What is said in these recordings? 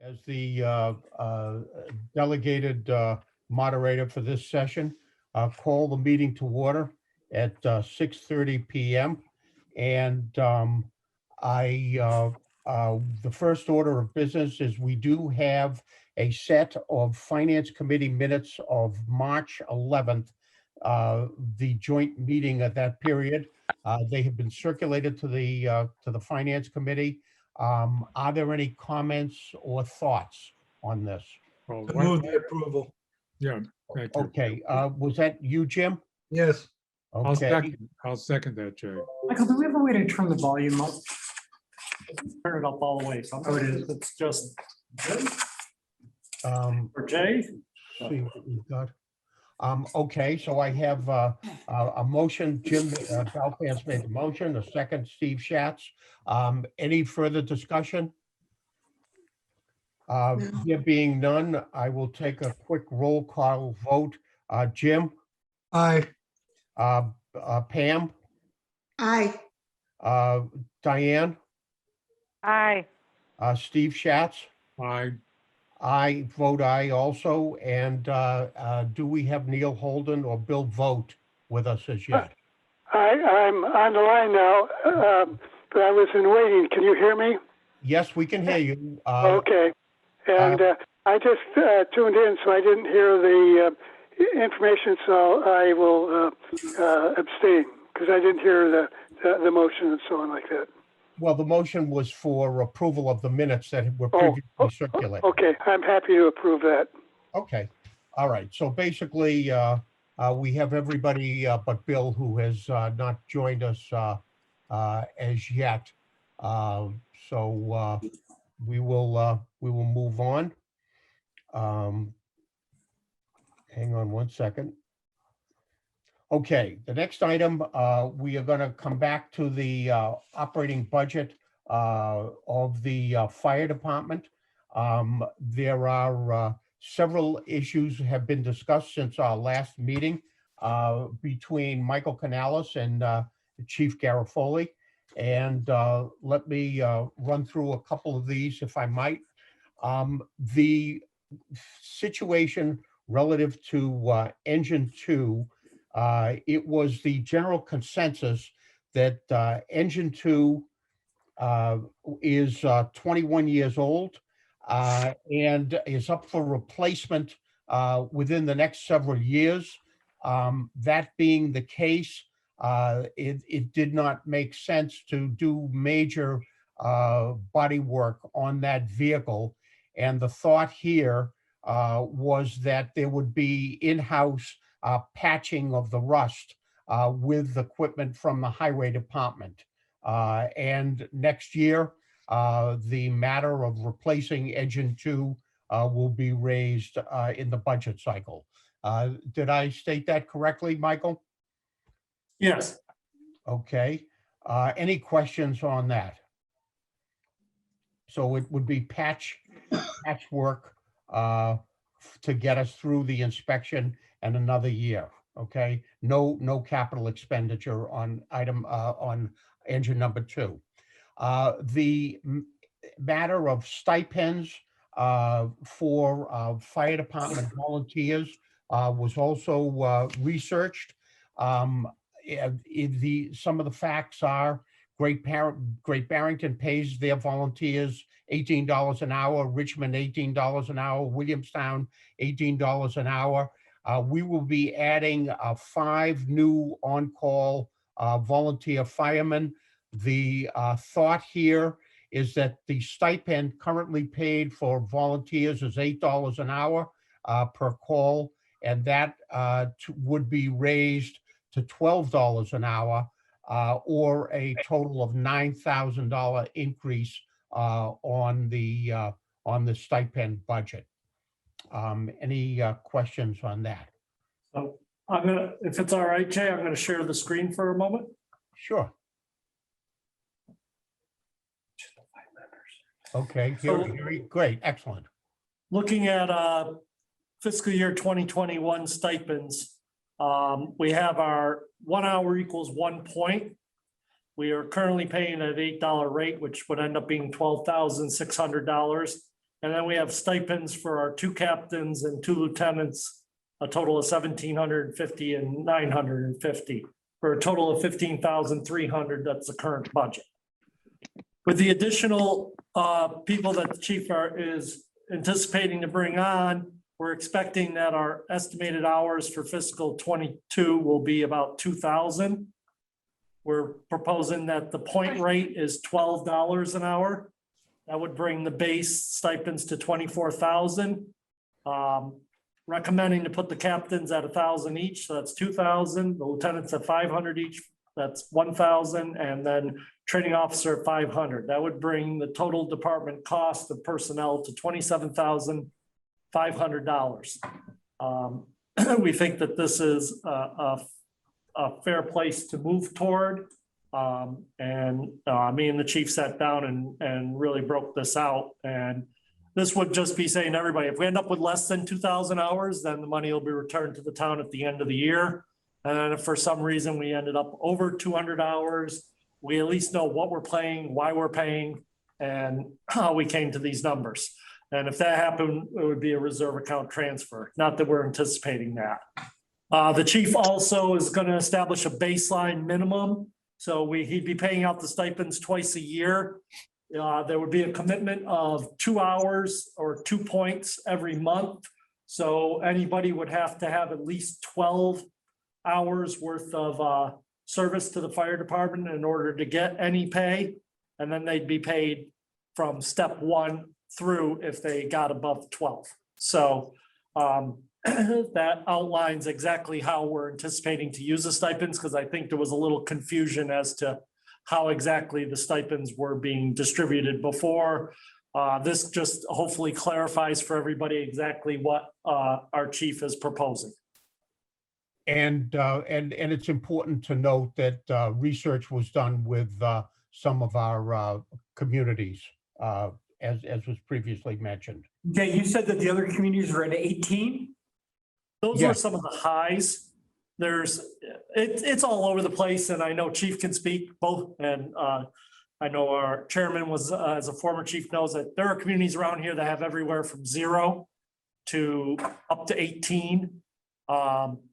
As the delegated moderator for this session, call the meeting to order at 6:30 PM. And the first order of business is we do have a set of Finance Committee minutes of March 11th, the joint meeting at that period. They have been circulated to the Finance Committee. Are there any comments or thoughts on this? Well, To move the approval. yeah, thank you. Okay, was that you, Jim? Yes. Okay, I'll second that, Jay. Michael, do we have a way to turn the volume up? Turn it up all the way. So Oh, it is. it's just um, for Jay. see what we've got. Okay, so I have a motion. Jim Balfan's made the motion, a second, Steve Schatz. Any further discussion? There being none, I will take a quick roll call vote. Jim, Aye. Pam, Aye. Diane, Aye. Steve Schatz. Aye. I vote aye also. And do we have Neil Holden or Bill Vogt with us as yet? I'm on the line now, but I was in waiting. Can you hear me? Yes, we can hear you. Okay. And I just tuned in, so I didn't hear the information, so I will abstain because I didn't hear the motion and so on like that. Well, the motion was for approval of the minutes that were previously circulated. Okay, I'm happy to approve that. Okay, all right. So basically, we have everybody but Bill who has not joined us as yet. So we will move on. Hang on one second. Okay, the next item, we are going to come back to the operating budget of the fire department. There are several issues have been discussed since our last meeting between Michael Canales and Chief Garofoli. And let me run through a couple of these, if I might. The situation relative to Engine 2, it was the general consensus that Engine 2 is 21 years old and is up for replacement within the next several years. That being the case, it did not make sense to do major body work on that vehicle. And the thought here was that there would be in-house patching of the rust with equipment from the highway department. And next year, the matter of replacing Engine 2 will be raised in the budget cycle. Did I state that correctly, Michael? Yes. Okay. Any questions on that? So it would be patch work to get us through the inspection and another year. Okay. No capital expenditure on on engine number 2. The matter of stipends for fire department volunteers was also researched. Some of the facts are Great Barrington pays their volunteers $18 an hour, Richmond $18 an hour, Williamstown $18 an hour. We will be adding 5 new on-call volunteer firemen. The thought here is that the stipend currently paid for volunteers is $8 an hour per call, and that would be raised to $12 an hour, or a total of $9,000 increase on the stipend budget. Any questions on that? So if it's all right, Jay, I'm gonna share the screen for a moment. Sure. Okay, great, excellent. Looking at fiscal year 2021 stipends, we have our 1 hour equals 1 point. We are currently paying at $8 rate, which would end up being $12,600. And then we have stipends for our 2 captains and 2 lieutenants, a total of 1,750 and 950, for a total of 15,300. That's the current budget. With the additional people that the chief is anticipating to bring on, we're expecting that our estimated hours for fiscal 22 will be about 2,000. We're proposing that the point rate is $12 an hour. That would bring the base stipends to 24,000. Recommending to put the captains at 1,000 each, so that's 2,000. The lieutenants at 500 each, that's 1,000, and then training officer at 500. That would bring the total department cost of personnel to $27,500. We think that this is a fair place to move toward. Me and the chief sat down and really broke this out. And this would just be saying to everybody, if we end up with less than 2,000 hours, then the money will be returned to the town at the end of the year. And then if for some reason we ended up over 200 hours, we at least know what we're paying, why we're paying, and how we came to these numbers. And if that happened, it would be a reserve account transfer. Not that we're anticipating that. The chief also is going to establish a baseline minimum. So he'd be paying out the stipends twice a year. There would be a commitment of 2 hours or 2 points every month. So anybody would have to have at least 12 hours worth of service to the fire department in order to get any pay. And then they'd be paid from step 1 through if they got above 12. So that outlines exactly how we're anticipating to use the stipends, because I think there was a little confusion as to how exactly the stipends were being distributed before. This just hopefully clarifies for everybody exactly what our chief is proposing. And it's important to note that research was done with some of our communities, as was previously mentioned. Jay, you said that the other communities were at 18? Those are Yes. some of the highs. It's all over the place, and I know Chief can speak both, and I know our chairman was, as a former chief, knows that there are communities around here that have everywhere from 0 to up to 18.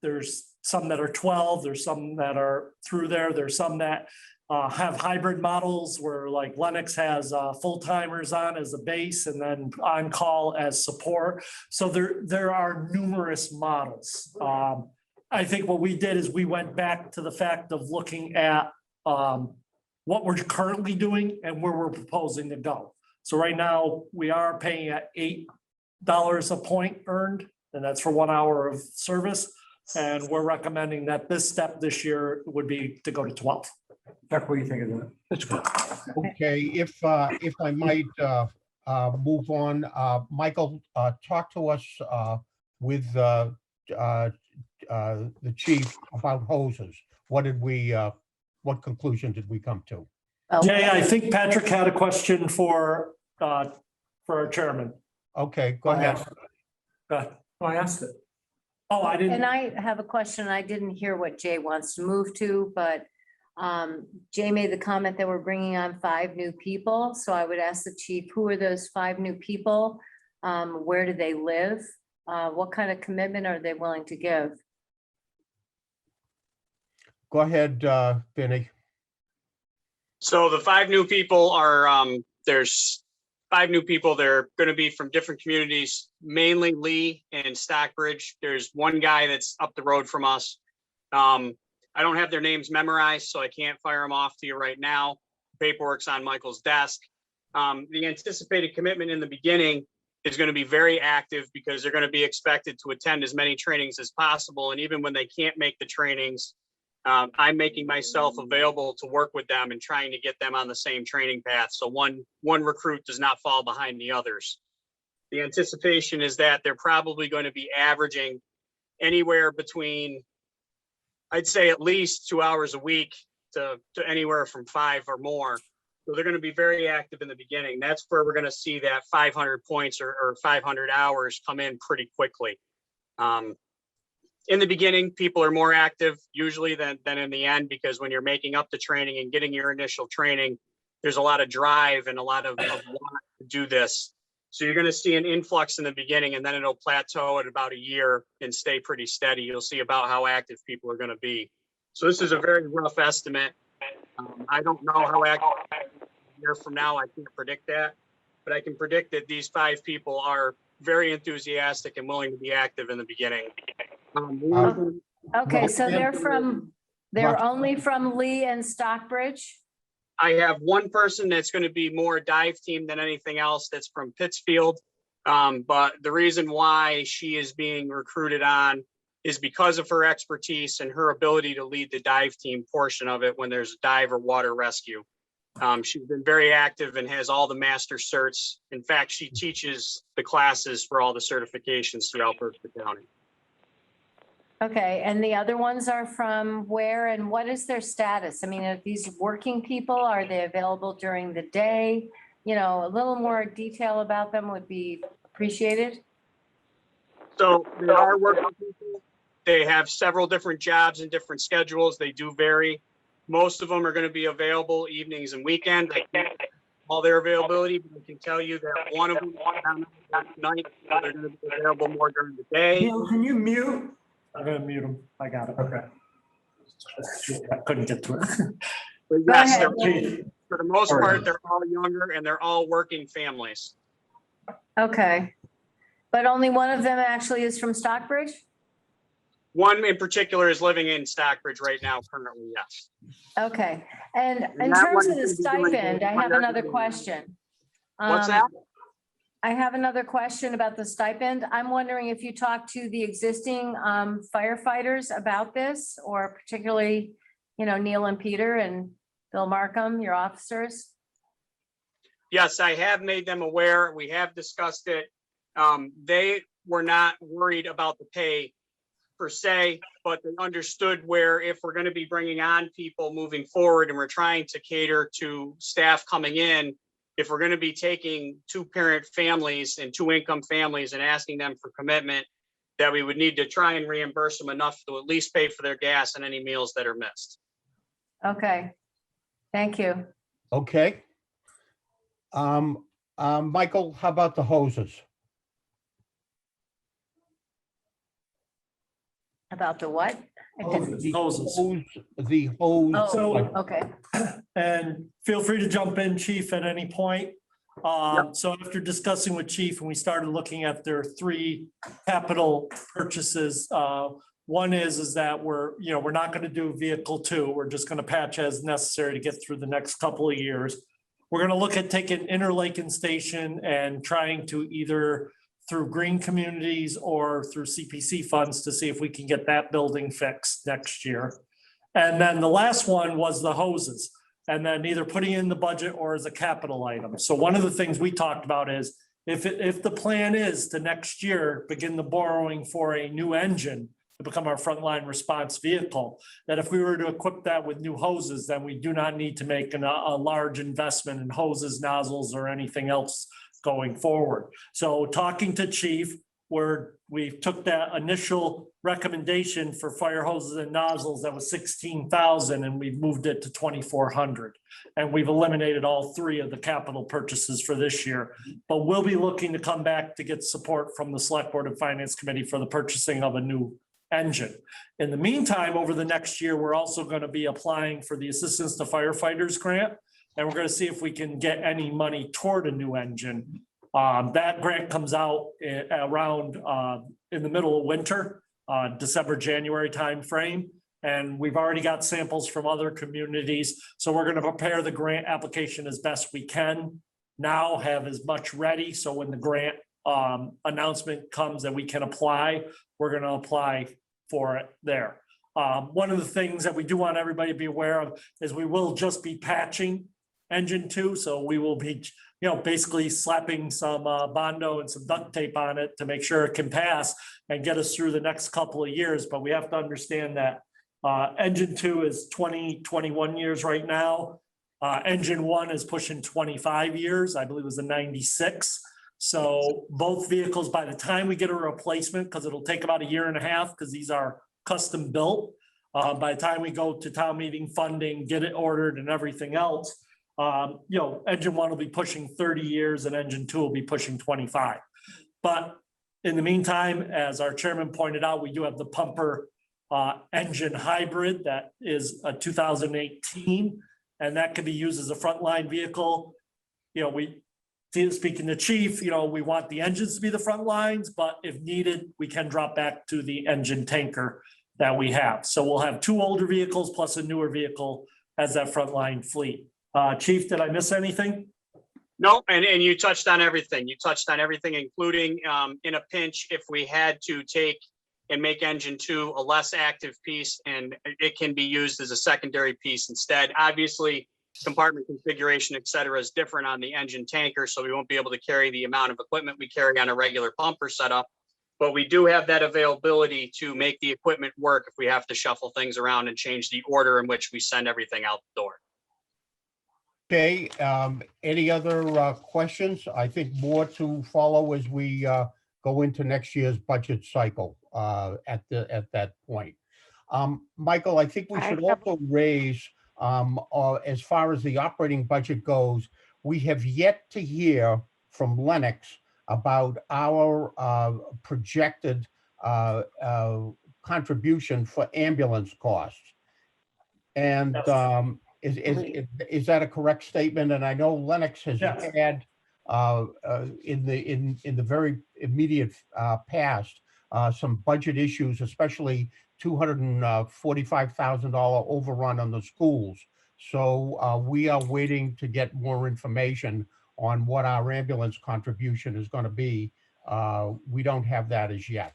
There's some that are 12, there's some that are through there, there's some that have hybrid models where like Lennox has full-timers on as a base and then on call as support. So there are numerous models. I think what we did is we went back to the fact of looking at what we're currently doing and where we're proposing to go. So right now we are paying at $8 a point earned, and that's for 1 hour of service. And we're recommending that this step this year would be to go to 12. Chuck, what do you think of that? That's good. Okay, if I might move on, Michael, talk to us with the chief about hoses. What conclusion did we come to? Jay, I think Patrick had a question for our chairman. Okay, go ahead. I asked it. Oh, I didn't. And I have a question. I didn't hear what Jay wants to move to, but Jay made the comment that we're bringing on 5 new people. So I would ask the chief, who are those 5 new people? Where do they live? What kind of commitment are they willing to give? Go ahead, Vinny. So the 5 new people are, there's 5 new people. They're going to be from different communities, mainly Lee and Stockbridge. There's one guy that's up the road from us. I don't have their names memorized, so I can't fire them off to you right now. Paperwork's on Michael's desk. The anticipated commitment in the beginning is going to be very active because they're going to be expected to attend as many trainings as possible. And even when they can't make the trainings, I'm making myself available to work with them and trying to get them on the same training path. So one recruit does not fall behind the others. The anticipation is that they're probably going to be averaging anywhere between, I'd say at least 2 hours a week to anywhere from 5 or more. So they're going to be very active in the beginning. That's where we're going to see that 500 points or 500 hours come in pretty quickly. In the beginning, people are more active usually than in the end, because when you're making up the training and getting your initial training, there's a lot of drive and a lot of want to do this. So you're going to see an influx in the beginning, and then it'll plateau at about a year and stay pretty steady. You'll see about how active people are going to be. So this is a very rough estimate. I don't know how active a year from now. I can't predict that, but I can predict that these 5 people are very enthusiastic and willing to be active in the beginning. Okay, so they're Rough. only from Lee and Stockbridge? I have one person that's going to be more dive team than anything else that's from Pittsfield. But the reason why she is being recruited on is because of her expertise and her ability to lead the dive team portion of it when there's a dive or water rescue. She's been very active and has all the master certs. In fact, she teaches the classes for all the certifications throughout Berkshire County. Okay, and the other ones are from where and what is their status? I mean, are these working people? Are they available during the day? You know, a little more detail about them would be appreciated. So they are working people. They have several different jobs and different schedules. They do vary. Most of them are going to be available evenings and weekends. I can't all their availability, but I can tell you that one of them at night, they're going to be available more during the day. Neil, can you mute? I'm gonna mute him. I got it. Okay. I couldn't get to it. But Go yes, ahead. for the most part, they're all younger and they're all working families. Okay. But only one of them actually is from Stockbridge? One in particular is living in Stockbridge right now, currently, yes. Okay, and in that terms one of the is gonna be doing stipend, I have whatever another they want. question. What's Um, that? I have another question about the stipend. I'm wondering if you talked to the existing firefighters about this, or particularly, you know, Neil and Peter and Bill Markham, your officers? Yes, I have made them aware. We have discussed it. They were not worried about the pay per se, but they understood where if we're going to be bringing on people moving forward and we're trying to cater to staff coming in, if we're going to be taking 2-parent families and 2-income families and asking them for commitment, that we would need to try and reimburse them enough to at least pay for their gas and any meals that are missed. Okay, thank you. Okay. Michael, how about the hoses? About the what? I didn't- The Hoses. The hose. Oh, like- okay. And feel free to jump in, chief, at any point. So after discussing with chief and we started looking at their 3 capital purchases, one is that we're not going to do vehicle 2. We're just going to patch as necessary to get through the next couple of years. We're going to look at taking Interlaken Station and trying to either through green communities or through CPC funds to see if we can get that building fixed next year. And then the last one was the hoses, and then either putting in the budget or as a capital item. So one of the things we talked about is if the plan is to next year begin the borrowing for a new engine to become our frontline response vehicle, that if we were to equip that with new hoses, then we do not need to make a large investment in hoses, nozzles, or anything else going forward. So talking to chief, where we took that initial recommendation for fire hoses and nozzles, that was 16,000, and we've moved it to 2,400. And we've eliminated all 3 of the capital purchases for this year. But we'll be looking to come back to get support from the Select Board and Finance Committee for the purchasing of a new engine. In the meantime, over the next year, we're also going to be applying for the Assistance to Firefighters grant. And we're going to see if we can get any money toward a new engine. That grant comes out around in the middle of winter, December, January timeframe. And we've already got samples from other communities. So we're going to prepare the grant application as best we can now, have as much ready. So when the grant announcement comes that we can apply, we're going to apply for it there. One of the things that we do want everybody to be aware of is we will just be patching engine 2. So we will be, basically slapping some Bondo and some duct tape on it to make sure it can pass and get us through the next couple of years. But we have to understand that engine 2 is 21 years right now. Engine 1 is pushing 25 years. I believe it was a 96. So both vehicles, by the time we get a replacement, because it'll take about 1.5 years, because these are custom built. By the time we go to town meeting funding, get it ordered and everything else, engine one will be pushing 30 years and engine two will be pushing 25. But in the meantime, as our chairman pointed out, we do have the pumper engine hybrid that is a 2018, and that can be used as a frontline vehicle. Speaking to chief, we want the engines to be the front lines, but if needed, we can drop back to the engine tanker that we have. So we'll have 2 older vehicles plus a newer vehicle as that frontline fleet. Chief, did I miss anything? No, and you touched on everything. You touched on everything, including in a pinch, if we had to take and make engine 2 a less active piece, and it can be used as a secondary piece instead. Obviously, compartment configuration, et cetera, is different on the engine tanker, so we won't be able to carry the amount of equipment we carry on a regular pumper setup. But we do have that availability to make the equipment work if we have to shuffle things around and change the order in which we send everything out the door. Okay, any other questions? I think more to follow as we go into next year's budget cycle at that point. Michael, I think we should also raise, as far as the operating budget goes, we have yet to hear from Lennox about our projected contribution for ambulance costs. And is that a correct statement? And I know Lennox has Yes. had in the very immediate past some budget issues, especially $245,000 overrun on the schools. So we are waiting to get more information on what our ambulance contribution is going to be. We don't have that as yet.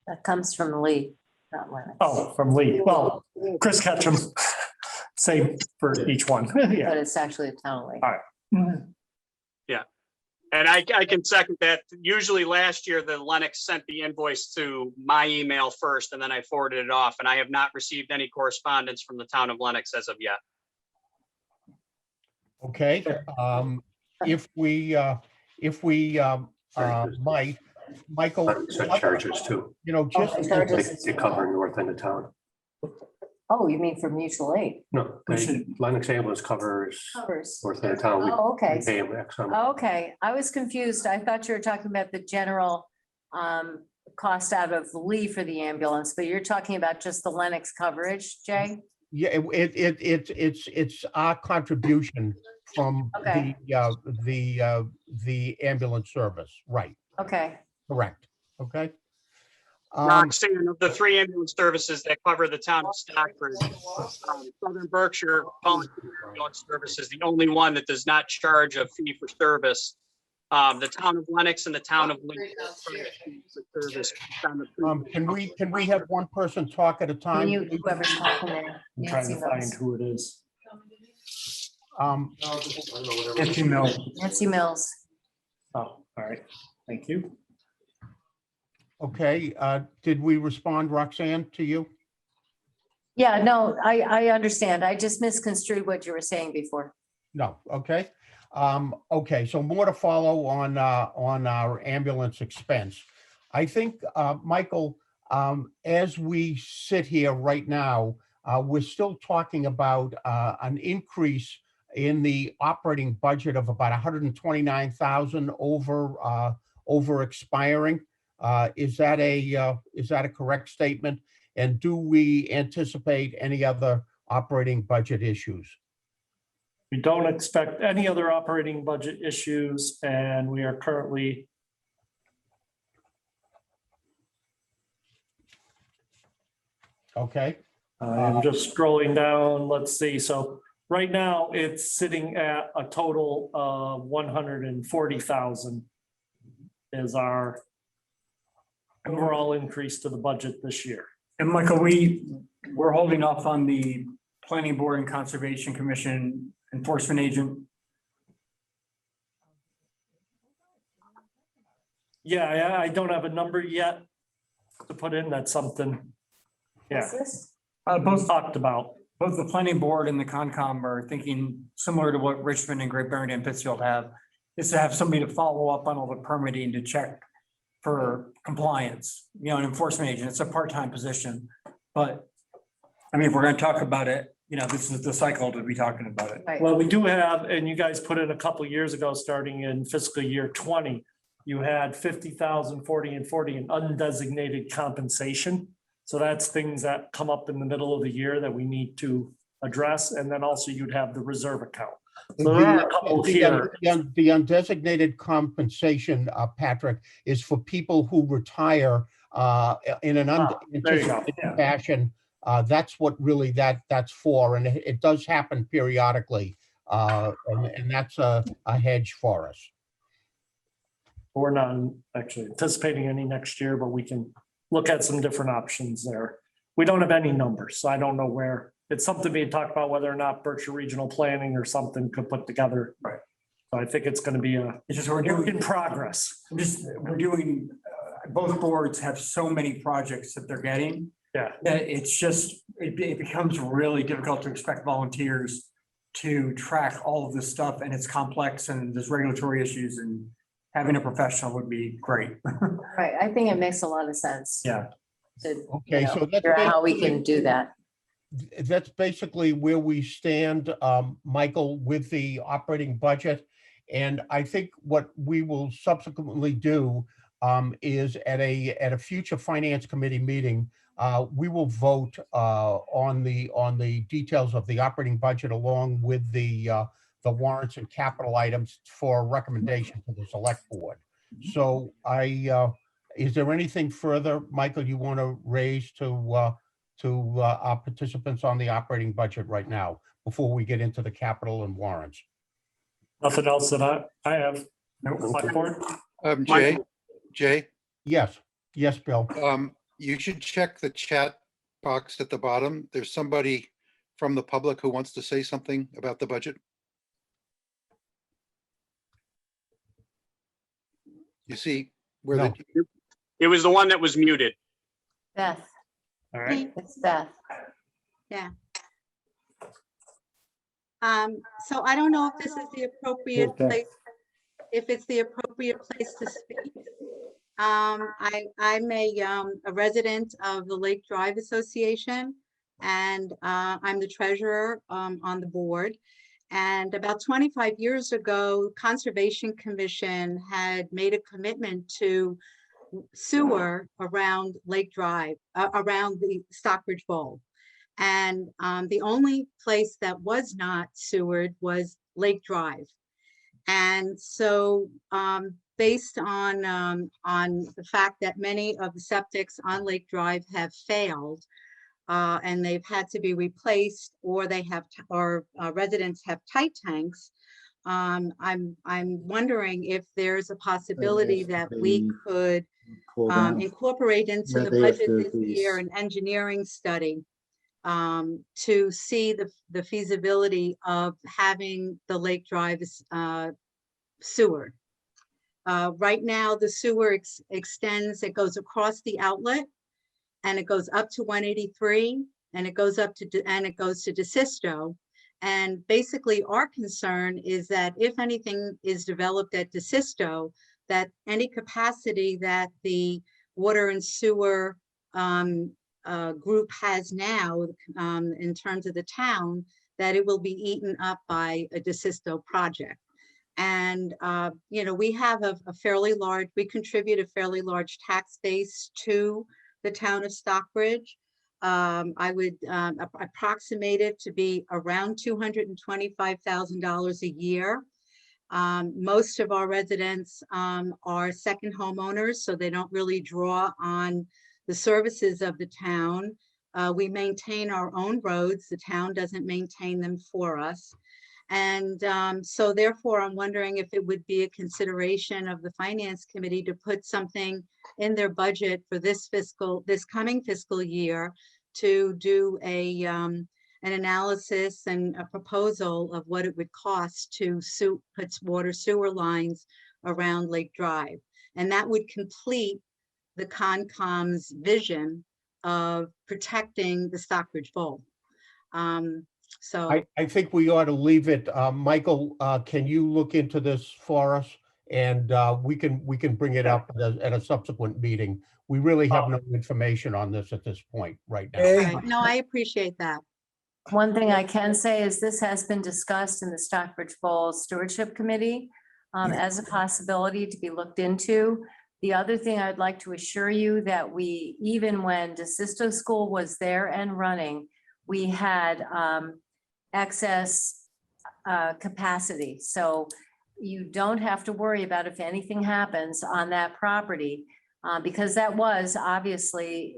That comes from Lee, not Lennox. Oh, from Lee. Well, Chris Ketchum, same for each one. Yeah. But it's actually a town of Lee. All right. And I can second that. Usually last year, the Lennox sent the invoice to my email first, and then I forwarded it off, and I have not received any correspondence from the town of Lennox as of yet. Okay, if we might, Michael, Set charges too. just They cover north end of town. Oh, you mean for mutual aid? No, Lennox ambulance covers Covers. north end of town. We Oh, okay. pay them X amount. Okay, I was confused. I thought you were talking about the general cost out of Lee for the ambulance, but you're talking about just the Lennox coverage, Jay? Yeah, it's our contribution from Okay. the ambulance service, right? Okay, Correct. Okay. Roxanne, of the 3 ambulance services that cover the town of Stockbridge, Southern Berkshire Volunteer Ambulance Service is the only one that does not charge a fee for service. The town of Lennox and the town of Lincoln charge fees for service. Can we have one person talk at a time? whoever's talking there. I'm trying Nancy to find knows. who it is. Nancy Mills. Nancy Mills. Oh, all right. Thank you. Okay, did we respond, Roxanne, to you? Yeah, no, I understand. I just misconstrued what you were saying before. No, okay. Okay, so more to follow on our ambulance expense. I think, Michael, as we sit here right now, we're still talking about an increase in the operating budget of about 129,000 over expiring. Is that a correct statement? And do we anticipate any other operating budget issues? We don't expect any other operating budget issues, and we are currently Okay. I'm just scrolling down. Let's see. So right now it's sitting at a total of 140,000 is our overall increase to the budget this year. And Michael, we're holding off on the Planning Board and Conservation Commission enforcement agent. Yeah, I don't have a number yet to put in. That's something. Yeah, What's this? Both talked about. the Planning Board and the Concom are thinking similar to what Richmond and Great Barrington and Pittsfield have, is to have somebody to follow up on all the permitting to check for compliance, an enforcement agent. It's a part-time position. But I mean, if we're going to talk about it, this is the cycle to be talking about it. Right. Well, we do have, and you guys put in a couple of years ago, starting in fiscal year 20, you had 50,000, 40 and 40 in undesignated compensation. So that's things that come up in the middle of the year that we need to address. And then also you'd have the reserve account. So there are a couple here. The undesignated compensation, Patrick, is for people who retire in an There you go, unanticipated yeah. fashion. That's what really that's for, and it does happen periodically. And that's a hedge for us. We're not actually anticipating any next year, but we can look at some different options there. We don't have any numbers, so I don't know where. It's something being talked about whether or not Berkshire Regional Planning or something could put together. Right. So I think it's gonna be It's just we're work in doing, progress. we're doing, both boards have so many projects that they're getting. Yeah. That it's just, it becomes really difficult to expect volunteers to track all of this stuff, and it's complex and there's regulatory issues, and having a professional would be great. Right, I think it makes a lot of sense. Yeah. Okay, so that's Figure out how we basically- can do that. That's basically where we stand, Michael, with the operating budget. And I think what we will subsequently do is at a future finance committee meeting, we will vote on the details of the operating budget along with the warrants and capital items for recommendation to the select board. So is there anything further, Michael, you want to raise to our participants on the operating budget right now before we get into the capital and warrants? Nothing else that I have. No, select board. Jay, Yes, Bill. you should check the chat box at the bottom. There's somebody from the public who wants to say something about the budget. You see where No. It was the one that was muted. Beth, All right. it's Beth. So I don't know if this is the appropriate Yes, Beth. place, if it's the appropriate place to speak. I'm a resident of the Lake Drive Association, and I'm the treasurer on the board. And about 25 years ago, Conservation Commission had made a commitment to sewer around Lake Drive, around the Stockbridge Bowl. And the only place that was not sewered was Lake Drive. And so based on the fact that many of the septics on Lake Drive have failed, and they've had to be replaced, or they have, residents have tight tanks. I'm wondering if there's a possibility that we could incorporate into the budget this year an engineering study to see the feasibility of having the Lake Drive sewer. Right now, the sewer extends, it goes across the outlet, and it goes up to 183, and it goes up to, and it goes to DeSisto. And basically our concern is that if anything is developed at DeSisto, that any capacity that the water and sewer group has now in terms of the town, that it will be eaten up by a DeSisto project. And, you know, we have a fairly large, we contribute a fairly large tax base to the town of Stockbridge. I would approximate it to be around $225,000 a year. Most of our residents are second homeowners, so they don't really draw on the services of the town. We maintain our own roads. The town doesn't maintain them for us. And so therefore, I'm wondering if it would be a consideration of the finance committee to put something in their budget for this coming fiscal year to do an analysis and a proposal of what it would cost to put water sewer lines around Lake Drive. And that would complete the Concom's vision of protecting the Stockbridge Bowl. So I think we ought to leave it. Michael, can you look into this for us? And we can bring it up at a subsequent meeting. We really have no information on this at this point right now. Hey. right, no, I appreciate that. One thing I can say is this has been discussed in the Stockbridge Bowl Stewardship Committee as a possibility to be looked into. The other thing I'd like to assure you that we, even when DeSisto School was there and running, we had excess capacity. So you don't have to worry about if anything happens on that property, because that was obviously,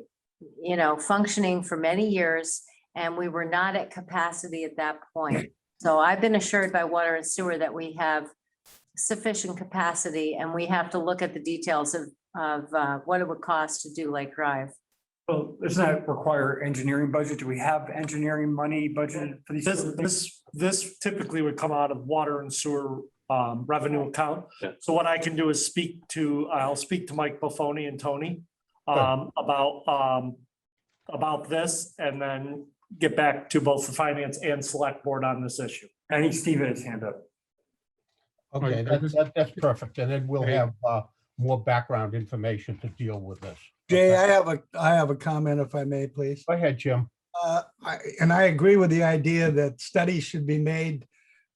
you know, functioning for many years, and we were not at capacity at that point. So I've been assured by Water and Sewer that we have sufficient capacity, and we have to look at the details of what it would cost to do Lake Drive. Well, doesn't that require engineering budget? Do we have engineering money budgeted for these? This typically would come out of water and sewer revenue account. Yeah. So what I can do is I'll speak to Mike Buffoni and Tony about this, and then get back to both the finance and select board on this issue. I think Steve had his hand up. Okay, that's perfect. And then we'll have more background information to deal with this. Jay, Okay. I have a comment if I may, please. Go ahead, Jim. I agree with the idea that studies should be made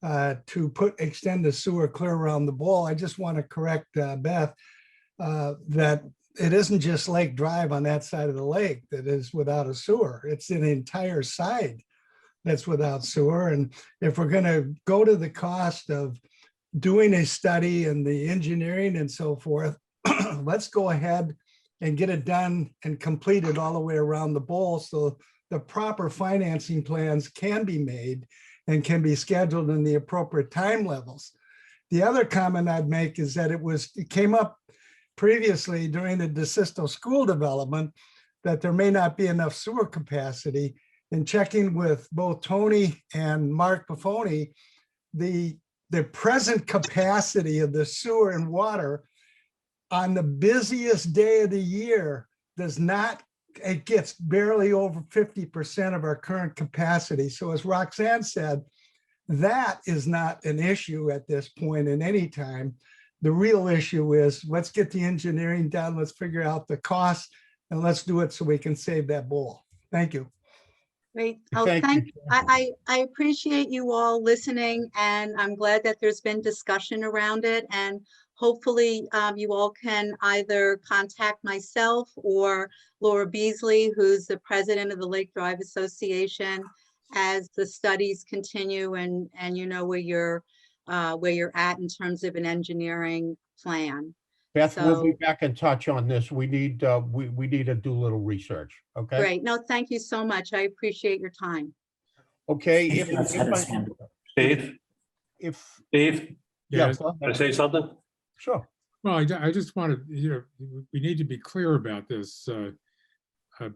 to extend the sewer clear around the bowl. I just want to correct Beth that it isn't just Lake Drive on that side of the lake that is without a sewer. It's an entire side that's without sewer. And if we're going to go to the cost of doing a study and the engineering and so forth, let's go ahead and get it done and completed all the way around the bowl, so the proper financing plans can be made and can be scheduled in the appropriate time levels. The other comment I'd make is that it came up previously during the DeSisto school development that there may not be enough sewer capacity. In checking with both Tony and Mark Buffoni, the present capacity of the sewer and water on the busiest day of the year it gets barely over 50% of our current capacity. So as Roxanne said, that is not an issue at this point in any time. The real issue is let's get the engineering done, let's figure out the cost, and let's do it so we can save that bowl. Thank you. Great. Thank you. I appreciate you all listening, and I'm glad that there's been discussion around it. And hopefully you all can either contact myself or Laura Beasley, who's the president of the Lake Drive Association, as the studies continue and you know where you're at in terms of an engineering plan. Beth, we'll be So- back in touch on this. We need to do a little research, okay? Great. No, thank you so much. I appreciate your time. Okay. Steve has had his hand up. Dave, If, Dave, yeah, Yes. go want to ahead. say something? Sure. Well, I just wanted, we need to be clear about this.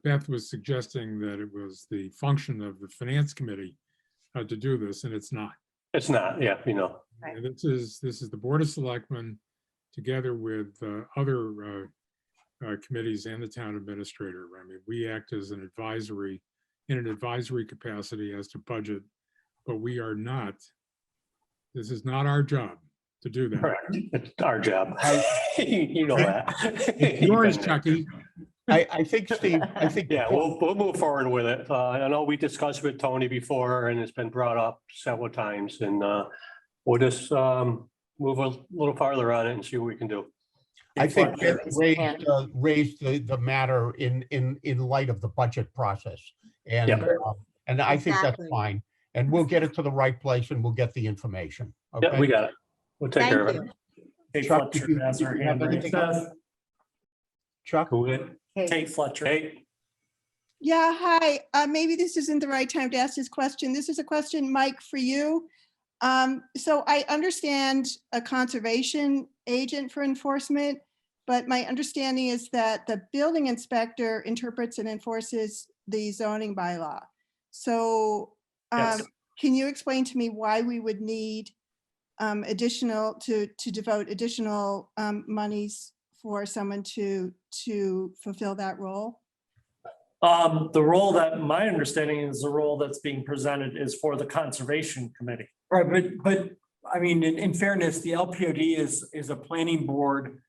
Beth was suggesting that it was the function of the finance committee to do this, and it's not. It's not, yeah, And this is the Board of Selectmen together with other committees and the town administrator. I mean, we act as in an advisory capacity as to budget, but we are not, this is not our job to do that. correct. It's our job. You know that. It's yours, Chucky. I think, Steve, Yeah, we'll move forward with it. I know we discussed with Tony before and it's been brought up several times, and we'll just move a little farther on it and see what we can do. I think Beth Yeah. raised the matter in light of the budget process. And, Yeah. and I think that's Exactly. fine. And we'll get it to the right place and we'll get the information. Yeah, Okay. we got it. We'll take care of Thank it. you. Kate Chuck, Fletcher did you- has her did you have hand raised. anything else? Chuck? Who it? Kate Fletcher. Hey, Yeah, hi. Maybe this isn't the right time to ask this question. This is a question, Mike, for you. So I understand a conservation agent for enforcement, but my understanding is that the building inspector interprets and enforces the zoning bylaw. So Yes. can you explain to me why we would need to devote additional monies for someone to fulfill that role? The role that my understanding is the role that's being presented is for the Conservation Committee. Right, but I mean, in fairness, the LPOD is a planning board,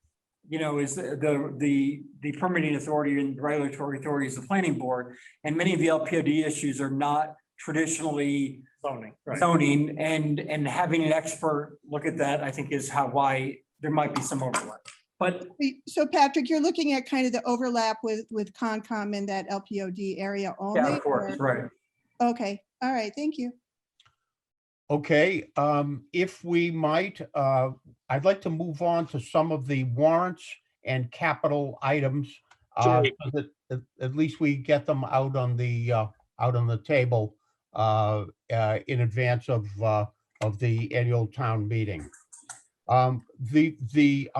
is the permitting authority and regulatory authority is the planning board. And many of the LPOD issues are not traditionally Zoning, right. zoning and having an expert look at that, I think is why there might be some overlap. But So Patrick, you're looking at kind of the overlap with Concom in that LPOD area only? yeah, of course, or- right. Okay, all right, thank you. Okay, if we might, I'd like to move on to some of the warrants and capital items. Jerry. So that at least we get them out on the table in advance of the annual town meeting. I'll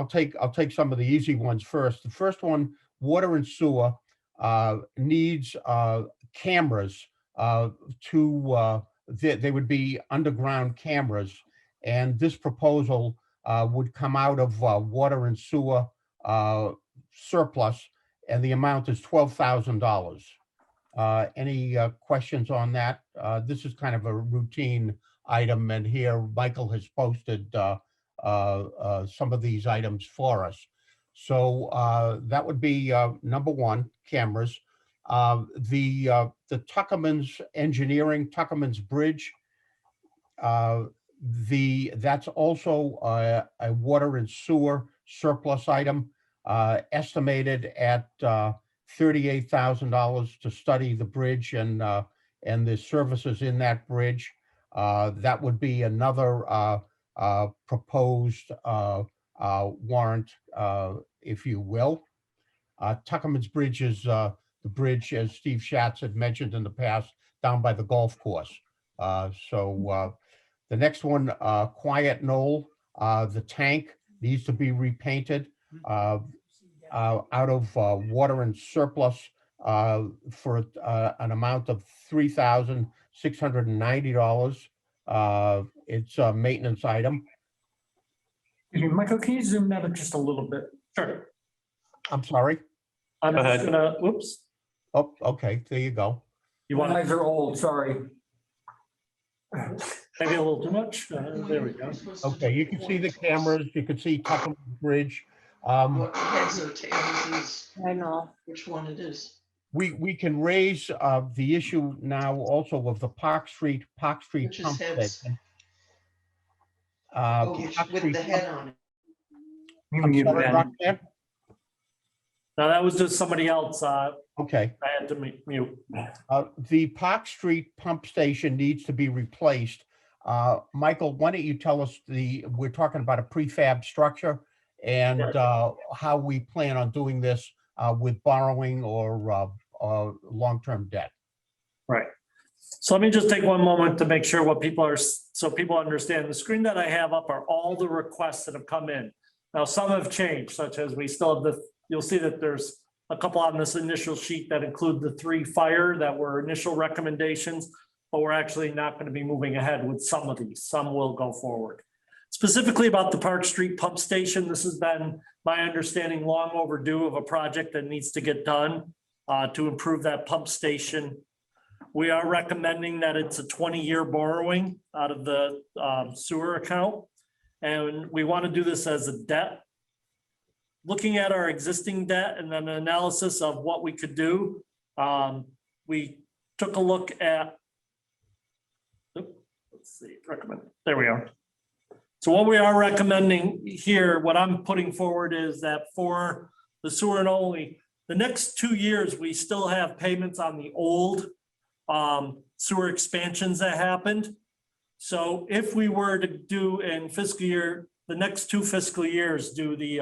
take some of the easy ones first. The first one, water and sewer, needs cameras they would be underground cameras. And this proposal would come out of water and sewer surplus, and the amount is $12,000. Any questions on that? This is kind of a routine item, and here Michael has posted some of these items for us. So that would be number one, cameras. The Tuckerman's Engineering, Tuckerman's Bridge, that's also a water and sewer surplus item, estimated at $38,000 to study the bridge and the services in that bridge. That would be another proposed warrant, if you will. Tuckerman's Bridge is the bridge, as Steve Schatz had mentioned in the past, down by the golf course. The next one, Quiet Knoll, the tank needs to be repainted out of water and surplus for an amount of $3,690. It's a maintenance item. Michael, can you zoom that just a little bit? Sure. I'm sorry. I'm Go ahead. just gonna, whoops. Oh, okay, there you go. You My want eyes are old, sorry. maybe a little too much? There we go. Okay, you can see the cameras, you can see Tuckerman's Bridge. What heads or tails is I know. which one it is. We can raise the issue now also of the Park Street Which is pump heads. station. Oh, which, Park with Street the pump- head on it. I'm sorry, Roxanne? Now, that was just somebody else. Okay. I had to mute. The Park Street pump station needs to be replaced. Michael, why don't you tell us we're talking about a prefab structure and how we plan on doing this with borrowing or long-term debt. Right. So let me just take one moment to make sure so people understand. The screen that I have up are all the requests that have come in. Now, some have changed, such as we still have you'll see that there's a couple on this initial sheet that include the 3 fire that were initial recommendations, but we're actually not going to be moving ahead with some of these. Some will go forward. Specifically about the Park Street pump station, this has been my understanding long overdue of a project that needs to get done to improve that pump station. We are recommending that it's a 20-year borrowing out of the sewer account. And we want to do this as a debt. Looking at our existing debt and then an analysis of what we could do, we took a look at, let's see, recommend, there we are. So what we are recommending here, what I'm putting forward is that for the sewer and only, the next 2 years, we still have payments on the old sewer expansions that happened. So if we were to do in fiscal year, the next 2 fiscal years, do the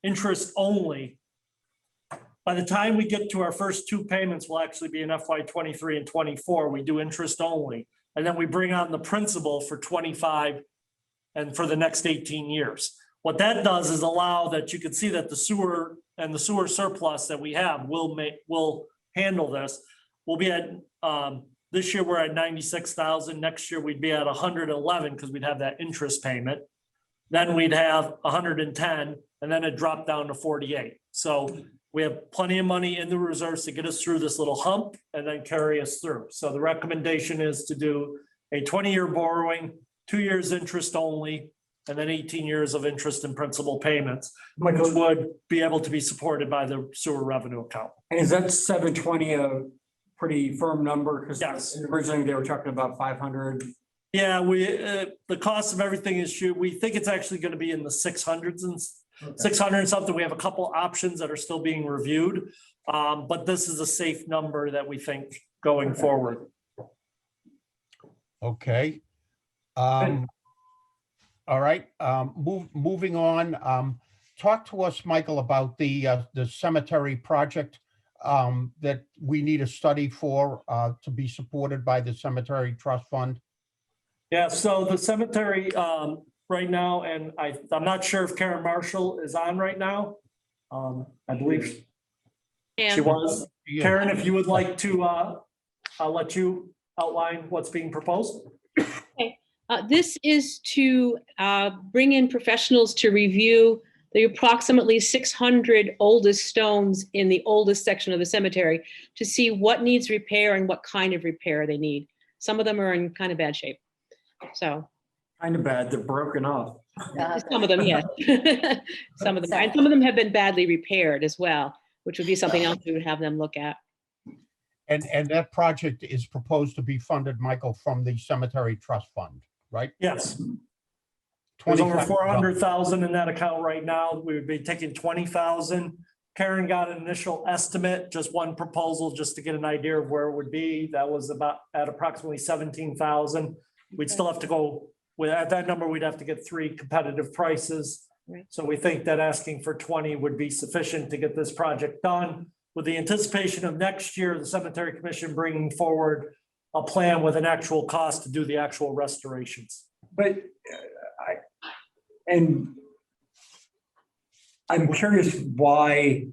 interest only, by the time we get to our first 2 payments, will actually be in FY 23 and 24. We do interest only. And then we bring on the principal for 25 and for the next 18 years. What that does is allow that you can see that the sewer and the sewer surplus that we have will handle this. We'll be at, this year we're at 96,000. Next year we'd be at 111 because we'd have that interest payment. Then we'd have 110 and then it dropped down to 48. So we have plenty of money in the reserves to get us through this little hump and then carry us through. So the recommendation is to do a 20-year borrowing, 2 years interest only, and then 18 years of interest and principal payments, which would be able to be supported by the sewer revenue account. And is that 720 pretty firm number? Because Yes. originally they were talking about 500. Yeah, the cost of everything is we think it's actually gonna be in the 600s and 600 and something. We have a couple options that are still being reviewed. But this is a safe number that we think going forward. Okay. All right, moving on. Talk to us, Michael, about the cemetery project that we need a study for to be supported by the Cemetery Trust Fund. Yeah, so the cemetery, right now, and I'm not sure if Karen Marshall is on right now. I believe she And was. Yeah. Karen, if you would like to, I'll let you outline what's being proposed. this is to bring in professionals to review the approximately 600 oldest stones in the oldest section of the cemetery to see what needs repair and what kind of repair they need. Some of them are in kind of bad shape. So Kind of bad, they're broken off. some of them, yes. Some of them, and some of them have been badly repaired as well, which would be something else we would have them look at. And that project is proposed to be funded, Michael, from the Cemetery Trust Fund, right? Yes. There's over $25,000. 400,000 in that account right now. We would be taking 20,000. Karen got an initial estimate, just one proposal, just to get an idea of where it would be. That was about at approximately 17,000. We'd still have to go with, at that number, we'd have to get 3 competitive prices. Right. So we think that asking for 20 would be sufficient to get this project done. With the anticipation of next year, the Cemetery Commission bringing forward a plan with an actual cost to do the actual restorations. But I'm curious why,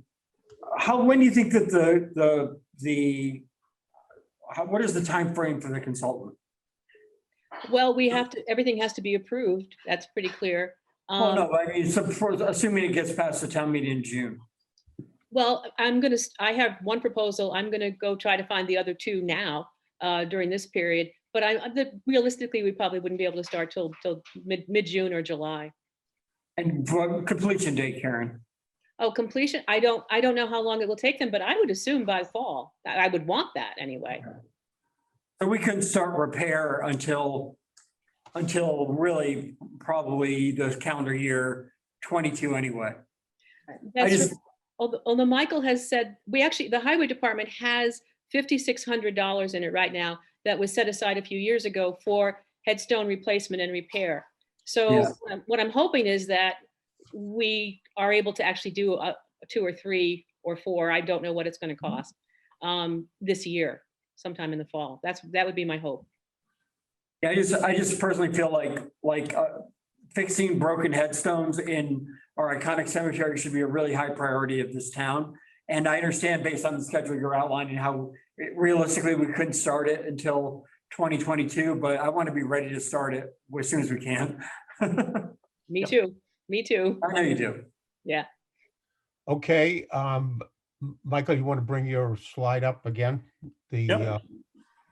when do you think that what is the time frame for the consultant? Well, we have to, everything has to be approved. That's pretty clear. Well, no, I mean, assuming it gets past the town meeting in June. Well, I have one proposal. I'm gonna go try to find the other 2 now, during this period. But realistically, we probably wouldn't be able to start till mid-June or July. And for completion date, Karen? Oh, completion, I don't know how long it will take them, but I would assume by fall. I would want that anyway. So we couldn't start repair until really probably the calendar year 22 anyway. That's although Michael has said, the highway department has $5,600 in it right now that was set aside a few years ago for headstone replacement and repair. So Yeah. what I'm hoping is that we are able to actually do 2 or 3 or 4, I don't know what it's gonna cost, this year, sometime in the fall. That would be my hope. Yeah, I just personally feel like fixing broken headstones in our iconic cemetery should be a really high priority of this town. And I understand based on the schedule you're outlining how realistically we couldn't start it until 2022, but I want to be ready to start it as soon as we can. Me too. Me too. I know you do. Yeah. Okay, Michael, you want to bring your slide up again? Yep.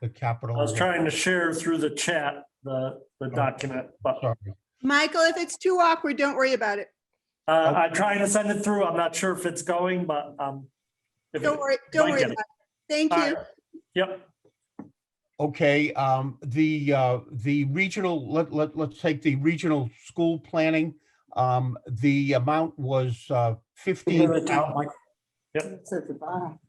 The capital. I was trying to share through the chat, the document, but Sorry. Michael, if it's too awkward, don't worry about it. I'm trying to send it through. I'm not sure if it's going, but Don't worry might get about it. it. Thank All you. right. Yep. Okay, the regional, let's take the regional school planning. The amount was 15. Yep. It's at the bottom.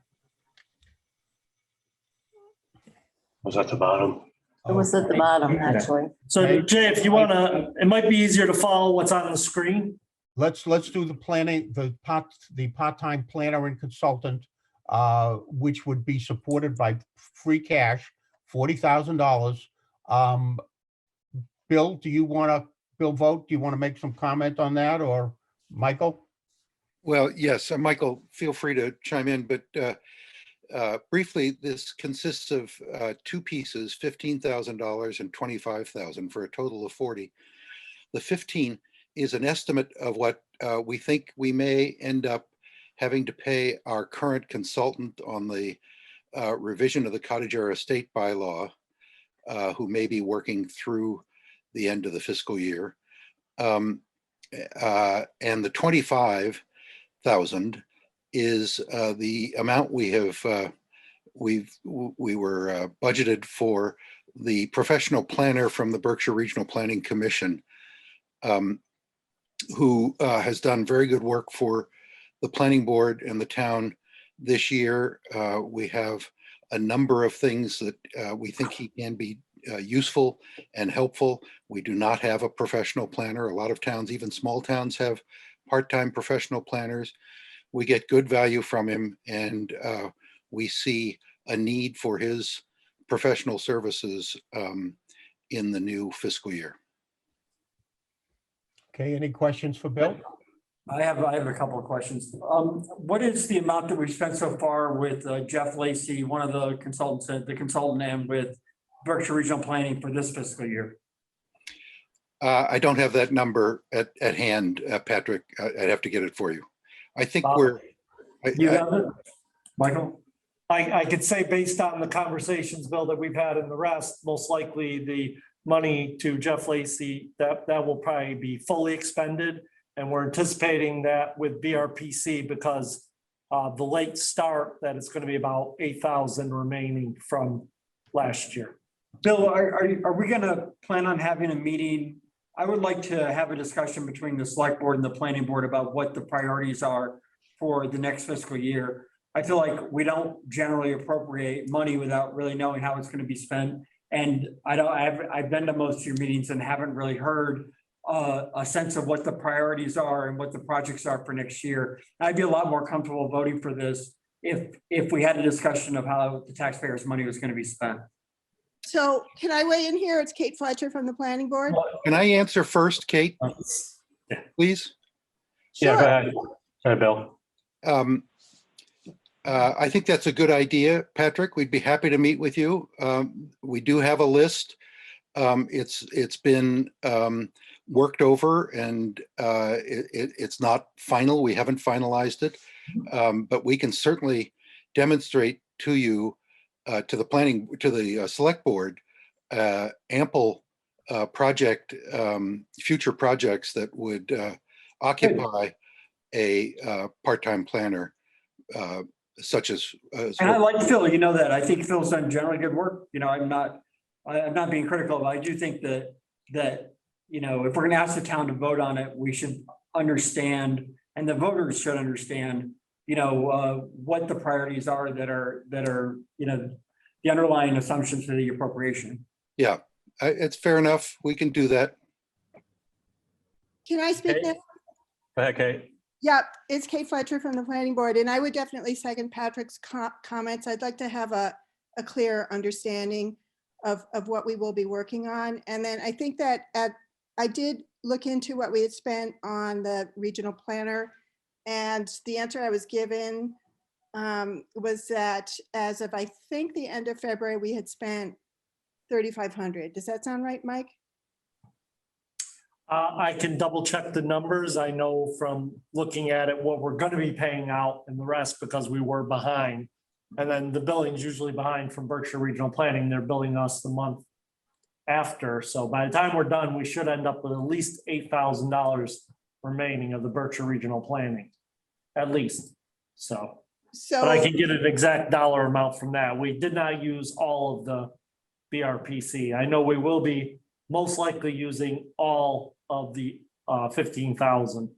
Was at the bottom. It was at the bottom, actually. So Jay, if you wanna, it might be easier to follow what's on the screen. Let's do the planning, the part-time planner and consultant, which would be supported by free cash, $40,000. Bill, Vogt, do you want to make some comment on that, or Michael? Well, yes, Michael, feel free to chime in, but briefly, this consists of 2 pieces, $15,000 and $25,000 for a total of 40. The 15 is an estimate of what we think we may end up having to pay our current consultant on the revision of the cottager estate bylaw, who may be working through the end of the fiscal year. And the 25,000 is the amount we have we were budgeted for the professional planner from the Berkshire Regional Planning Commission, who has done very good work for the planning board and the town this year. We have a number of things that we think he can be useful and helpful. We do not have a professional planner. A lot of towns, even small towns, have part-time professional planners. We get good value from him, and we see a need for his professional services in the new fiscal year. Okay, any questions for Bill? I have a couple of questions. What is the amount that we've spent so far with Jeff Lacy, one of the consultants, the consultant, and with Berkshire Regional Planning for this fiscal year? I don't have that number at hand, Patrick. I'd have to get it for you. I think You have it, Michael? I could say based on the conversations, Bill, that we've had in the rest, most likely the money to Jeff Lacy, that will probably be fully expended. And we're anticipating that with BRPC because the late start, that it's going to be about 8,000 remaining from last year. Bill, are we going to plan on having a meeting? I would like to have a discussion between the select board and the planning board about what the priorities are for the next fiscal year. I feel like we don't generally appropriate money without really knowing how it's going to be spent. And I've been to most of your meetings and haven't really heard a sense of what the priorities are and what the projects are for next year. I'd be a lot more comfortable voting for this if we had a discussion of how the taxpayers' money was going to be spent. So can I weigh in here? It's Kate Fletcher from the planning board. Can I answer first, Kate, please? Yeah, go Sure. ahead. Go ahead, Bill. I think that's a good idea, Patrick. We'd be happy to meet with you. We do have a list. It's been worked over, and it's not final. We haven't finalized it, but we can certainly demonstrate to you, to the select board, ample future projects that would occupy a part-time planner, such as. And I like Phil, you know that. I think Phil's done generally good work. You know, I'm not being critical, but I do think that, you know, if we're going to ask the town to vote on it, we should understand, and the voters should understand, you know, what the priorities are that are, you know, the underlying assumptions for the appropriation. Yeah, it's fair enough. We can do that. Can I speak Okay. now? Go ahead, Kate. Yeah, it's Kate Fletcher from the planning board, and I would definitely second Patrick's comments. I'd like to have a clear understanding of what we will be working on. And then I think that I did look into what we had spent on the regional planner, and the answer I was given was that as of, I think, the end of February, we had spent $3,500. Does that sound right, Mike? I can double check the numbers. I know from looking at it, what we're going to be paying out and the rest because we were behind. And then the billing's usually behind from Berkshire Regional Planning. They're billing us the month after. So by the time we're done, we should end up with at least $8,000 remaining of the Berkshire Regional Planning, at least. So, but I can get an exact dollar amount from that. We did not use all of the BRPC. I know we will be most likely using all of the 15,000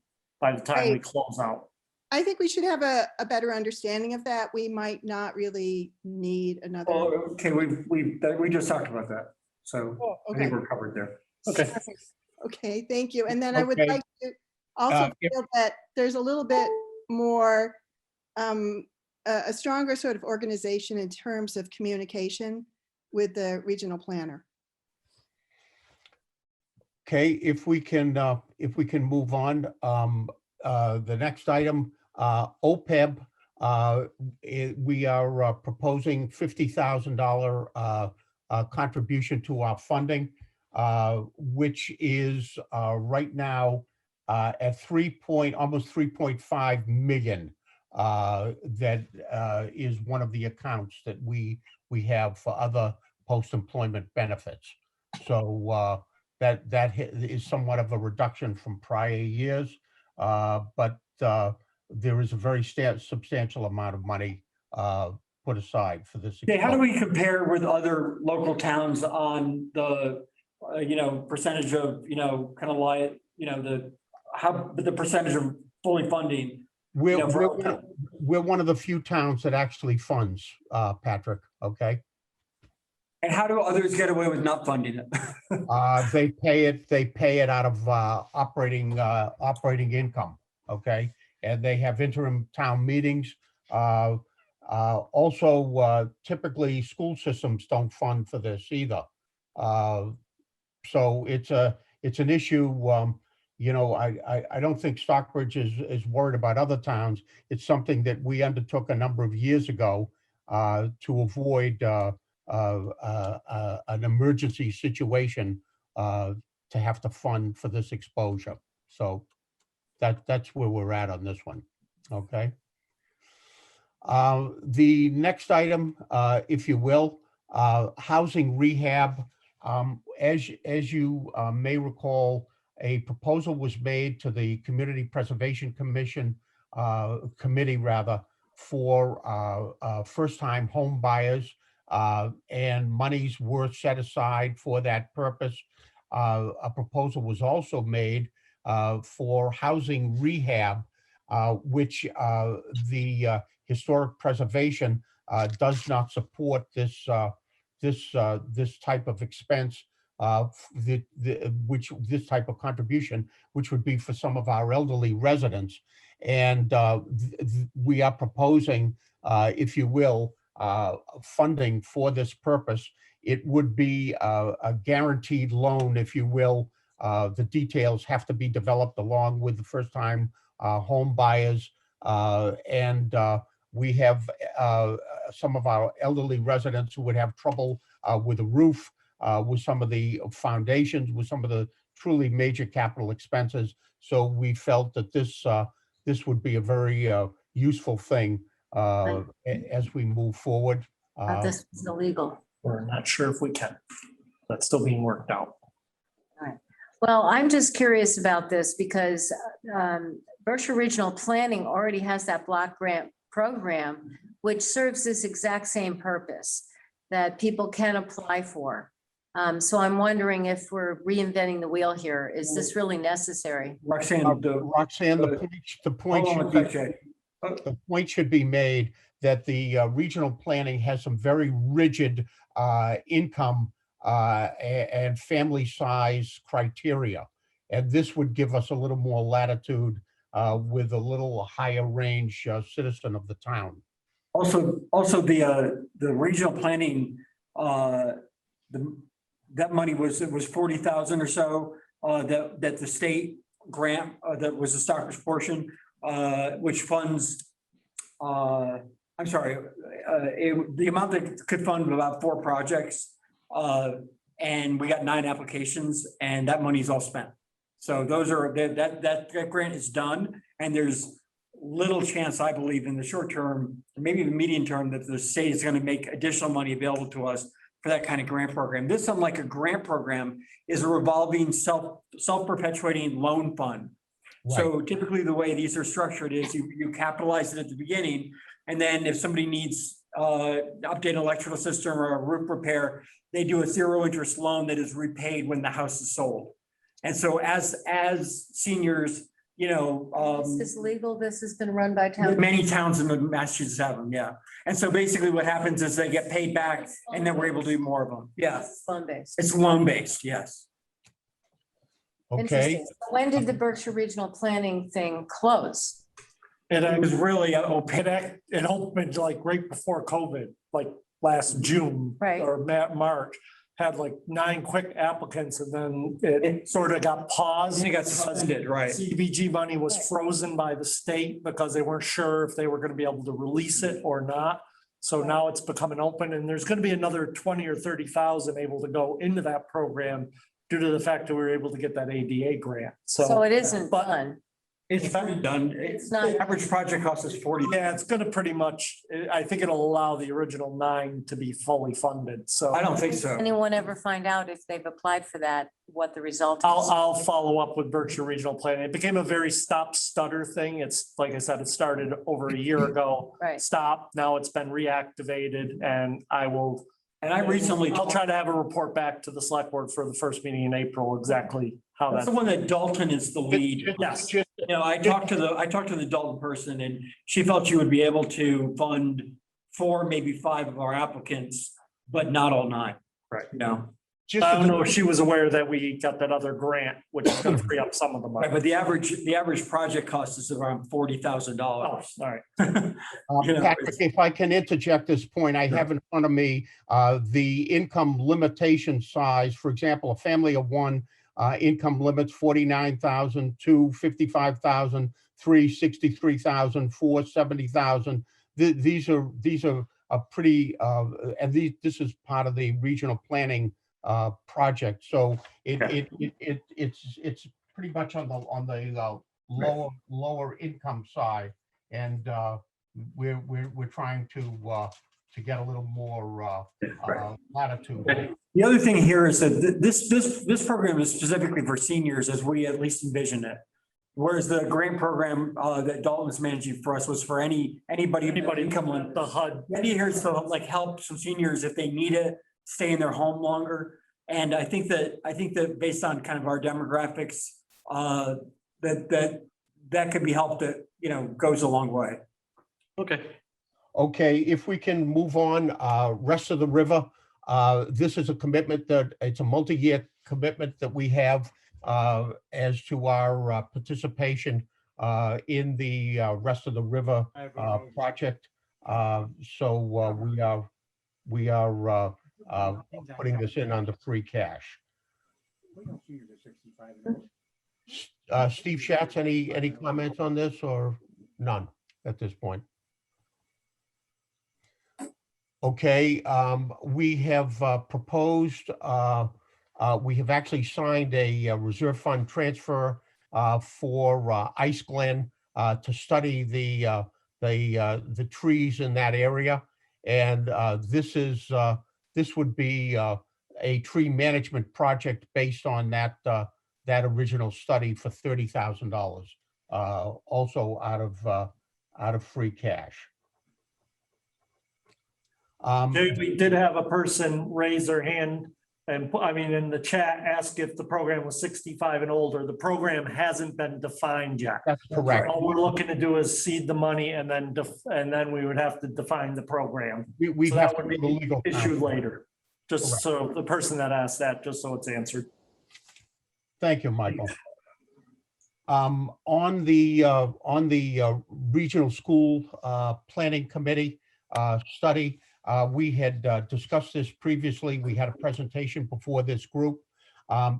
by the time we Right. close out. I think we should have a better understanding of that. We might not really need another. Oh, okay, we just talked about that. So Oh, I think okay. we're covered there. Okay. Perfect. Okay, thank you. And then I would Okay. like to also If- feel that there's a little bit more, a stronger sort of organization in terms of communication with the regional planner. Okay, if we can move on, the next item, OPEB, we are proposing $50,000 contribution to our funding, which is right now at almost 3.5 million. That is one of the accounts that we have for other post-employment benefits. So that is somewhat of a reduction from prior years, but there is a very substantial amount of money put aside for this. Okay, how do we compare with other local towns on the, percentage of, kind of like, the percentage of fully funding? We're, for we're, our town? we're one of the few towns that actually funds, Patrick, okay? And how do others get away with not funding it? They pay it out of operating income, okay? And they have interim town meetings. Also, typically, school systems don't fund for this either. So it's an issue, I don't think Stockbridge is worried about other towns. It's something that we undertook a number of years ago to avoid an emergency situation to have to fund for this exposure. So that's where we're at on this one, okay? The next item, if you will, housing rehab. As you may recall, a proposal was made to the Community Preservation Commission, committee rather, for first-time home buyers, and monies were set aside for that purpose. A proposal was also made for housing rehab, which the historic preservation does not support this type of expense, this type of contribution, which would be for some of our elderly residents. And we are proposing, if you will, funding for this purpose. It would be a guaranteed loan, if you will. The details have to be developed along with the first-time home buyers. And we have some of our elderly residents who would have trouble with a roof, with some of the foundations, with some of the truly major capital expenses. So we felt that this would be a very useful thing as we move forward. This is illegal. We're not sure if we can. That's still being worked out. Well, I'm just curious about this because Berkshire Regional Planning already has that block grant program, which serves this exact same purpose that people can apply for. So I'm wondering if we're reinventing the wheel here. Is this really necessary? Roxanne, The point should be made that the regional planning has some very rigid income and family size criteria. And this would give us a little more latitude with a little higher range citizen of the town. Also the regional planning, that money was 40,000 or so, that the state grant, that was the Stockbridge portion, which funds, the amount that could fund about 4 projects, and we got 9 applications, and that money's all spent. So those are, that grant is done, and there's little chance, I believe, in the short term, maybe the medium term, that the state is going to make additional money available to us for that kind of grant program. This, unlike a grant program, is a revolving self-perpetuating loan fund. Right. So typically the way these are structured is you capitalize it at the beginning, and then if somebody needs update an electrical system or a roof repair, they do a 0 interest loan that is repaid when the house is sold. And so as seniors, This is legal. This has been run by town. Many towns in Massachusetts have them, yeah. And so basically what happens is they get paid back and then we're able to do more of them. Yeah. It's loan-based. It's loan-based, yes. Okay. Interesting. So when did the Berkshire Regional Planning thing close? It was really open. It opened like right before COVID, like last June Right. or March. Had like 9 quick applicants and then it sort of got paused. And it got suspended, right? CDBG money was frozen by the state because they weren't sure if they were going to be able to release it or not. So now it's becoming open and there's going to be another 20 or 30,000 able to go into that program due to the fact that we were able to get that ADA grant. So it isn't done. It's pretty done. It's not- the average project cost is 40. Yeah, it's gonna pretty much, I think it'll allow the original 9 to be fully funded, so. I don't think so. Anyone ever find out if they've applied for that, what the result I'll, is? I'll follow up with Berkshire Regional Planning. It became a very stop stutter thing. It's, like I said, it started over a year ago. Right. Stopped, now it's been reactivated and I will. And I recently, I'll try to have a report back to the select board for the first meeting in April, exactly how that's that. the one that Dalton is the lead. Yes. You know, I talked to the Dalton person and she felt she would be able to fund 4, maybe 5 of our applicants, but not all 9. Right. You know, I don't know if she was aware that we got that other grant, which is gonna free up some of the money. right, but the average project cost is around $40,000. Oh, all right. You know, Patrick, if I can interject this point, I have in front of me the income limitation size. For example, a family of 1, income limits 49,000, 2, 55,000, 3, 63,000, 4, 70,000. These are a pretty, and this is part of the regional planning project. So it's pretty much on the lower income side, and we're trying to get a little more latitude. the other thing here is that this program is specifically for seniors as we at least envision it. Whereas the grant program that Dalton's managing for us was for anybody income limit. The HUD. The idea here is to like help some seniors if they need it, stay in their home longer. And I think that based on kind of our demographics, that could be helped, that, you know, goes a long way. Okay. Okay, if we can move on, rest of the river. This is a commitment that, it's a multi-year commitment that we have as to our participation in the rest of the river project. So we are putting this in under free cash. Steve Schatz, any comments on this or none at this point? Okay, we have proposed, we have actually signed a reserve fund transfer for Ice Glen to study the trees in that area. And this would be a tree management project based on that original study for $30,000, also out of free cash. We did have a person raise their hand and in the chat, ask if the program was 65 and older. The program hasn't been defined yet. That's correct. All we're looking to do is seed the money and then we would have to define the program. We So have that to would do the be legal issued counsel. later. Just so the person that asked that, just so it's answered. Thank you, Michael. On the regional school planning committee study, we had discussed this previously. We had a presentation before this group.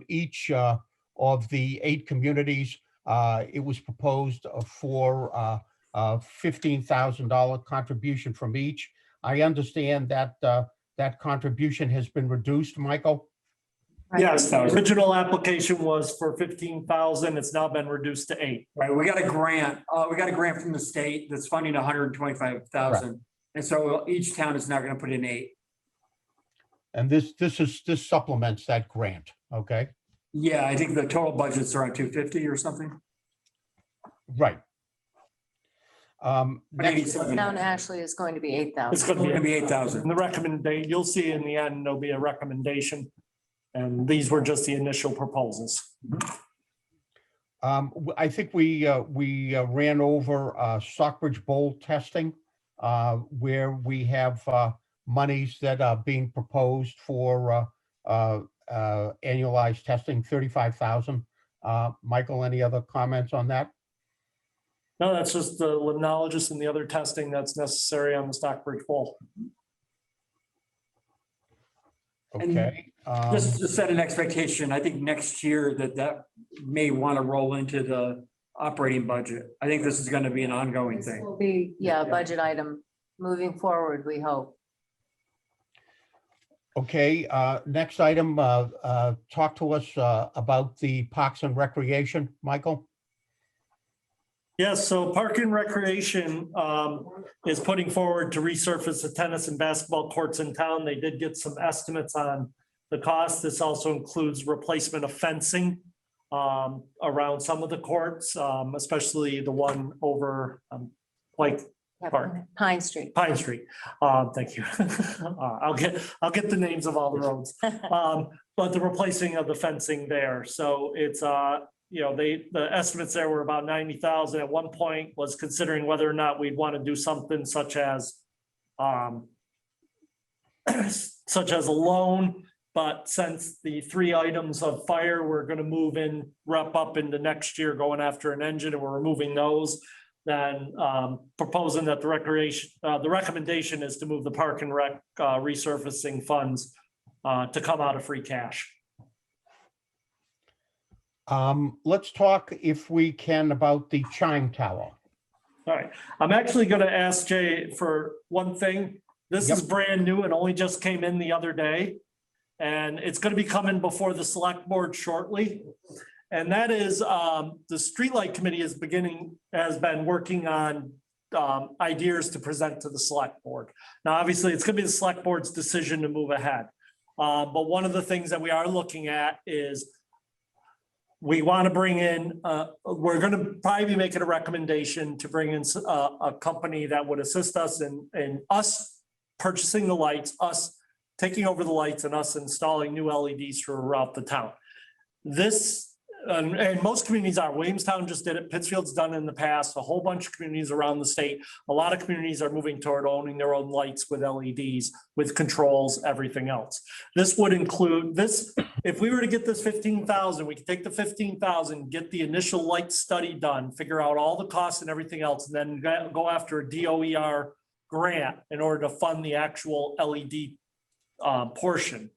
Each of the 8 communities, it was proposed for a $15,000 contribution from each. I understand that that contribution has been reduced, Michael? Yes, the original application was for 15,000. It's now been reduced to 8. Right, we got a grant from the state that's funding 125,000. And so each town is now going to put in 8. And this supplements that grant, okay? Yeah, I think the total budget's around 250 or something. Right. Next, Town Ashley is going to be It's 8,000. going to be 8,000. And the recommendation, you'll see in the end, there'll be a recommendation. And these were just the initial proposals. I think we ran over Stockbridge Bowl testing, where we have monies that are being proposed for annualized testing, 35,000. Michael, any other comments on that? No, that's just the limnologist and the other testing that's necessary on the Stockbridge Bowl. Okay. Just to set an expectation, I think next year that may want to roll into the operating budget. I think this is going to be an ongoing This thing. will be, a budget item moving forward, we hope. Okay, next item, talk to us about the Parks and Recreation, Michael. Yes, so Park and Recreation is putting forward to resurface the tennis and basketball courts in town. They did get some estimates on the cost. This also includes replacement of fencing around some of the courts, especially the one over like Park. Pine Street. Pine Street. Thank you. I'll get the names of all the roads. But the replacing of the fencing there. So it's you know, the estimates there were about 90,000. At one point was considering whether or not we'd want to do something such as such as a loan. But since the 3 items of fire, we're going to move in, wrap up into next year, going after an engine, and we're removing those. Then proposing that the recommendation is to move the Park and Rec resurfacing funds to come out of free cash. Let's talk, if we can, about the chime tower. All right, I'm actually going to ask Jay for one thing. This is brand new and only just came in the other day. And it's going to be coming before the select board shortly. And that is the streetlight committee has been working on ideas to present to the select board. Now, obviously, it's going to be the select board's decision to move ahead. But one of the things that we are looking at is we want to bring in, we're going to probably be making a recommendation to bring in a company that would assist us in us purchasing the lights, us taking over the lights, and us installing new LEDs throughout the town. This, and most communities are. Williamstown just did it. Pittsfield's done it in the past. A whole bunch of communities around the state. A lot of communities are moving toward owning their own lights with LEDs, with controls, everything else. This would include this. If we were to get this 15,000, we could take the 15,000, get the initial light study done, figure out all the costs and everything else, and then go after a DOER grant in order to fund the actual LED portion.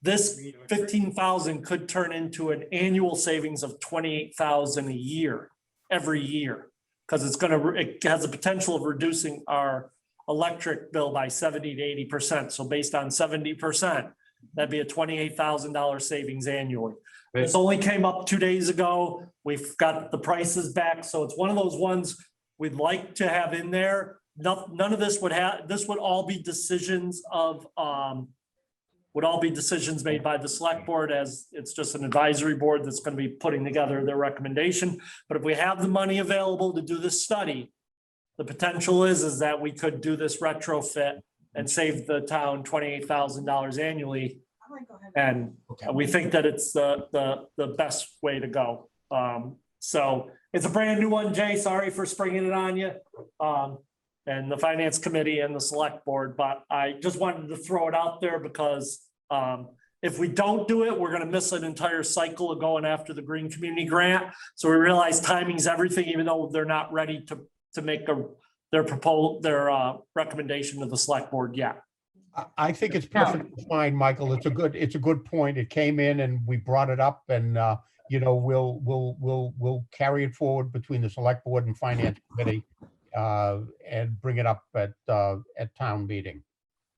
This 15,000 could turn into an annual savings of 28,000 a year, every year, because it has the potential of reducing our electric bill by 70 to 80%. So based on 70%, that'd be a $28,000 savings annually. This only came up 2 days ago. We've got the prices back. So it's one of those ones we'd like to have in there. None of this would all be decisions of, would all be decisions made by the select board, as it's just an advisory board that's going to be putting together their recommendation. But if we have the money available to do this study, the potential is that we could do this retrofit and save the town $28,000 annually. And we think that it's the best way to go. So it's a brand new one, Jay. Sorry for springing it on you. And the finance committee and the select board, but I just wanted to throw it out there because if we don't do it, we're going to miss an entire cycle of going after the Green Community Grant. So we realize timing's everything, even though they're not ready to make their recommendation to the select board yet. I think it's perfectly fine, Michael. It's a good point. It came in and we brought it up, and you know, we'll carry it forward between the select board and finance committee. And bring it up at town meeting.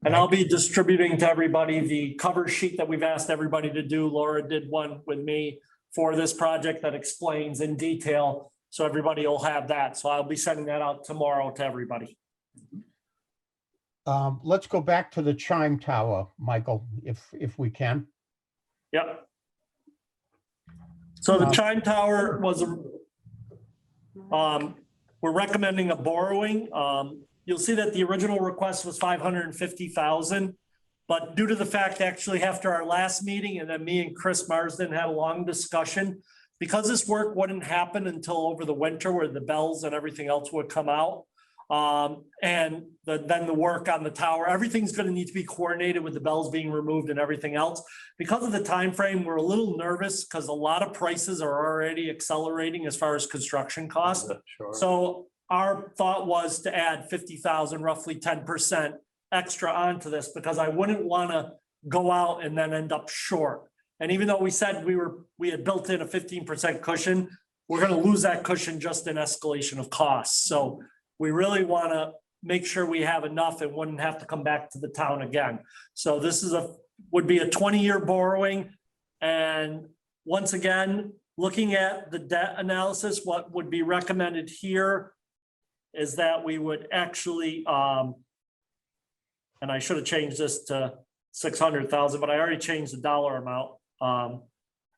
And I'll be distributing to everybody the cover sheet that we've asked everybody to do. Laura did one with me for this project that explains in detail. So everybody will have that. So I'll be sending that out tomorrow to everybody. Let's go back to the chime tower, Michael, if we can. Yep. So the chime tower was we're recommending a borrowing. You'll see that the original request was 550,000, but due to the fact actually after our last meeting, and then me and Chris Marsden had a long discussion, because this work wouldn't happen until over the winter where the bells and everything else would come out. And then the work on the tower, everything's going to need to be coordinated with the bells being removed and everything else. Because of the time frame, we're a little nervous because a lot of prices are already accelerating as far as construction costs. Sure. So our thought was to add 50,000, roughly 10% extra onto this, because I wouldn't want to go out and then end up short. And even though we said we had built in a 15% cushion, we're going to lose that cushion just in escalation of costs. So we really want to make sure we have enough and wouldn't have to come back to the town again. So this is would be a 20-year borrowing. And once again, looking at the debt analysis, what would be recommended here is that we would actually, and I should have changed this to 600,000, but I already changed the dollar amount.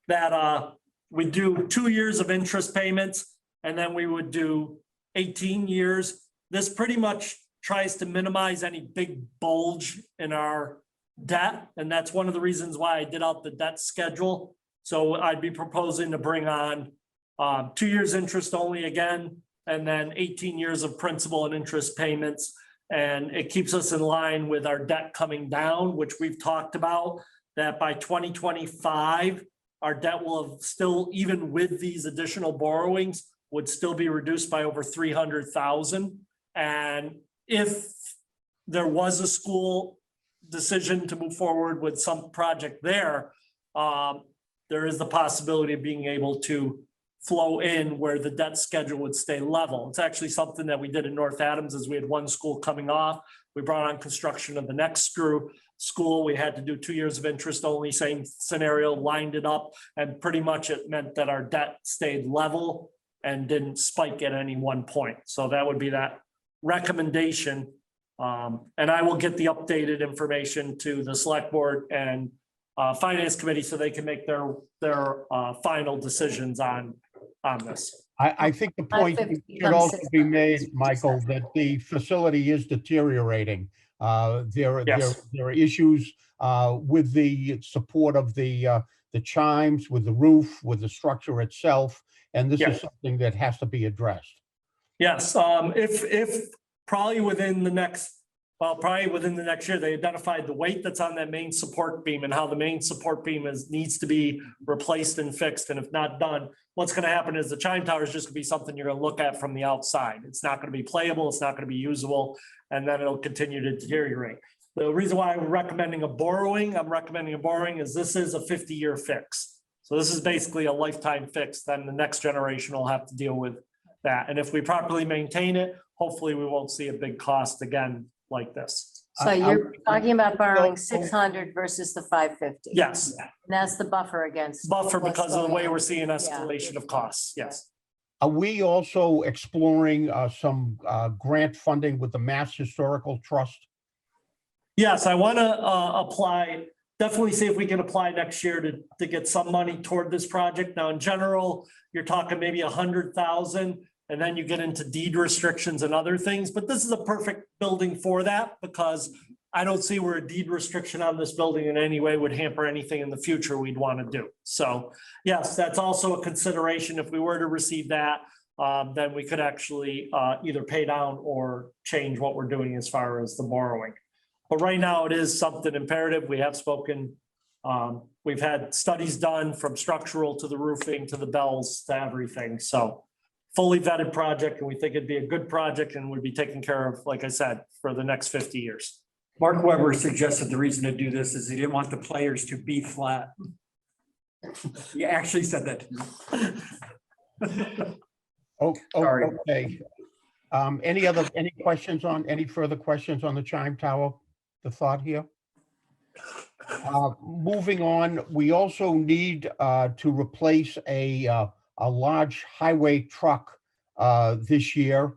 That we do 2 years of interest payments, and then we would do 18 years. This pretty much tries to minimize any big bulge in our debt, and that's one of the reasons why I did out the debt schedule. So I'd be proposing to bring on 2 years interest only again, and then 18 years of principal and interest payments. And it keeps us in line with our debt coming down, which we've talked about, that by 2025, our debt will have still, even with these additional borrowings, would still be reduced by over 300,000. And if there was a school decision to move forward with some project there, there is the possibility of being able to flow in where the debt schedule would stay level. It's actually something that we did in North Adams, as we had one school coming off. We brought on construction of the next school. We had to do 2 years of interest only, same scenario, lined it up, and pretty much it meant that our debt stayed level and didn't spike at any one point. So that would be that recommendation. And I will get the updated information to the select board and finance committee so they can make their final decisions on this. I think the point should also be made, Michael, that the facility is deteriorating. There are issues with the support of the chimes, with the roof, with the structure itself, and this is something that has to be addressed. Yes, if probably within the next year, they identified the weight that's on that main support beam and how the main support beam needs to be replaced and fixed. And if not done, what's going to happen is the chime tower is just going to be something you're going to look at from the outside. It's not going to be playable. It's not going to be usable. And then it'll continue to deteriorate. The reason why I'm recommending a borrowing is this is a 50-year fix. So this is basically a lifetime fix. Then the next generation will have to deal with that. And if we properly maintain it, hopefully we won't see a big cost again like this. So you're talking about borrowing 600 versus the 550? Yes. And that's the buffer against. Buffer what's because of the going way on. we're seeing escalation of costs. Yes. Are we also exploring some grant funding with the Mass Historical Trust? Yes, I want to apply, definitely see if we can apply next year to get some money toward this project. Now, in general, you're talking maybe 100,000. And then you get into deed restrictions and other things, but this is a perfect building for that because I don't see where a deed restriction on this building in any way would hamper anything in the future we'd want to do. So yes, that's also a consideration. If we were to receive that, then we could actually either pay down or change what we're doing as far as the borrowing. But right now it is something imperative. We have spoken, we've had studies done from structural to the roofing, to the bells, to everything. So fully vetted project, and we think it'd be a good project and would be taken care of, like I said, for the next 50 years. Mark Weber suggested the reason to do this is he didn't want the players to be flat. He actually said that. Sorry. Okay. Any further questions on the chime tower? The thought here? Moving on, we also need to replace a large highway truck this year.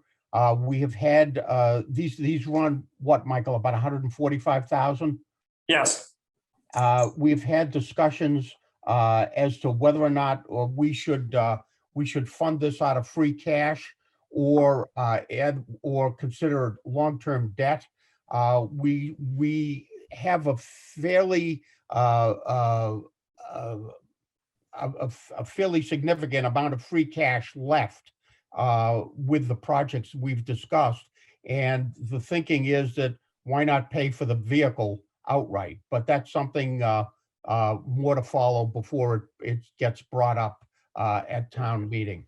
We have had these run what, Michael, about 145,000? Yes. We've had discussions as to whether or not we should fund this out of free cash or consider long-term debt. We have a fairly a fairly significant amount of free cash left with the projects we've discussed. And the thinking is that why not pay for the vehicle outright? But that's something more to follow before it gets brought up at town meeting.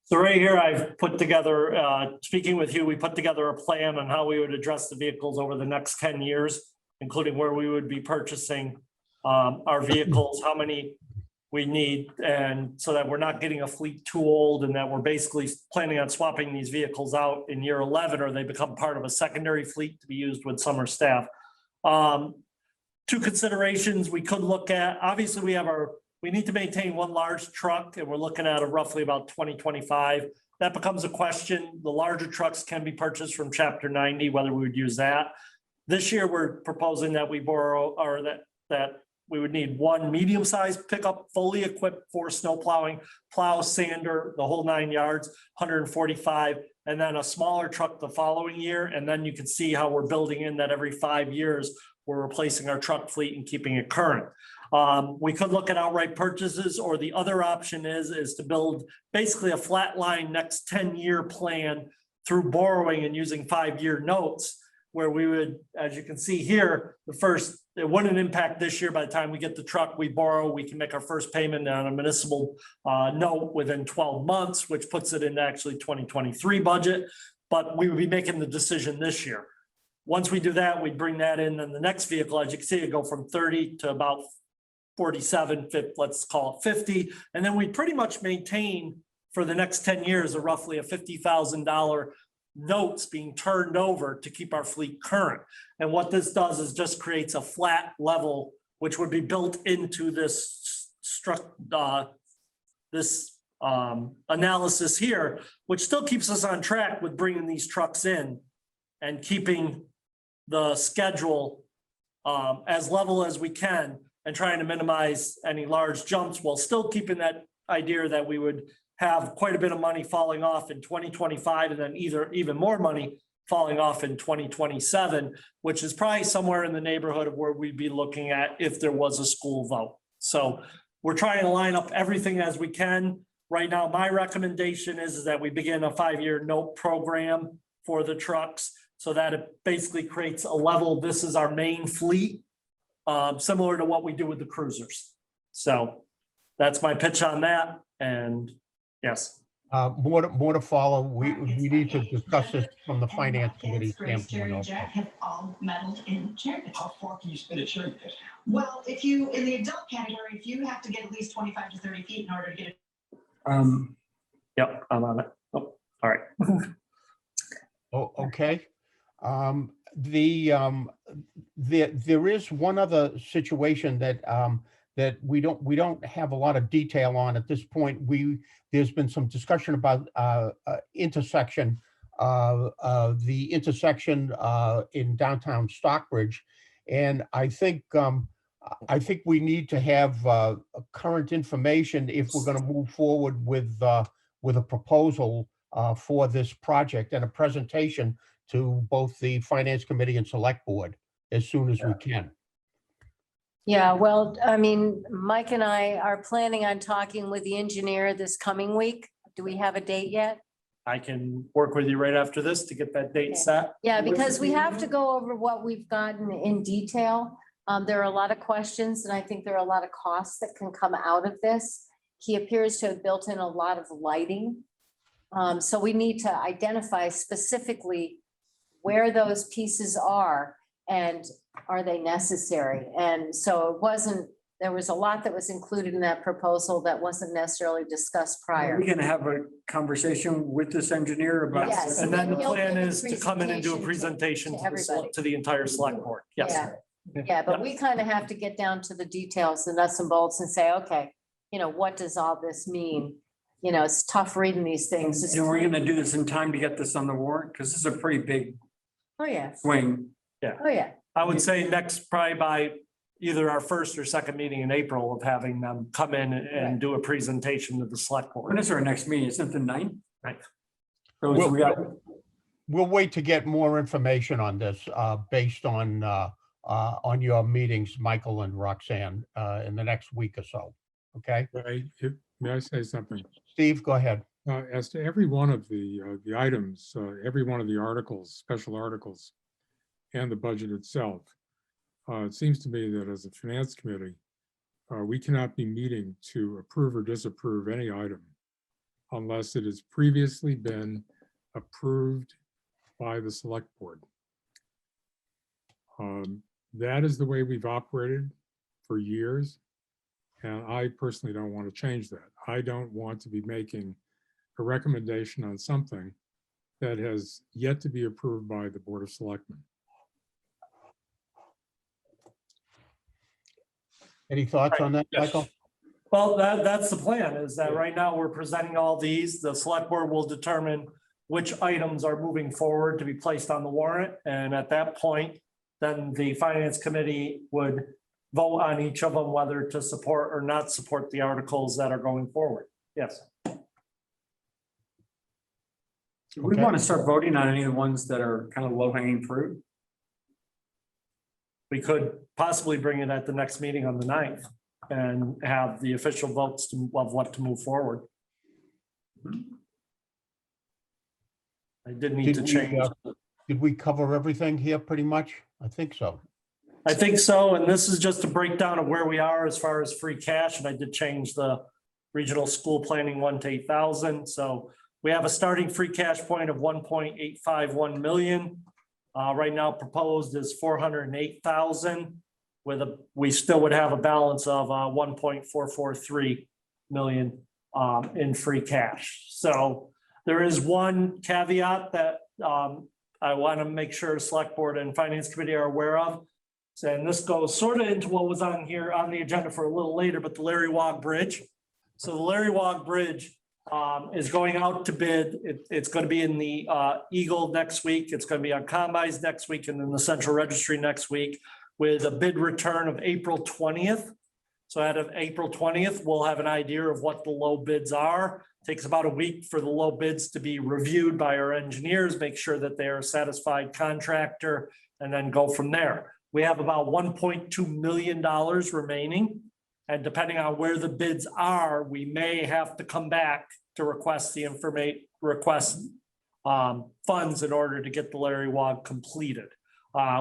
So right here, I've put together, speaking with you, we put together a plan on how we would address the vehicles over the next 10 years, including where we would be purchasing our vehicles, how many we need, and so that we're not getting a fleet too old and that we're basically planning on swapping these vehicles out in year 11 or they become part of a secondary fleet to be used with summer staff. Two considerations we could look at. Obviously, we have our we need to maintain one large truck and we're looking at a roughly about 2025. That becomes a question. The larger trucks can be purchased from chapter 90, whether we would use that. This year, we're proposing that we borrow, or that we would need one medium-sized pickup, fully equipped for snow plowing, plow, sander, the whole 9 yards, 145, and then a smaller truck the following year. And then you can see how we're building in that every 5 years, we're replacing our truck fleet and keeping it current. We could look at outright purchases, or the other option is to build basically a flat line next 10-year plan through borrowing and using 5-year notes, where we would, as you can see here, it wouldn't impact this year. By the time we get the truck, we borrow, we can make our first payment on a municipal note within 12 months, which puts it in actually 2023 budget. But we would be making the decision this year. Once we do that, we bring that in, and the next vehicle, as you can see, it go from 30 to about 47, let's call it 50. And then we pretty much maintain for the next 10 years, roughly a $50,000 notes being turned over to keep our fleet current. And what this does is just creates a flat level, which would be built into this analysis here, which still keeps us on track with bringing these trucks in and keeping the schedule as level as we can, and trying to minimize any large jumps while still keeping that idea that we would have quite a bit of money falling off in 2025, and then even more money falling off in 2027, which is probably somewhere in the neighborhood of where we'd be looking at if there was a school vote. So we're trying to line up everything as we can. Right now, my recommendation is that we begin a 5-year note program for the trucks, so that it basically creates a level. This is our main fleet, similar to what we do with the cruisers. So that's my pitch on that. And yes. More to follow. We need to discuss this from the finance committee standpoint also. Jack have all medaled in cherry pits. How far can you spin a cherry pit? Well, if you, in the adult category, if you have to get at least 25 to 30 feet in order to get it. Yep, I'm on it. Oh, all right. Oh, okay. There is one other situation that we don't have a lot of detail on at this point. There's been some discussion about intersection in downtown Stockbridge, and I think we need to have current information if we're going to move forward with a proposal for this project and a presentation to both the Finance Committee and Select Board as soon as we can. Yeah, well, I mean, Mike and I are planning on talking with the engineer this coming week. Do we have a date yet? I can work with you right after this to get that date set. Yeah, because we have to go over what we've gotten in detail. There are a lot of questions, and I think there are a lot of costs that can come out of this. He appears to have built in a lot of lighting. So we need to identify specifically where those pieces are and are they necessary? And so there was a lot that was included in that proposal that wasn't necessarily discussed prior. We're going to have a conversation with this engineer about. Yes. And then the He'll plan give a is to come in and do a presentation to to the everybody. to the entire select board. Yes. Yeah, but we kind of have to get down to the details, the nuts and bolts, and say, okay, what does all this mean? It's tough reading these things. And we're going to do this in time to get this on the warrant, because this is a pretty big Oh, yeah. swing. Oh, yeah. I would say next, probably by either our first or second meeting in April, of having them come in and do a presentation to the select board. When is our next meeting? Isn't it the 9th? Right. So we got. We'll wait to get more information on this based on your meetings, Michael and Roxanne, in the next week or so. Okay, May I say something? Steve, go ahead. As to every one of the items, every one of the articles, special articles, and the budget itself, it seems to me that as a finance committee, we cannot be meeting to approve or disapprove any item unless it has previously been approved by the select board. That is the way we've operated for years, and I personally don't want to change that. I don't want to be making a recommendation on something that has yet to be approved by the Board of Selectmen. Any thoughts on that, Yes. Michael? Well, that's the plan, is that right now we're presenting all these. The select board will determine which items are moving forward to be placed on the warrant. And at that point, then the finance committee would vote on each of them, whether to support or not support the articles that are going forward. Yes. Do we want to start voting on any of the ones that are kind of low hanging fruit? We could possibly bring it at the next meeting on the 9th and have the official votes of what to move forward. I did need to change. Did we cover everything here pretty much? I think so. I think so, and this is just a breakdown of where we are as far as free cash, and I did change the regional school planning 1 to 8,000. So we have a starting free cash point of 1.851 million. Right now proposed is 408,000 we still would have a balance of 1.443 million in free cash. So there is one caveat that I want to make sure select board and finance committee are aware of. And this goes sort of into what was on here on the agenda for a little later, but the Larry Wog Bridge. So the Larry Wog Bridge is going out to bid. It's going to be in the Eagle next week. It's going to be on Combines next week and then the Central Registry next week with a bid return of April 20th. So out of April 20th, we'll have an idea of what the low bids are. Takes about a week for the low bids to be reviewed by our engineers, make sure that they are a satisfied contractor, and then go from there. We have about $1.2 million remaining. And depending on where the bids are, we may have to come back to request the funds in order to get the Larry Wog completed.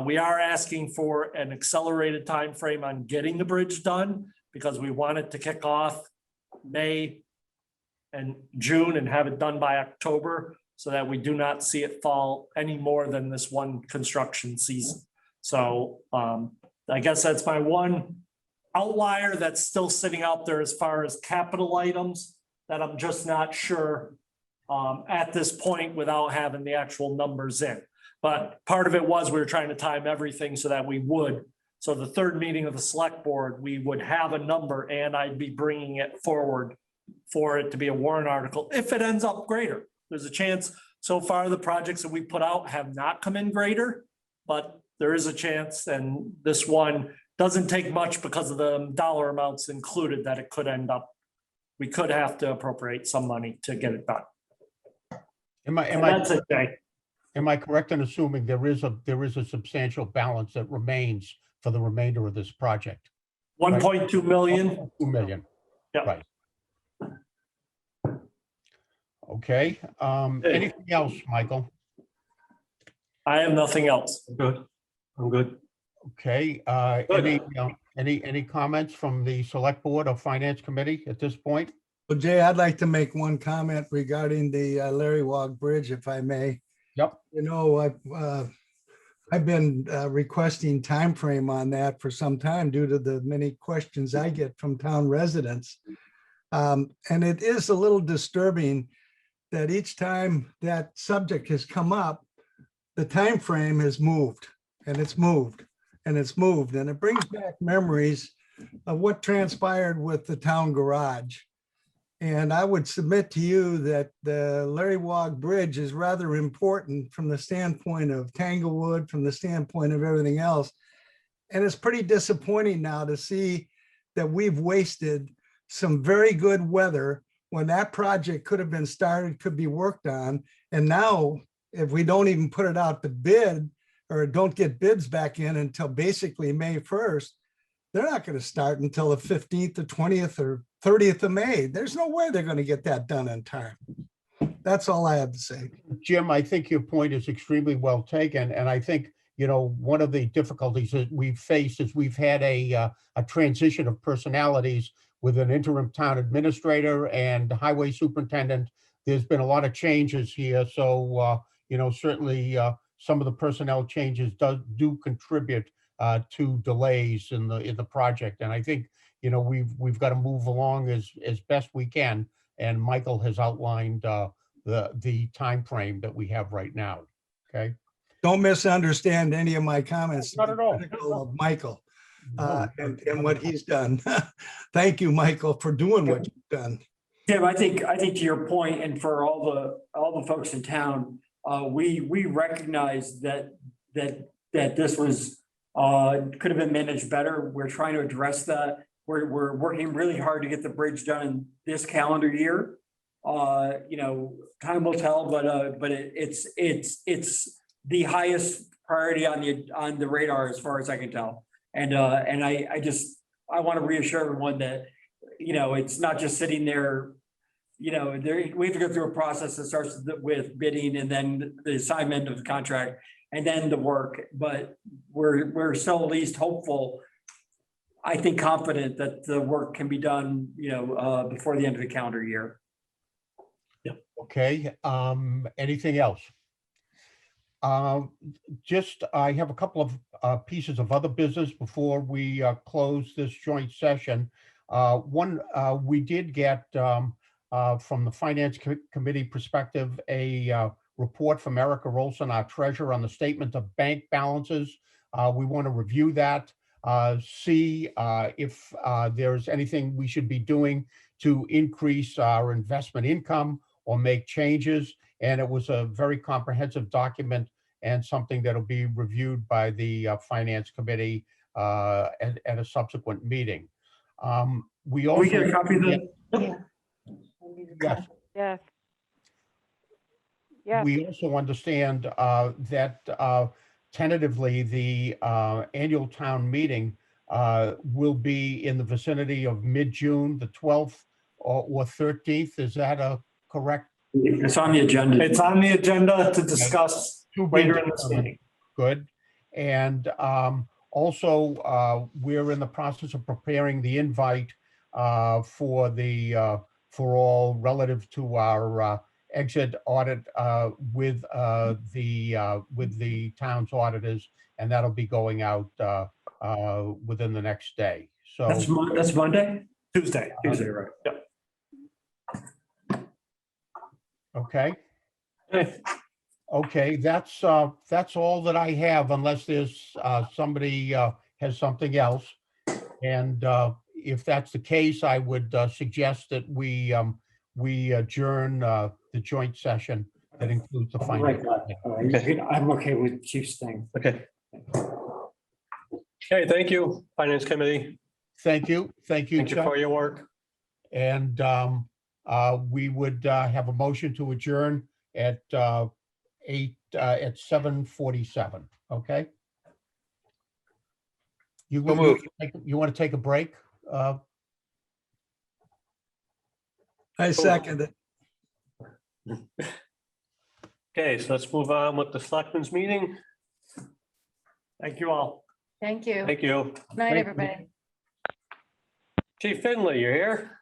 We are asking for an accelerated time frame on getting the bridge done because we want it to kick off May and June and have it done by October so that we do not see it fall any more than this one construction season. So I guess that's my one outlier that's still sitting out there as far as capital items that I'm just not sure at this point without having the actual numbers in. But part of it was we were trying to time everything so that we would. So the third meeting of the select board, we would have a number and I'd be bringing it forward for it to be a warrant article if it ends up greater. There's a chance so far the projects that we put out have not come in greater, but there is a chance, and this one doesn't take much because of the dollar amounts included that it could end up. We could have to appropriate some money to get it done. That's it, Jay. Am I correct in assuming there is a substantial balance that remains for the remainder of this project? 1.2 million. 2 million. Yeah. Right. Okay. Anything else, Michael? I have nothing else. Good. I'm good. Okay. Any comments from the select board or finance committee at this point? Well, Jay, I'd like to make one comment regarding the Larry Wog Bridge, if I may. Yep. You know, I've been requesting time frame on that for some time due to the many questions I get from town residents. And it is a little disturbing that each time that subject has come up, the time frame has moved and it's moved and it's moved. And it brings back memories of what transpired with the town garage. And I would submit to you that the Larry Wog Bridge is rather important from the standpoint of Tanglewood, from the standpoint of everything else. And it's pretty disappointing now to see that we've wasted some very good weather when that project could have been started, could be worked on. And now, if we don't even put it out to bid or don't get bids back in until basically May 1st, they're not going to start until the 15th, the 20th or 30th of May. There's no way they're going to get that done in time. That's all I have to say. Jim, I think your point is extremely well taken. And I think, you know, one of the difficulties that we've faced is we've had a transition of personalities with an interim town administrator and highway superintendent. There's been a lot of changes here. So, you know, certainly some of the personnel changes do contribute to delays in the project. And I think, you know, we've got to move along as best we can. And Michael has outlined the time frame that we have right now. Okay. Don't misunderstand any of my comments. Not at all. Critical of Michael. and what he's done. Thank you, Michael, for doing what you've done. Tim, I think to your point, and for all the folks in town, we recognize that this was could have been managed better. We're trying to address that. We're working really hard to get the bridge done in this calendar year. Time will tell, but it's the highest priority on the radar as far as I can tell. And I want to reassure everyone that, it's not just sitting there. We have to go through a process that starts with bidding and then the assignment of the contract and then the work. But we're still at least hopeful, I think confident that the work can be done, before the end of the calendar year. Okay, anything else? I have a couple of pieces of other business before we close this joint session. One, we did get from the Finance Committee perspective, a report from Erica Rolson, our treasurer, on the statement of bank balances. We want to review that, see if there's anything we should be doing to increase our investment income or make changes. And it was a very comprehensive document and something that'll be reviewed by the Finance Committee at a subsequent meeting. We also get a copy of that? Yes. Yes. Yes. We also understand that tentatively the annual town meeting will be in the vicinity of mid-June, the 12th or 13th. Is that correct? It's on the agenda. It's on the agenda to discuss later in this meeting. Good. And also, we're in the process of preparing the invite for all relative to our exit audit with the town's auditors, and that'll be going out within the next day. So That's Monday? Tuesday, right? Yep. Okay. Okay, that's all that I have, unless there's somebody has something else. And if that's the case, I would suggest that we adjourn the joint session that includes the finance. I'm okay with Chief's thing. Okay. Okay, thank you, Finance Committee. Thank you. Thank you. Thank you for your work. And we would have a motion to adjourn at 7:47. Okay. You want to take a break? I second it. Okay, so let's move on with the Selectmen's meeting. Thank you all. Thank you. Thank you. Good night, everybody. Chief Finley, you're here?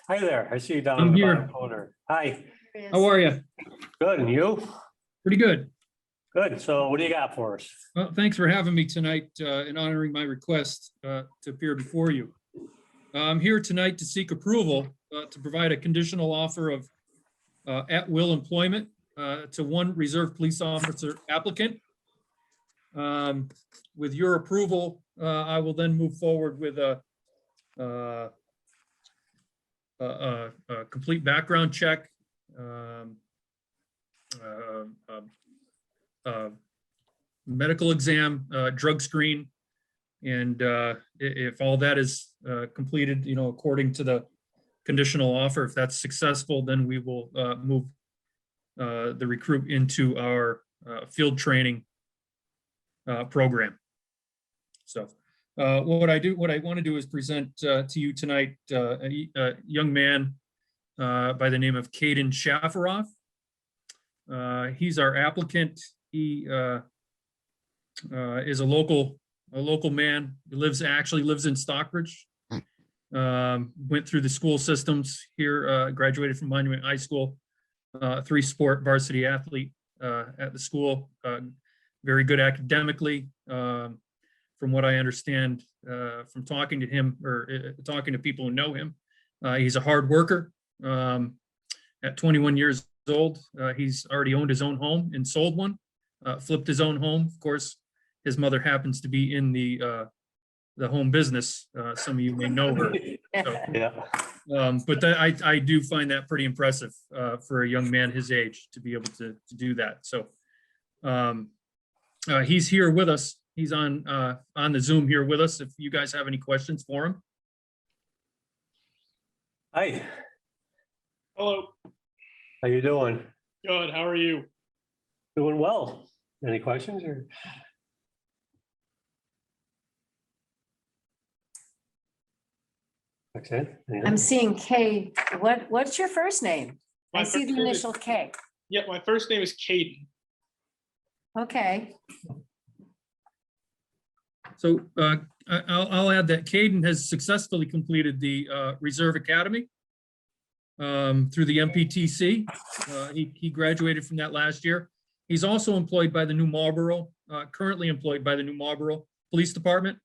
Hi there. I see you down I'm in the here. bottom corner. Hi. How are you? Good, and you? Pretty good. Good. So what do you got for us? Well, thanks for having me tonight and honoring my request to appear before you. I'm here tonight to seek approval to provide a conditional offer of at-will employment to one reserve police officer applicant. With your approval, I will then move forward with a complete background check, medical exam, drug screen, and if all that is completed, according to the conditional offer, if that's successful, then we will move the recruit into our field training program. So what I want to do is present to you tonight a young man by the name of Caden Shafaroff. He's our applicant. He is a local man. He actually lives in Stockbridge. Went through the school systems here, graduated from Monument High School, 3-sport varsity athlete at the school, very good academically. From what I understand from talking to him or talking to people who know him, he's a hard worker. At 21 years old, he's already owned his own home and sold one, flipped his own home. Of course, his mother happens to be in the the home business. Some of you may know her. So, Yeah. but I do find that pretty impressive for a young man his age to be able to do that. So he's here with us. He's on the Zoom here with us. If you guys have any questions for him. Hi, Hello, how you doing? good. How are you? Doing well. Any questions or? Okay. I'm seeing K. What's your first name? I My see first the name is- initial K. Yeah, my first name is Caden. Okay. So I'll add that Caden has successfully completed the Reserve Academy through the MPTC. He graduated from that last year. He's also employed by the New Marlboro, currently employed by the New Marlboro Police Department,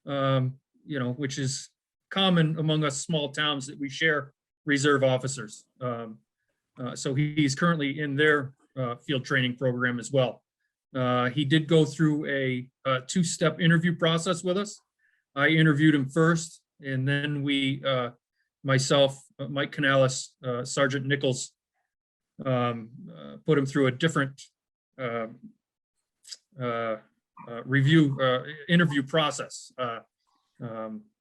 which is common among us small towns that we share reserve officers. So he's currently in their field training program as well. He did go through a two-step interview process with us. I interviewed him first, and then myself, Mike Canales, Sergeant Nichols, put him through a different interview process,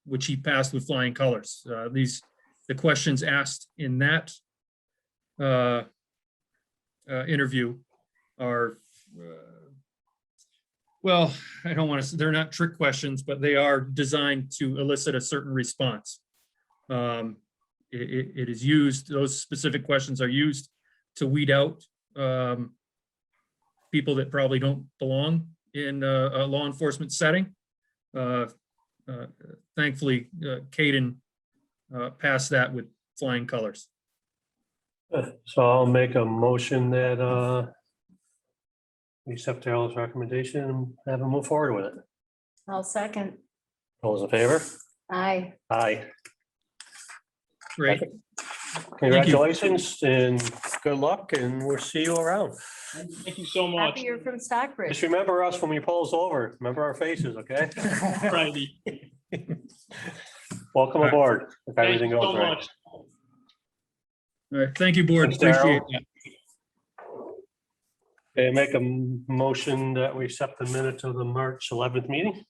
which he passed with flying colors. The questions asked in that interview are, well, I don't want to, they're not trick questions, but they are designed to elicit a certain response. It is used, those specific questions are used to weed out people that probably don't belong in a law enforcement setting. Thankfully, Caden passed that with flying colors. So I'll make a motion that we accept Daryl's recommendation and have him move forward with it. I'll second. All those in favor? Aye. Aye. Great. Congratulations and good luck, and we'll see you around. Thank you so much. Happy you're from Stockbridge. Just remember us when we pulls over. Remember our faces, okay? Righty. Welcome aboard, if Thank everything you goes so right. much. All right, thank you, board. Thanks, Daryl. Appreciate that. Okay, make a motion that we accept the minutes of the March 11th meeting.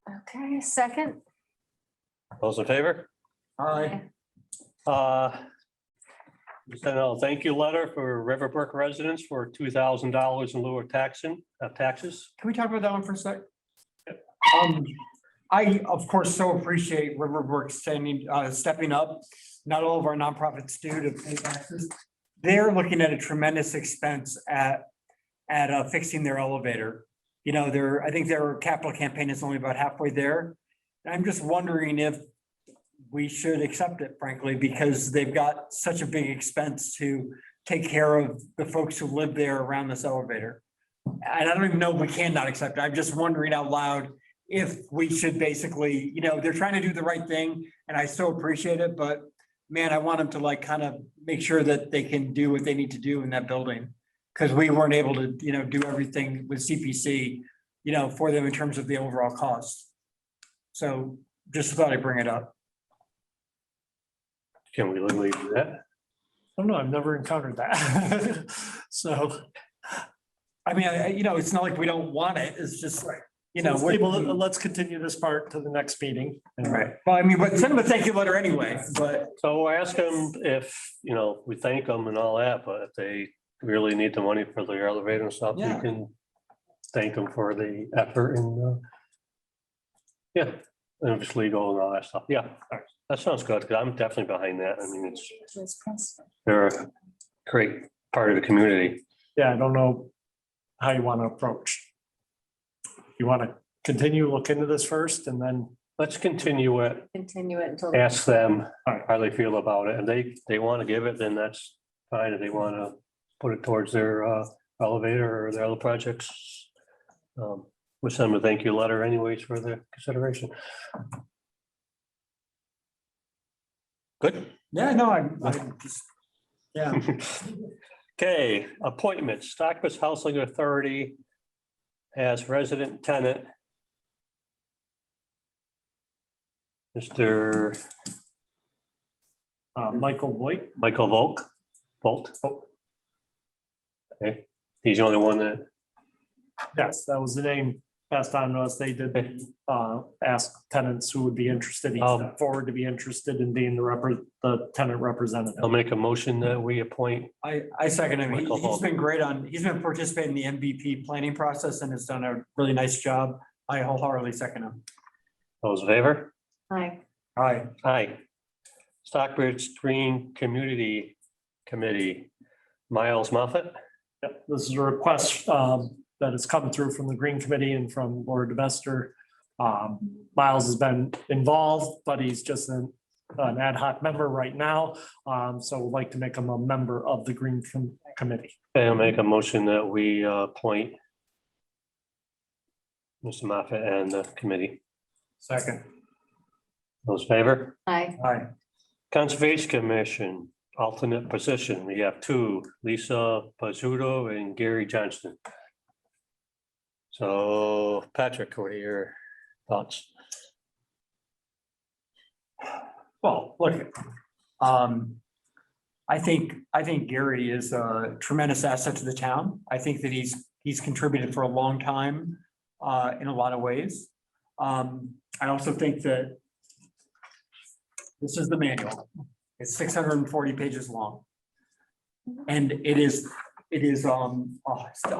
Okay, second. Those in favor? Aye. Send a thank you letter for Riverbrook residents for $2,000 in lieu of taxes. Can we talk about that one for a sec? I, of course, so appreciate Riverbrook stepping up. Not all of our nonprofits do to pay taxes. They're looking at a tremendous expense at fixing their elevator. I think their capital campaign is only about halfway there. And I'm just wondering if we should accept it, frankly, because they've got such a big expense to take care of the folks who live there around this elevator. And I don't even know if we cannot accept it. I'm just wondering out loud if we should basically, they're trying to do the right thing and I so appreciate it, but man, I want them to kind of make sure that they can do what they need to do in that building. Because we weren't able to, do everything with CPC, for them in terms of the overall cost. So just thought I'd bring it up. Can we legally do that? I don't know, I've never encountered that. So, I mean, it's not like we don't want it. It's just like, let's continue this part to the next meeting. Right. Well, I mean, but send them a thank you letter anyway, but. So we'll ask them if, we thank them and all that, but if they really need the money for the elevator and stuff, Yeah. you can thank them for the effort and, yeah, and if it's legal and all that stuff. Yeah, that sounds good, because I'm definitely behind that. I mean, they're a great part of the community. Yeah, I don't know how you want to approach. You want to continue, look into this first and then. Let's continue it. Continue it until. Ask them how they feel about it, and they want to give it, then that's fine. If they want to put it towards their elevator or their other projects, we'll send them a thank you letter anyways for their consideration. Good. Yeah, no, I'm just, yeah. Okay, appointments. Stockbridge Housing Authority as resident tenant. Mr. Michael Voigt. Michael Volt. Okay, he's the only one that, Yes, that was the name passed on to us. They did ask tenants who would be interested. He stepped forward to be interested in being the tenant representative. I'll make a motion that we appoint. I second him. Michael He's Hall. he's been participating in the MVP planning process and has done a really nice job. I wholeheartedly second him. Those in favor? Hi. Aye. Aye. Stockbridge Green Community Committee, Miles Moffett. Yep, this is a request that has come through from the Green Committee and from Laura DeVester. Miles has been involved, but he's just an ad hoc member right now. So we'd like to make him a member of the Green Committee. Okay, I'll make a motion that we appoint Mr. Moffett and the committee. Second. Those in favor? Hi. Aye. Conservation Commission, alternate position. We have two, Lisa Pizzuto and Gary Johnston. So Patrick, what are your thoughts? Well, look, I think Gary is a tremendous asset to the town. I think that he's contributed for a long time in a lot of ways. I also think that this is the manual. It's 640 pages long. And I'll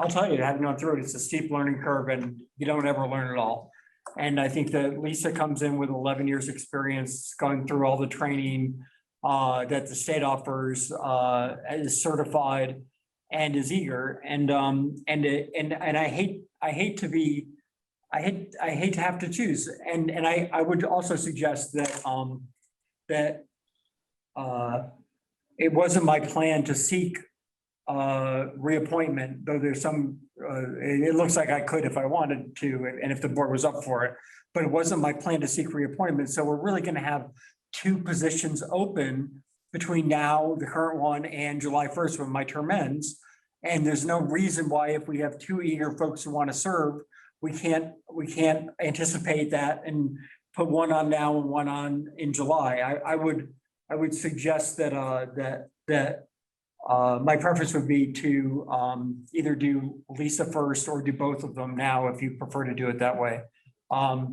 tell you, having gone through it, it's a steep learning curve and you don't ever learn it all. And I think that Lisa comes in with 11 years experience, going through all the training that the state offers, is certified and is eager. And I hate to have to choose. And I would also suggest that it wasn't my plan to seek reappointment, though there's some, it looks like I could if I wanted to, and if the board was up for it, but it wasn't my plan to seek reappointment. So we're really gonna have two positions open between now, the current one, and July 1st when my term ends. And there's no reason why, if we have two eager folks who want to serve, we can't anticipate that and put one on now and one on in July. I would suggest that my preference would be to either do Lisa first or do both of them now, if you prefer to do it that way. I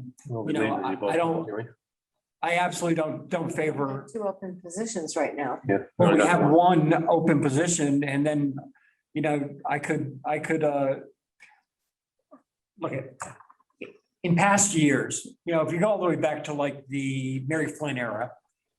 absolutely don't favor. Two open positions right now. Yeah. Well, we have one open position, and then, I could look at, in past years, if you go all the way back to like the Mary Flynn era,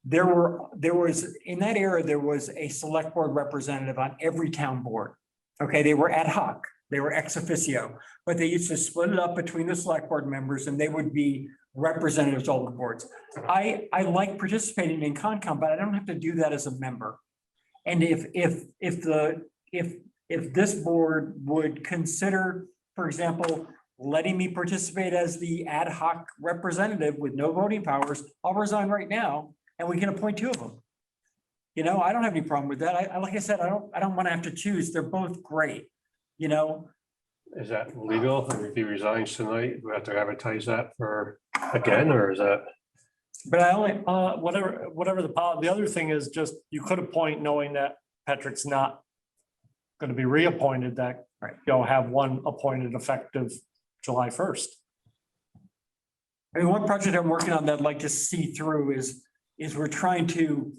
there was in that era, there was a select board representative on every town board. Okay, they were ad hoc, they were ex officio, but they used to split it up between the select board members and they would be representatives of all the boards. I like participating in Concom, but I don't have to do that as a member. And if this board would consider, for example, letting me participate as the ad hoc representative with no voting powers, I'll resign right now and we can appoint two of them. I don't have any problem with that. Like I said, I don't want to have to choose. They're both great, Is that legal? If he resigns tonight, we have to advertise that for again, or is that? But I only, whatever the other thing is, just, you could appoint knowing that Patrick's not going to be reappointed, that you'll have one appointed effective July 1st. I mean, one project I'm working on that I'd like to see through is we're trying to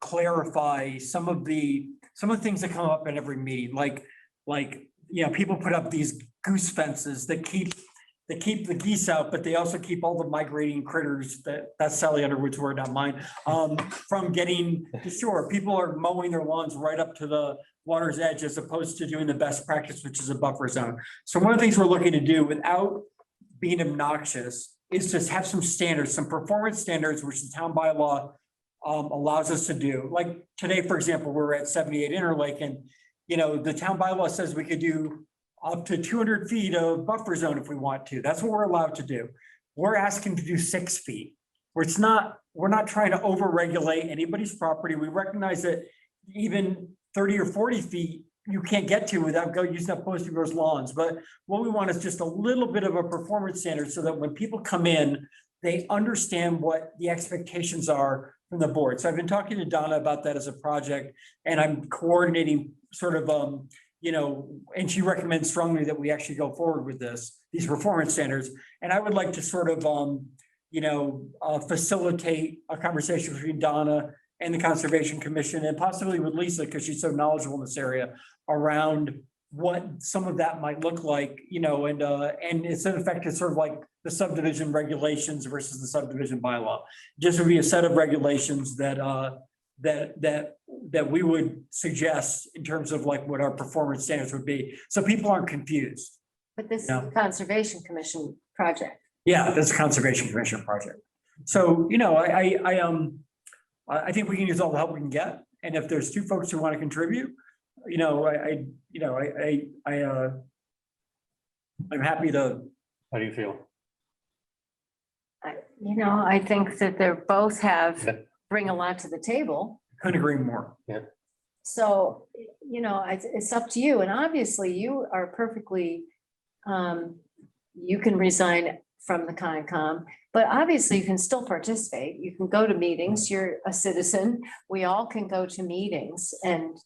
clarify some of the things that come up in every meeting, like people put up these goose fences that keep the geese out, but they also keep all the migrating critters, that's Sally Underwood's word, not mine, from getting to shore. People are mowing their lawns right up to the water's edge as opposed to doing the best practice, which is a buffer zone. So one of the things we're looking to do without being obnoxious is just have some standards, some performance standards, which the town bylaw allows us to do. Like today, for example, we're at 78 Interlake, and the town bylaw says we could do up to 200 feet of buffer zone if we want to. That's what we're allowed to do. We're asking to do 6 feet. We're not trying to over-regulate anybody's property. We recognize that even 30 or 40 feet you can't get to without using up most people's lawns. But what we want is just a little bit of a performance standard so that when people come in, they understand what the expectations are from the board. So I've been talking to Donna about that as a project, and I'm coordinating sort of, you know, and she recommends strongly that we actually go forward with these performance standards. And I would like to sort of, you know, facilitate a conversation between Donna and the Conservation Commission, and possibly with Lisa, because she's so knowledgeable in this area, around what some of that might look like, you know, and it's in effect, it's sort of like the subdivision regulations versus the subdivision bylaw. Just would be a set of regulations that we would suggest in terms of like what our performance standards would be, so people aren't confused. But this is a Conservation Commission project. Yeah, that's a Conservation Commission project. So, you know, I think we can use all the help we can get, and if there's two folks who want to contribute, you know, I'm happy to. How do you feel? You know, I think that they're both bring a lot to the table. Couldn't agree more. Yeah. So, you know, it's up to you. And obviously you are perfectly, you can resign from the Concom, but obviously you can still participate. You can go to meetings. You're a citizen. We all can go to meetings and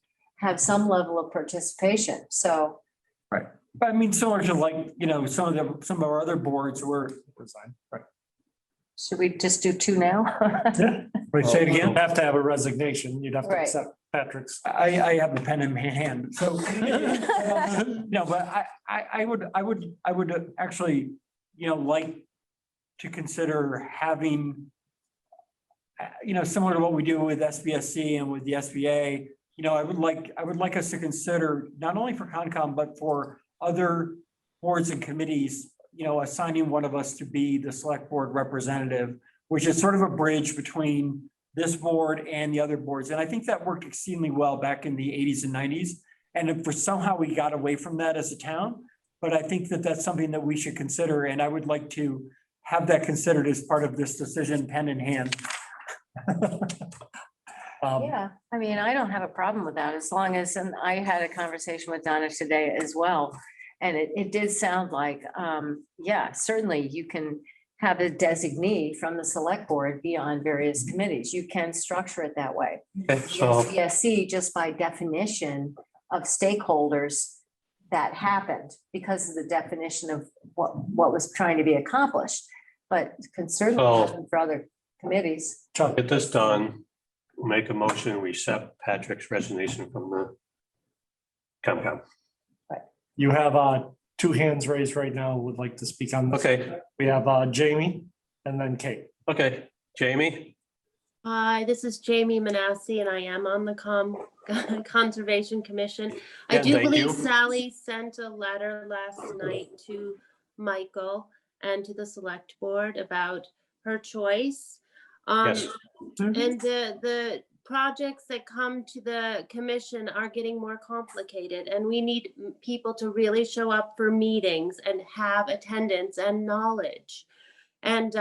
have some level of participation. So. Right. But I mean, similar to like, you know, some of our other boards were resigned. Right. Should we just do two now? Wait, say it again. You'd have to have a resignation. You'd have to Right. accept Patrick's. I have the pen in my hand, so. No, but I would actually, you know, like to consider having, you know, similar to what we do with SBSC and with the SBA, you know, I would like us to consider not only for Concom, but for other boards and committees, you know, assigning one of us to be the select board representative, which is sort of a bridge between this board and the other boards. And I think that worked exceedingly well back in the 80s and 90s. And if for somehow we got away from that as a town, but I think that that's something that we should consider. And I would like to have that considered as part of this decision, pen in hand. Yeah, I mean, I don't have a problem with that as long as, and I had a conversation with Donna today as well. And it did sound like, yeah, certainly you can have a designee from the select board be on various committees. You can structure it that way. Okay, so, The SBSC, just by definition of stakeholders, that happened because of the definition of what was trying to be accomplished. But can certainly So- happen for other committees. get this done, make a motion, we accept Patrick's resignation from the Concom. You have two hands raised right now who would like to speak on this. Okay, We have Jamie and then Kate. okay, Jamie, Hi, this is Jamie Manassi, and I am on the Conservation Commission. I Yeah, do thank believe you. Sally sent a letter last night to Michael and to the select board about her choice. Yes. And the projects that come to the commission are getting more complicated, and we need people to really show up for meetings and have attendance and knowledge. And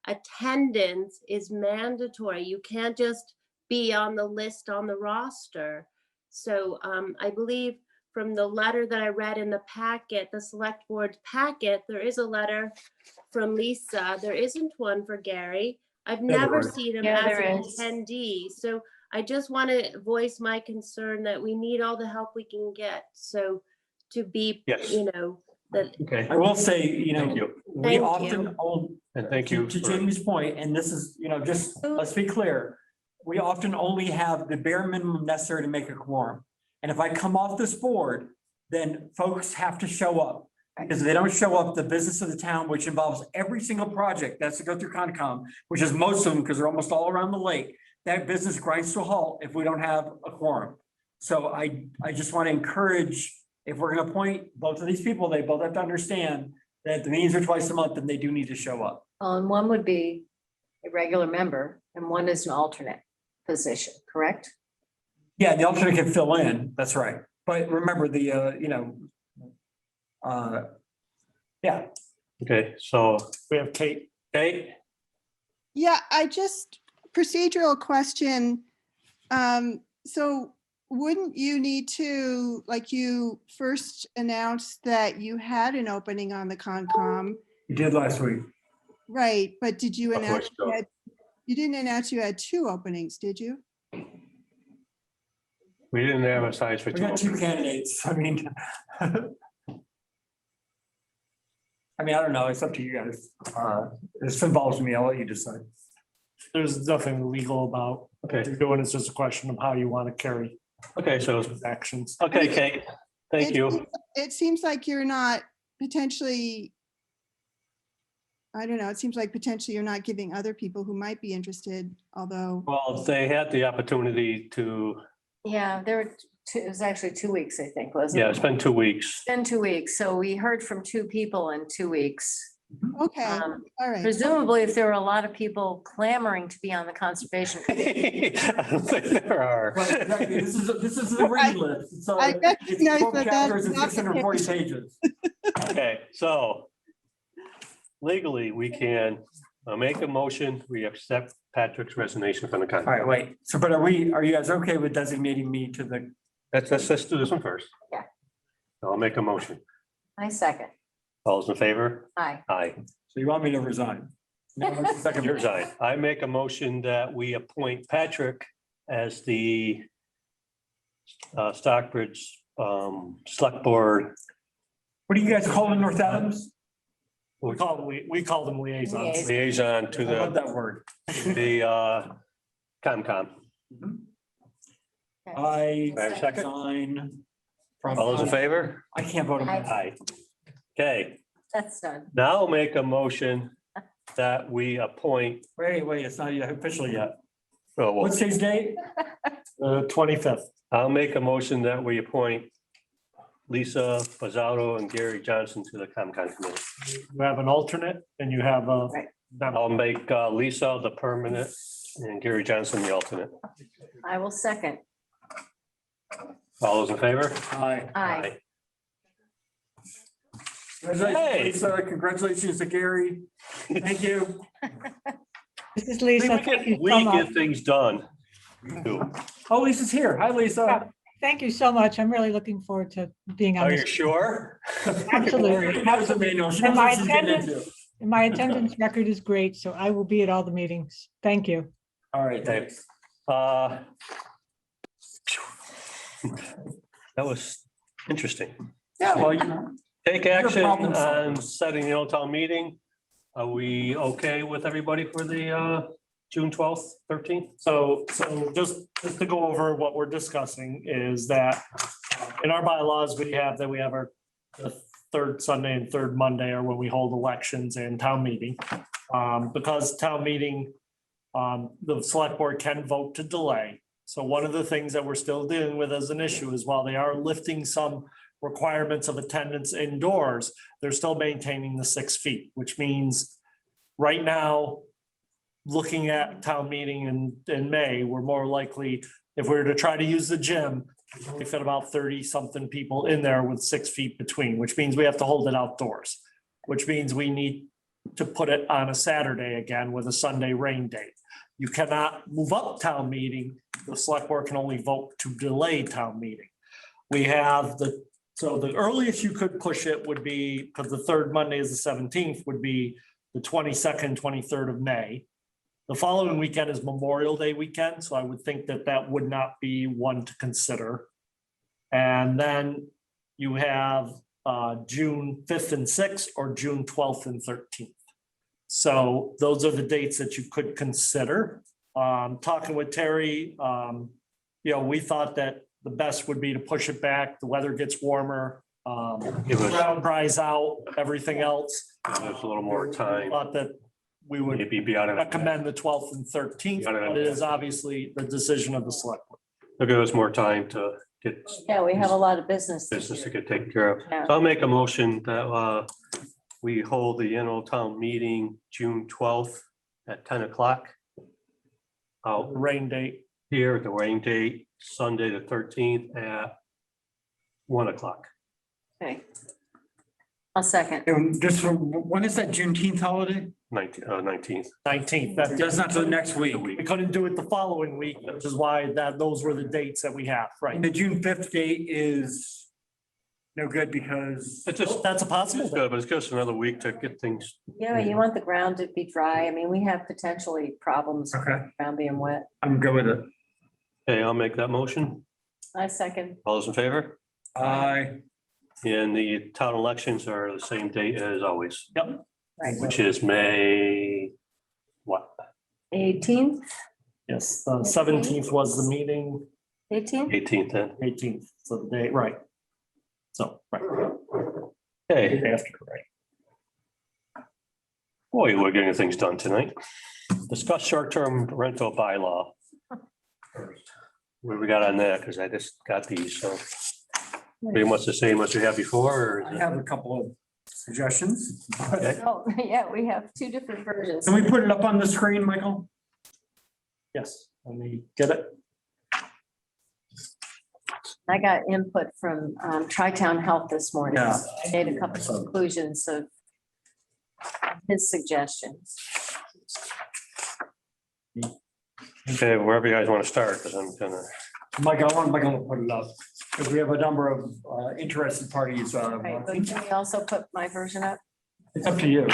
attendance is mandatory. You can't just be on the list on the roster. So I believe from the letter that I read in the packet, the select board packet, there is a letter from Lisa. There isn't one for Gary. I've Yeah, there never is. seen him Yeah, as there an is. attendee. So I just want to voice my concern that we need all the help we can get. So to be, Yes. you know, that okay, I will say, you know, thank you, we Thank often you. and thank you. To for- Jamie's point, and this is, you know, just, let's be clear. We often only have the bare minimum necessary to make a quorum. And if I come off this board, then folks have to show up. Because if they don't show up, the business of the town, which involves every single project that's to go through Concom, which is most of them, because they're almost all around the lake, that business grinds to a halt if we don't have a quorum. So I just want to encourage, if we're going to appoint both of these people, they both have to understand that the meetings are twice a month and they do need to show up. And one would be a regular member and one is an alternate position, correct? Yeah, the alternate can fill in, that's right. But remember the, you know, yeah, Okay, so, We have Kate. Kate, Yeah, I just, procedural question. So wouldn't you need to, like you first announced that you had an opening on the Concom? you did last week. Right, but did you Of course, announce, so. you didn't announce you had 2 openings, did you? We didn't advertise for We two. got 2 candidates. I mean. I mean, I don't know. It's up to you guys. This involves me. I'll let you decide. There's nothing legal about what Okay, you're doing. It's just a question of how you want to carry okay, so, actions. okay, Kate, thank you. It seems like you're not potentially, I don't know, it seems like potentially you're not giving other people who might be interested, although, Well, they had the opportunity to, Yeah, there were, it was actually 2 weeks, I think, wasn't it? yeah, it's been 2 weeks. Been 2 weeks, so we heard from 2 people in 2 weeks. okay, Um, all right. Presumably, if there were a lot of people clamoring to be on the conservation, I don't think there are. Right, exactly. This is a reading list. So I it's recognize 12 that chapters that's and not the 640 case. pages. Okay, so legally, we can make a motion, we accept Patrick's resignation from the All contract. right, wait. So, but are you guys okay with designating me to the? Let's do this one first. Yeah. I'll make a motion. I second. All those in favor? Aye. Aye. So you want me to resign? No, that's the second. You resign. I make a motion that we appoint Patrick as the Stockbridge Select Board. What do you guys call in North Adams? We call them liaisons. Liaison to I love the, that word. the COMCOM. I I have a second? resign from. All those in favor? I can't vote on that. Aye. Okay, That's done. now I'll make a motion that we appoint, Wait, it's not yet official yet. oh, well, What's today's date? 25th. I'll make a motion that we appoint Lisa Pizzato and Gary Johnson to the COMCOM committee. You have an alternate and you have a. Right. I'll make Lisa the permanent and Gary Johnson the alternate. I will second. All those in favor? Aye. Aye. Congratulations, Lisa. Congratulations to Gary. Thank you. This is Lisa. Thank you We so much. get things done. Too. Oh, Lisa's here. Hi, Lisa. Thank you so much. I'm really looking forward to being on Are you this. sure? Absolutely. That was a manual. She And knows my what she's getting attendance, into. and my attendance record is great, so I will be at all the meetings. Thank you. All right, thanks. That was interesting. Yeah, well, you know. Take You're a action problem on solver. setting the old town meeting. Are we okay with everybody for the June 12th, 13th? So just to go over what we're discussing is that in our bylaws, we have our the third Sunday and third Monday are when we hold elections and town meeting. Because town meeting, the select board can vote to delay. So one of the things that we're still dealing with as an issue is while they are lifting some requirements of attendance indoors, they're still maintaining the 6 feet, which means right now, looking at town meeting in May, we're more likely, if we were to try to use the gym, we fit about 30-something people in there with 6 feet between, which means we have to hold it outdoors, which means we need to put it on a Saturday again with a Sunday rain date. You cannot move up town meeting. The select board can only vote to delay town meeting. We have so the earliest you could push it would be, because the third Monday is the 17th, would be the 22nd, 23rd of May. The following weekend is Memorial Day weekend, so I would think that that would not be one to consider. And then you have June 5th and 6th or June 12th and 13th. So those are the dates that you could consider. Talking with Terry, we thought that the best would be to push it back. The weather gets warmer, ground dries out, everything else. There's a little more time. Thought that we would Maybe be out of. recommend the 12th and 13th, but it is obviously the decision of the select board. It'll give us more time to get Yeah, we have a lot of business. business to get taken care of. Yeah. So I'll make a motion that we hold the annual town meeting June 12th at 10 o'clock. Out Rain date. here, the rain date, Sunday the 13th at 1 o'clock. Okay. I'll second. And just for, when is that Juneteenth holiday? 19th. 19th. That's not till next week. We couldn't do it the following week, which is why those were the dates that we have, right? And the June 5th date is no good because It's just, That's a possible it's thing. good, but it's just another week to get things. Yeah, you want the ground to be dry. I mean, we have potentially problems with Okay. the ground being wet. I'm good with it. Okay, I'll make that motion. I second. All those in favor? Aye. And the town elections are the same date as always, Right. which is May, what, 18th, Yes, the 17th was the meeting, 18th? 18th then? 18th, so the day, right. So, right. Okay, After, right. boy, we're getting things done tonight. Discuss short-term rental bylaw. What do we got on that? Because I just got these, so pretty much the same as we had before, or is I it- have a couple of suggestions. Okay. Oh, yeah, we have two different versions. Can we put it up on the screen, Michael? Yes, let me get it. I got input from Tri-Town Health this morning. Yeah. I made a couple of conclusions of his suggestions. Okay, wherever you guys want to start, because I'm gonna, Michael, I want Michael to put it up because we have a number of interested parties. Right, but can we also put my version up? It's up to you.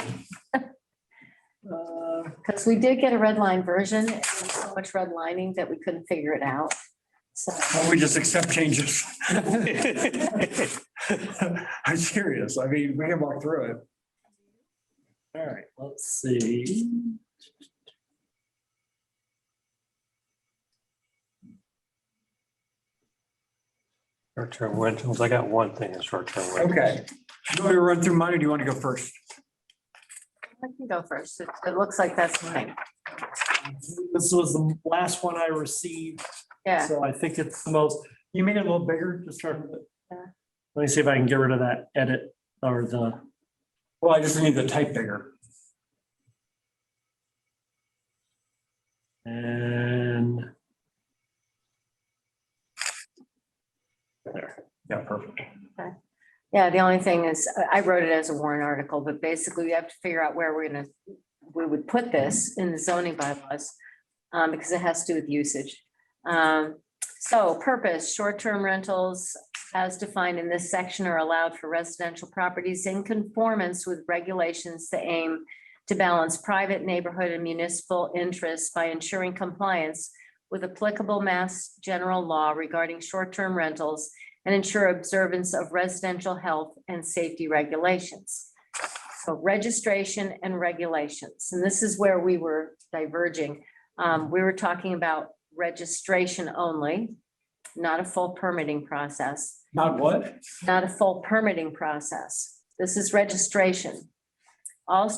Because we did get a red line version, and there was so much redlining that we couldn't figure it out. So, Well, we just accept changes. I'm serious. I mean, we can walk through it. All right, let's see. short-term rentals, I got one thing in short-term rentals. Okay. You want me to run through mine or do you want to go first? I can go first. It looks like that's mine. This was the last one I received, Yeah, so I think it's the most, you made it a little bigger, just start with it. Yeah. Let me see if I can get rid of that edit or the, Well, I just need the type bigger. and there, yeah, perfect. yeah, the only thing is, I wrote it as a warrant article, but basically we have to figure out where we would put this in the zoning bylaws, because it has to do with usage. So purpose, short-term rentals as defined in this section are allowed for residential properties in conformance with regulations that aim to balance private, neighborhood, and municipal interests by ensuring compliance with applicable mass general law regarding short-term rentals and ensure observance of residential health and safety regulations. So registration and regulations, and this is where we were diverging. We were talking about registration only, not a full permitting process. Not what? Not a full permitting process. This is registration. All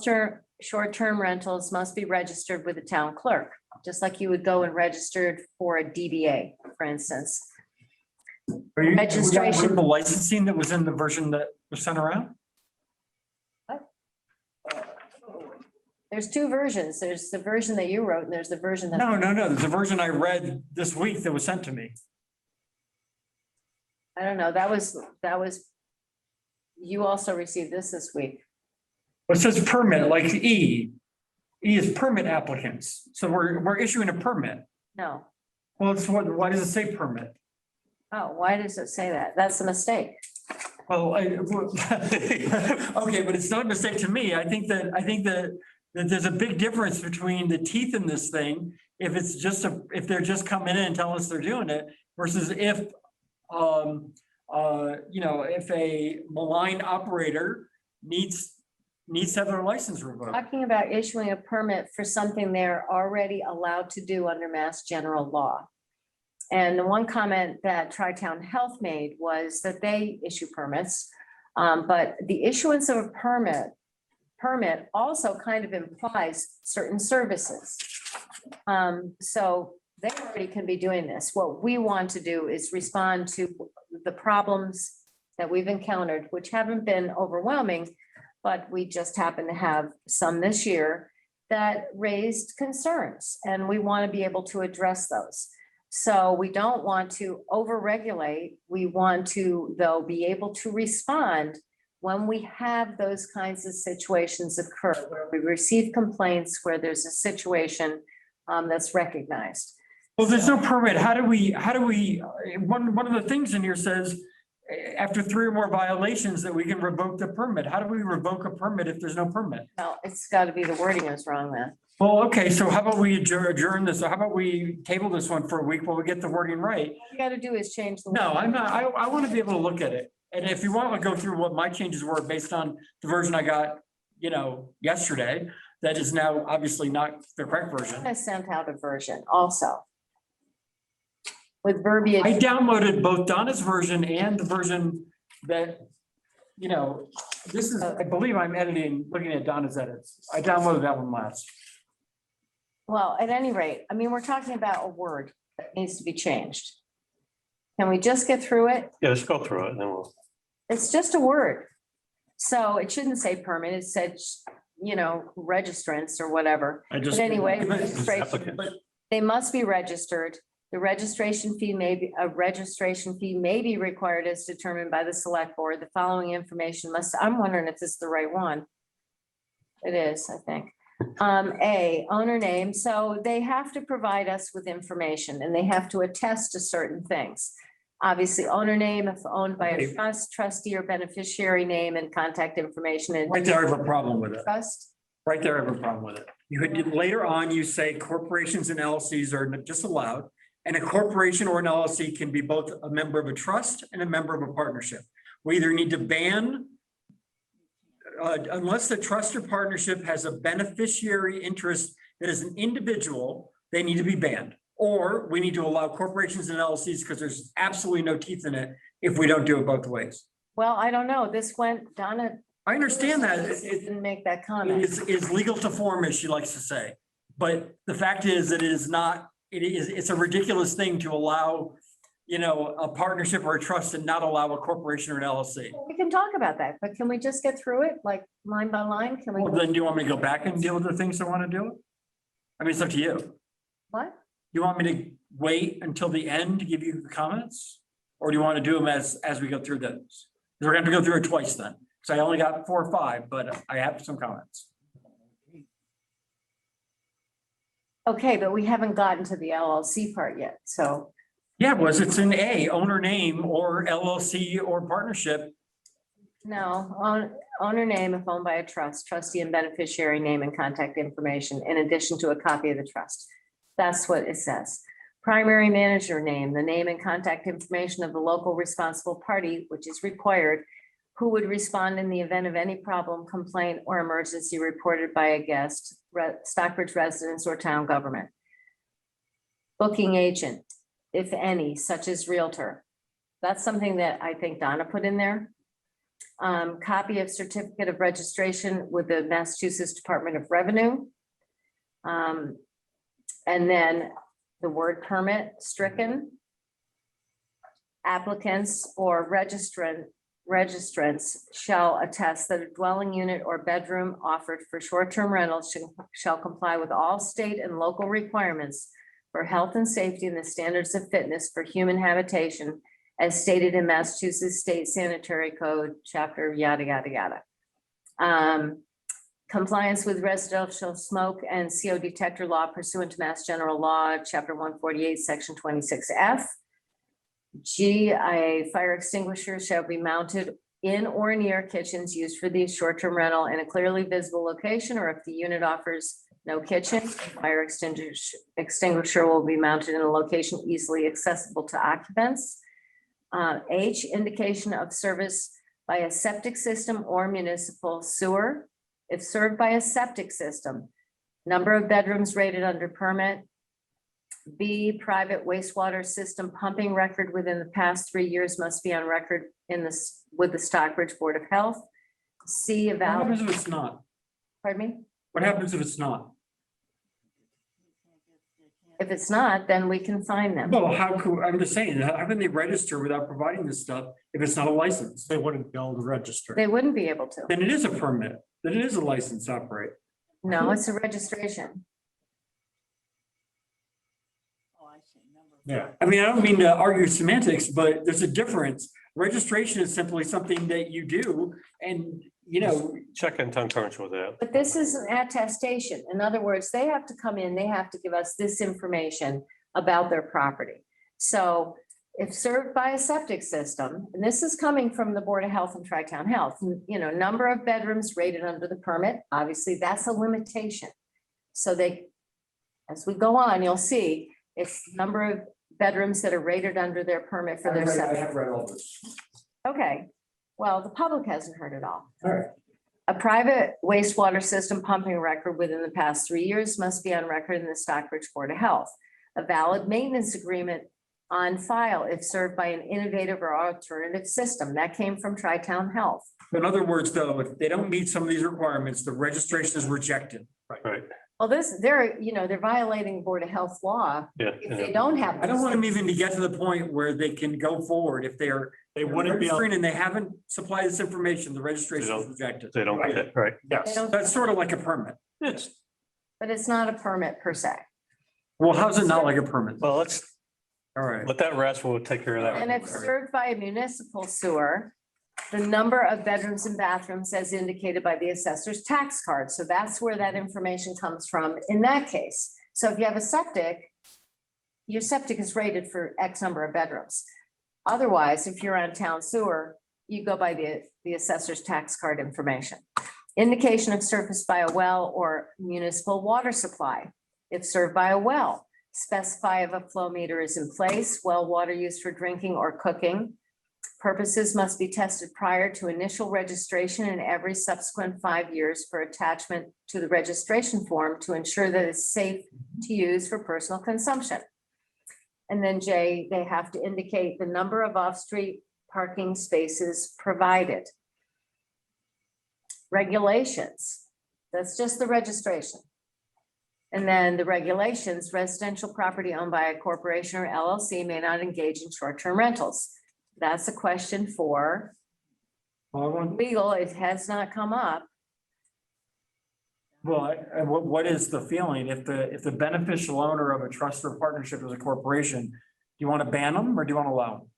short-term rentals must be registered with the town clerk, just like you would go and registered for a DBA, for instance. Are you Registration. the licensing that was in the version that was sent around? There's two versions. There's the version that you wrote and there's the version that. No. There's a version I read this week that was sent to me. I don't know. That was, you also received this week. It says permit, like E. E is permit applicants. So we're issuing a permit. No. Well, it's what, why does it say permit? Oh, why does it say that? That's a mistake. Well, okay, but it's not a mistake to me. I think that there's a big difference between the teeth in this thing. If it's just if they're just coming in and telling us they're doing it versus if, if a malign operator needs to have their license revoked. Talking about issuing a permit for something they're already allowed to do under Mass General Law. And the one comment that Tri-Town Health made was that they issue permits, but the issuance of a permit also kind of implies certain services. So they already can be doing this. What we want to do is respond to the problems that we've encountered, which haven't been overwhelming, but we just happen to have some this year that raised concerns, and we want to be able to address those. So we don't want to overregulate. We want to, though, be able to respond when we have those kinds of situations occur, where we receive complaints, where there's a situation that's recognized. Well, there's no permit. How do we, one of the things in here says, after 3 or more violations that we can revoke the permit. How do we revoke a permit if there's no permit? Well, it's got to be the wording is wrong then. Well, okay, so how about we adjourn this? Or how about we table this one for a week while we get the wording right? All you got to do is change the. No, I'm not, I want to be able to look at it. And if you want to go through what my changes were based on the version I got, yesterday, that is now obviously not the correct version. I sent out a version also. With I verbiage. downloaded both Donna's version and the version that, this is, I believe I'm looking at Donna's edits. I downloaded that one last. Well, at any rate, I mean, we're talking about a word that needs to be changed. Can we just get through it? Yeah, let's go through it and then we'll. It's just a word. So it shouldn't say permit, it said, registrants or whatever. But anyway, registration, they must be registered. The registration fee may be required as determined by the select board. The following information I'm wondering if this is the right one. It is, I think. A, owner name. So they have to provide us with information and they have to attest to certain things. Obviously, owner name, if owned by a trust, trustee or beneficiary name and contact information. And Right there, I have a problem with it. trust. Right there, I have a problem with it. You could, later on, you say corporations and LLCs are just allowed. And a corporation or an LLC can be both a member of a trust and a member of a partnership. We either need to ban, unless the trust or partnership has a beneficiary interest that is an individual, they need to be banned. Or we need to allow corporations and LLCs because there's absolutely no teeth in it if we don't do it both ways. Well, I don't know. This went, Donna. I understand that. It didn't make that comment. Is legal to form, as she likes to say. But the fact is, it is not, it's a ridiculous thing to allow, a partnership or a trust and not allow a corporation or an LLC. We can talk about that, but can we just get through it like line by line? Can we? Well, then do you want me to go back and deal with the things I want to do? I mean, it's up to you. What? You want me to wait until the end to give you the comments? Or do you want to do them as we go through those? We're going to have to go through it twice then. So I only got 4 or 5, but I have some comments. Okay, but we haven't gotten to the LLC part yet, so. Yeah, it's in A, owner name or LLC or partnership. No, owner name if owned by a trust, trustee and beneficiary name and contact information in addition to a copy of the trust. That's what it says. Primary manager name, the name and contact information of the local responsible party, which is required, who would respond in the event of any problem, complaint, or emergency reported by a guest, Stockbridge residents or town government. Booking agent, if any, such as realtor. That's something that I think Donna put in there. Copy of certificate of registration with the Massachusetts Department of Revenue. And then the word permit stricken. Applicants or registrants shall attest that a dwelling unit or bedroom offered for short-term rentals shall comply with all state and local requirements for health and safety and the standards of fitness for human habitation as stated in Massachusetts State Sanitary Code, chapter yada, yada, yada. Compliance with residential smoke and CO detector law pursuant to Mass General Law, chapter 148, section 26F. G, a fire extinguisher shall be mounted in or near kitchens used for the short-term rental in a clearly visible location, or if the unit offers no kitchen, fire extinguisher will be mounted in a location easily accessible to occupants. H, indication of service by a septic system or municipal sewer. If served by a septic system, number of bedrooms rated under permit. B, private wastewater system pumping record within the past 3 years must be on record with the Stockbridge Board of Health. C, What happens if it's not? Pardon me? What happens if it's not? If it's not, then we can find them. Well, I'm just saying, how can they register without providing this stuff if it's not a license? They wouldn't be able to register. They wouldn't be able to. Then it is a permit, then it is a license to operate. No, it's a registration. Yeah. I mean, I don't mean to argue semantics, but there's a difference. Registration is simply something that you do and, Check in town current with that. But this is an attestation. In other words, they have to come in, they have to give us this information about their property. So if served by a septic system, and this is coming from the Board of Health and Tri-Town Health, number of bedrooms rated under the permit, obviously that's a limitation. So as we go on, you'll see it's number of bedrooms that are rated under their permit for their I septic. have read all this. Okay, well, the public hasn't heard it all. All right. A private wastewater system pumping record within the past 3 years must be on record in the Stockbridge Board of Health. A valid maintenance agreement on file if served by an innovative or alternative system. That came from Tri-Town Health. In other words, though, if they don't meet some of these requirements, the registration is rejected. Right. Well, they're violating Board of Health law Yeah. if they don't have. I don't want them even to get to the point where they can go forward. If they wouldn't be, registering and they haven't supplied this information, the registration is rejected. They don't get it, right? yes. That's sort of like a permit. It's, But it's not a permit per se. Well, how's it not like a permit? well, let's All right. let that rest. We'll take care of that. And if served by a municipal sewer, the number of bedrooms and bathrooms as indicated by the assessor's tax card. So that's where that information comes from in that case. So if you have a septic, your septic is rated for X number of bedrooms. Otherwise, if you're on town sewer, you go by the assessor's tax card information. Indication of service by a well or municipal water supply. If served by a well, specify if a flow meter is in place, well water used for drinking or cooking. Purposes must be tested prior to initial registration and every subsequent 5 years for attachment to the registration form to ensure that it's safe to use for personal consumption. And then J, they have to indicate the number of off-street parking spaces provided. Regulations, that's just the registration. And then the regulations, residential property owned by a corporation or LLC may not engage in short-term rentals. That's a question for legal. It has not come up. Well, what is the feeling? If the beneficial owner of a trust or partnership is a corporation, do you want to ban them or do you want to allow them?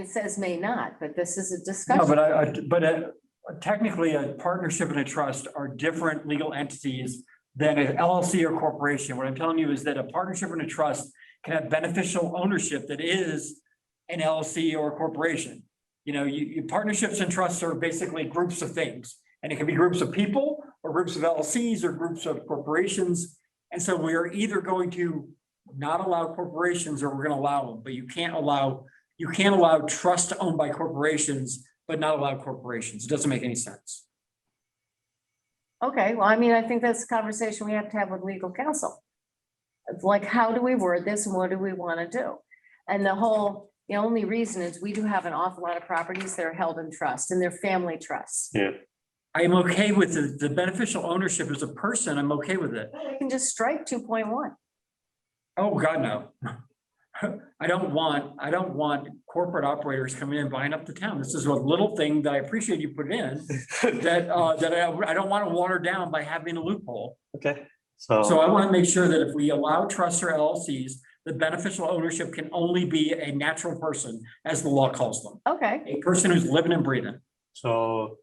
It says may not, but this is a No, discussion. but technically a partnership and a trust are different legal entities than an LLC or corporation. What I'm telling you is that a partnership and a trust can have beneficial ownership that is an LLC or a corporation. You partnerships and trusts are basically groups of things, and it can be groups of people or groups of LLCs or groups of corporations. And so we are either going to not allow corporations or we're going to allow them, but you can't allow trust owned by corporations, but not allow corporations. It doesn't make any sense. Okay, well, I mean, I think that's a conversation we have to have with legal counsel. It's like, how do we word this and what do we want to do? And the only reason is we do have an awful lot of properties that are held in trust and they're family trusts. Yeah. I'm okay with the beneficial ownership as a person. I'm okay with it. We can just strike 2.1. Oh, God, no. I don't want corporate operators coming in and buying up the town. This is a little thing that I appreciate you put in that I don't want to water down by having a loophole. Okay. So I want to make sure that if we allow trusts or LLCs, the beneficial ownership can only be a natural person, as the law calls them. Okay, A person who's living and breathing. So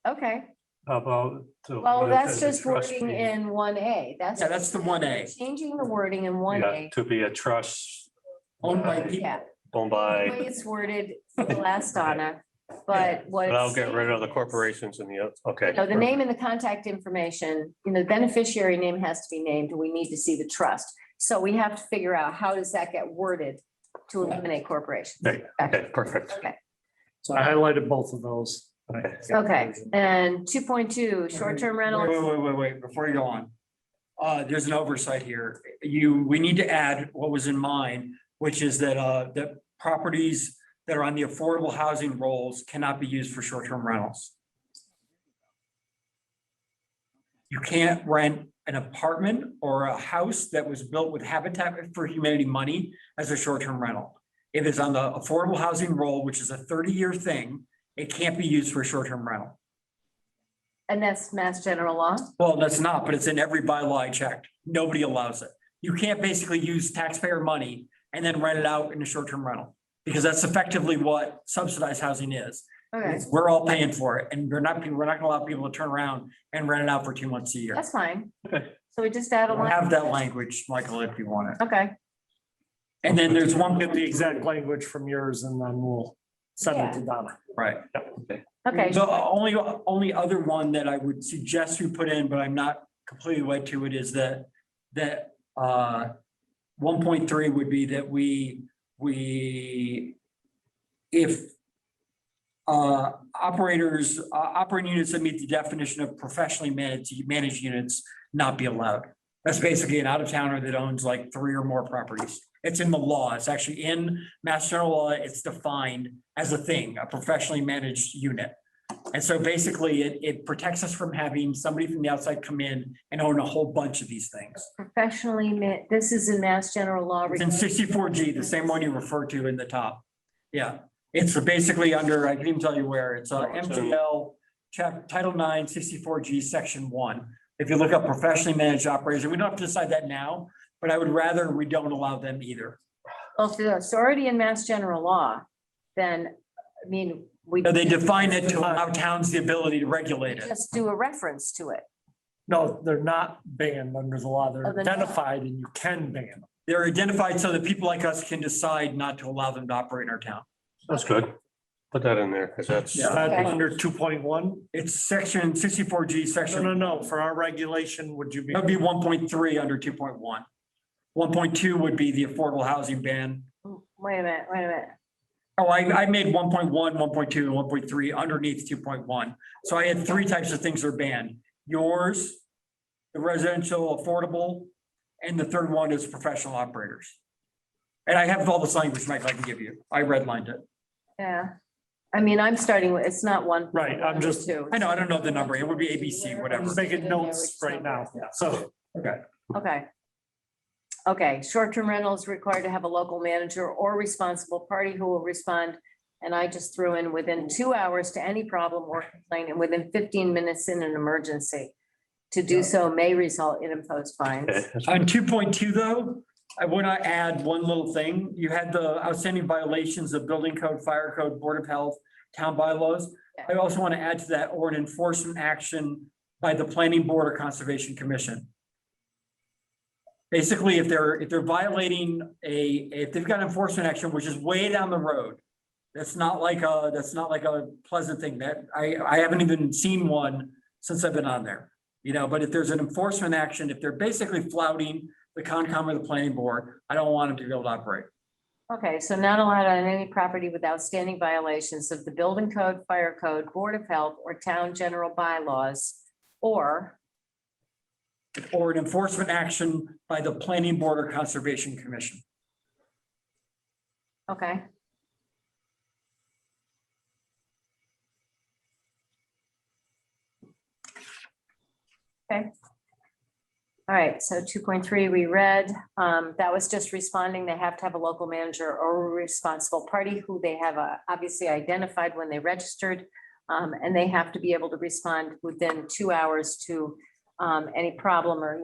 okay. how about? Well, that's just wording in 1A. That's the 1A. Changing the wording in 1A. To be a trust Owned by people. Yeah, owned the by, way it's worded for the last Donna, but what. but I'll get it's rid of the saying is, corporations and the, okay. The name and the contact information, the beneficiary name has to be named, and we need to see the trust. So we have to figure out how does that get worded to eliminate corporations. Okay, perfect. Okay, So I highlighted both of those. okay. And 2.2, short-term rental. Wait, before you go on. There's an oversight here. We need to add what was in mine, which is that properties that are on the affordable housing rolls cannot be used for short-term rentals. You can't rent an apartment or a house that was built with Habitat for Humanity money as a short-term rental. If it's on the affordable housing roll, which is a 30-year thing, it can't be used for a short-term rental. And that's Mass General Law? Well, that's not, but it's in every bylaw I checked. Nobody allows it. You can't basically use taxpayer money and then rent it out in a short-term rental, because that's effectively what subsidized housing is. Okay, We're all paying for it, and we're not gonna allow people to turn around and rent it out for 2 months a year. that's fine. Okay. So we just add a We'll line. have that language, Michael, if you want it. Okay, And then there's one, Get the exact language from yours and then we'll send it to Donna. right. okay. The only other one that I would suggest we put in, but I'm not completely wed to it, is that 1.3 would be that if operating units that meet the definition of professionally managed units not be allowed. That's basically an out-of-towner that owns like 3 or more properties. It's in the law. It's actually in Mass General Law. It's defined as a thing, a professionally managed unit. And so basically it protects us from having somebody from the outside come in and own a whole bunch of these things. Professionally, this is in Mass General Law. It's in 64G, the same one you referred to in the top. Yeah, it's basically under, I can even tell you where, it's MGL Title 9, 64G, Section 1. If you look up professionally managed operators, and we don't have to decide that now, but I would rather we don't allow them either. Well, if it's already in Mass General Law, then, I mean, we. They define it to allow towns the ability to regulate it. Just do a reference to it. No, they're not banned under the law. Oh, They're they're not. identified and you can ban them. They're identified so that people like us can decide not to allow them to operate in our town. That's good. Put that in there, because that's. Is that Okay. under 2.1? It's section 64G, section. No. For our regulation, would you be? That'd be 1.3 under 2.1. 1.2 would be the affordable housing ban. Wait a minute. Oh, I made 1.1, 1.2, and 1.3 underneath 2.1. So I had 3 types of things that are banned. Yours, the residential affordable, and the third one is professional operators. And I have all this language, Mike, I can give you. I redlined it. Yeah. I mean, I'm starting with, it's not one. Right, I'm just- Two. I know, I don't know the number. It would be ABC, I'm whatever. just making notes right now. So, Okay. Okay, short-term rental is required to have a local manager or responsible party who will respond. And I just threw in within 2 hours to any problem or complaint and within 15 minutes in an emergency. To do so may result in imposed fines. Okay, that's On 2.2 though, I want to add one little thing. You had the outstanding violations of building code, fire code, board of health, town bylaws. I also want to add to that, or an enforcement action by the planning board or conservation commission. Basically, if they're violating if they've got enforcement action, which is way down the road, that's not like a pleasant thing. That I haven't even seen one since I've been on there. You know, but if there's an enforcement action, if they're basically flouting the Concom or the planning board, I don't want them to be able to operate. Okay, so not allowed on any property with outstanding violations of the building code, fire code, board of health, or town general bylaws, or Or an enforcement action by the planning board or conservation commission. okay. Okay. All right, so 2.3 we read, that was just responding. They have to have a local manager or a responsible party who they have obviously identified when they registered. And they have to be able to respond within 2 hours to any problem or,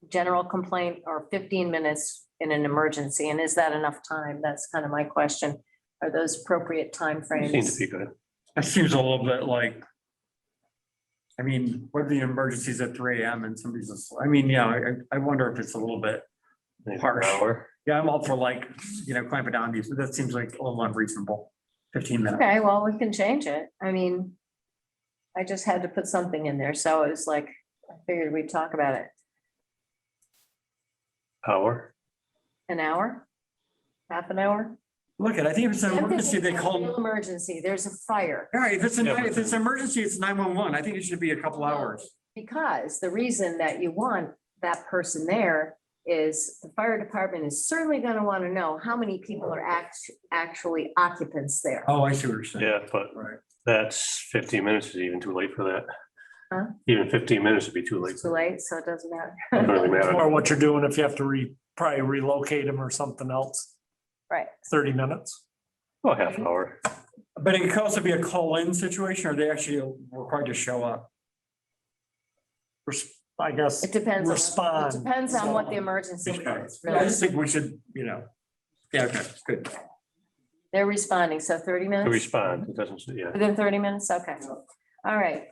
general complaint, or 15 minutes in an emergency. And is that enough time? That's kind of my question. Are those appropriate timeframes? Seems to be good. That seems a little bit like, I mean, what if the emergency's at 3 AM and somebody's, I wonder if it's a little bit Maybe an harsh. hour. Yeah, I'm all for clamping down these, but that seems like a little unreasonable. 15 minutes. Okay, well, we can change it. I mean, I just had to put something in there, so it was like, I figured we'd talk about it. Hour. An hour? Half an hour? Look, I think if it's an emergency, they call them. Emergency, there's a fire. All right, if it's an emergency, it's 911. I think it should be a couple hours. Because the reason that you want that person there is the fire department is certainly gonna wanna know how many people are actually occupants there. Oh, I see what you're saying. Yeah, but Right. that's 15 minutes is even too late for that. Huh? Even 15 minutes would be too late. It's too late, so it doesn't matter. Doesn't really matter. Or what you're doing if you have to probably relocate them or something else, Right. 30 minutes. Oh, half an hour. But it could also be a call-in situation, or they actually required to show up. I guess. It depends. Respond. It depends on what the emergency is. I just think we should, yeah, okay, good. They're responding, so 30 To minutes? respond, it doesn't, yeah. Within 30 minutes, okay. All right.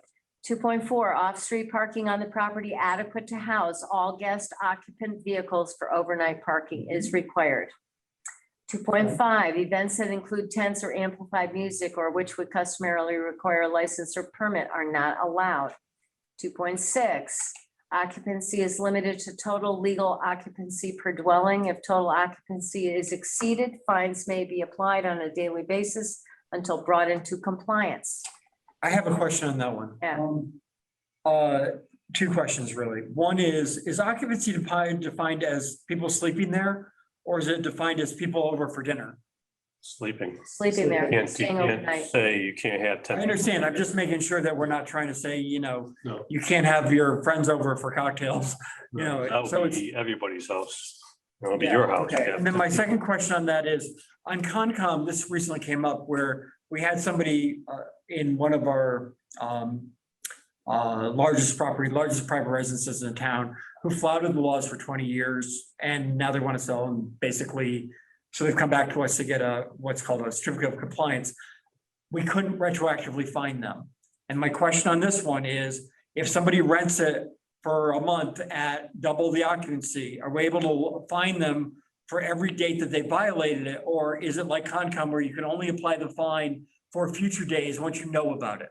2.4, off-street parking on the property adequate to house all guest occupant vehicles for overnight parking is required. 2.5, events that include tents or amplified music or which would customarily require a license or permit are not allowed. 2.6, occupancy is limited to total legal occupancy per dwelling. If total occupancy is exceeded, fines may be applied on a daily basis until brought into compliance. I have a question on that one. Yeah. Two questions really. One is occupancy defined as people sleeping there? Or is it defined as people over for dinner? Sleeping. Sleeping there, You can't staying overnight. say you can't have I 10. understand. I'm just making sure that we're not trying to say, No. you can't have your friends over for cocktails, That so would it's. be everybody's house. It'll be Yeah, your house. okay. yeah. And then my second question on that is, on Concom, this recently came up where we had somebody in one of our largest private residences in town who flouted the laws for 20 years, and now they want to sell them basically. So they've come back to us to get what's called a certificate of compliance. We couldn't retroactively fine them. And my question on this one is, if somebody rents it for a month at double the occupancy, are we able to fine them for every date that they violated it? Or is it like Concom where you can only apply the fine for future days once you know about it?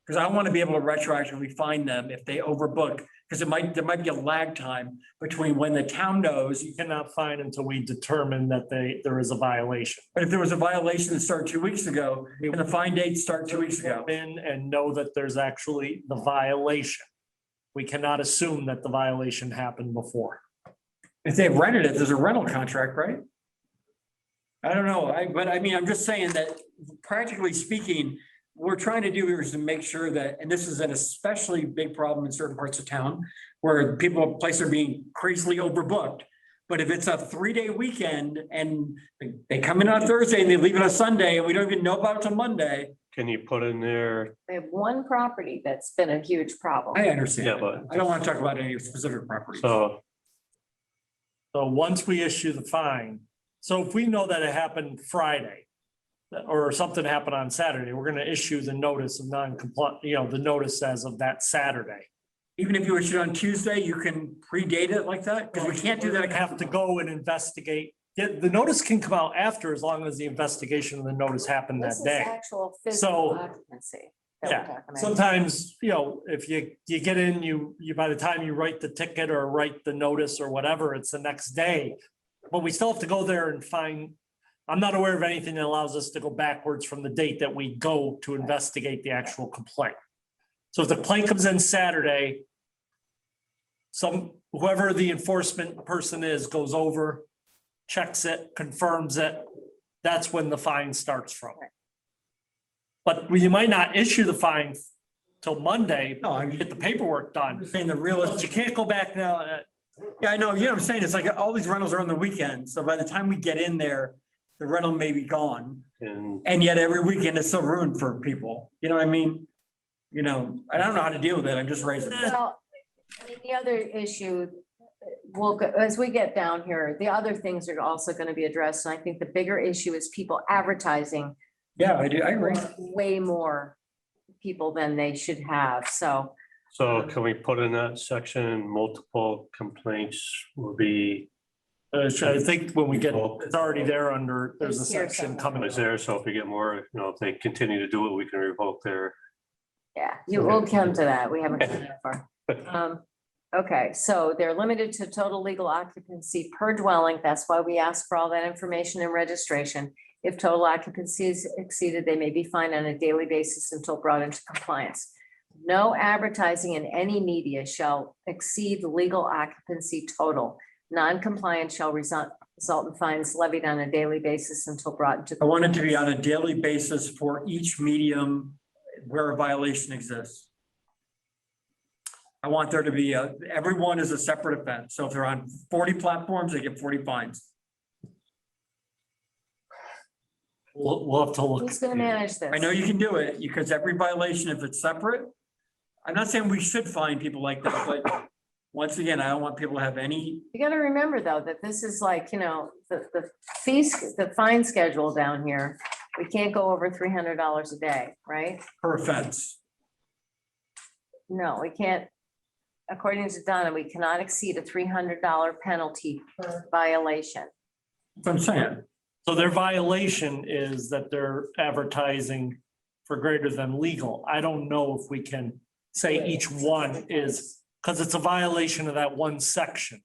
Because I want to be able to retroactively fine them if they overbook, because there might be a lag time between when the town knows. You cannot fine until we determine that there is a violation. But if there was a violation that started 2 weeks ago, and the fine date start 2 weeks ago. In and know that there's actually the violation. We cannot assume that the violation happened before. If they've rented it, there's a rental contract, right? I don't know, but I mean, I'm just saying that practically speaking, we're trying to do here is to make sure that, and this is an especially big problem in certain parts of town where places are being crazily overbooked. But if it's a 3-day weekend and they come in on Thursday and they leave it on Sunday and we don't even know about it till Monday. Can you put in there? We have one property that's been a huge problem. I understand. Yeah, but I don't want to talk about any specific properties. so So once we issue the fine, so if we know that it happened Friday or something happened on Saturday, we're gonna issue the notice of non-compliant, the notice as of that Saturday. Even if you issue it on Tuesday, you can predate it like that? Because we can't do that. I have to go and investigate. The notice can come out after as long as the investigation of the notice happened that This is day. actual So, physical occupancy. that we're Yeah, talking about. sometimes, if you get in, you by the time you write the ticket or write the notice or whatever, it's the next day. But we still have to go there and find, I'm not aware of anything that allows us to go backwards from the date that we go to investigate the actual complaint. So if the complaint comes in Saturday, whoever the enforcement person is goes over, checks it, confirms it, that's when the fine starts from. But you might not issue the fine till Monday, get the paperwork done. Saying the realist, You can't go back now. yeah, I know, you know what I'm saying? It's like all these rentals are on the weekend. So by the time we get in there, the rental may be gone. And yet every weekend it's still ruined for people. You know what I mean? I don't know how to deal with it. I'm just raising it. Well, I mean, the other issue, as we get down here, the other things are also going to be addressed. And I think the bigger issue is people advertising. Yeah, I do. I agree. Way more people than they should have. So can we put in that section, multiple complaints will be? I think when we get, it's already there under, there's a It's here section somewhere. coming. Is there, so if we get more, if they continue to do it, we can revoke their. yeah, you will come to that. We haven't gone that far. Okay, so they're limited to total legal occupancy per dwelling. That's why we ask for all that information and registration. If total occupancy is exceeded, they may be fined on a daily basis until brought into compliance. No advertising in any media shall exceed the legal occupancy total. Non-compliance shall result in fines levied on a daily basis until brought into. I want it to be on a daily basis for each medium where a violation exists. I want there to be everyone is a separate offense. So if they're on 40 platforms, they get 40 fines. We'll have to look. Who's going to manage this? I know you can do it because every violation, if it's separate, I'm not saying we should fine people like that, but once again, I don't want people to have any, You gotta remember though, that this is like, the fees, the fine schedule down here. We can't go over $300 a day, right? per offense. No, we can't. According to Donna, we cannot exceed a $300 penalty per violation. That's what I'm saying. So their violation is that they're advertising for greater than legal. I don't know if we can say each one is, because it's a violation of that one section.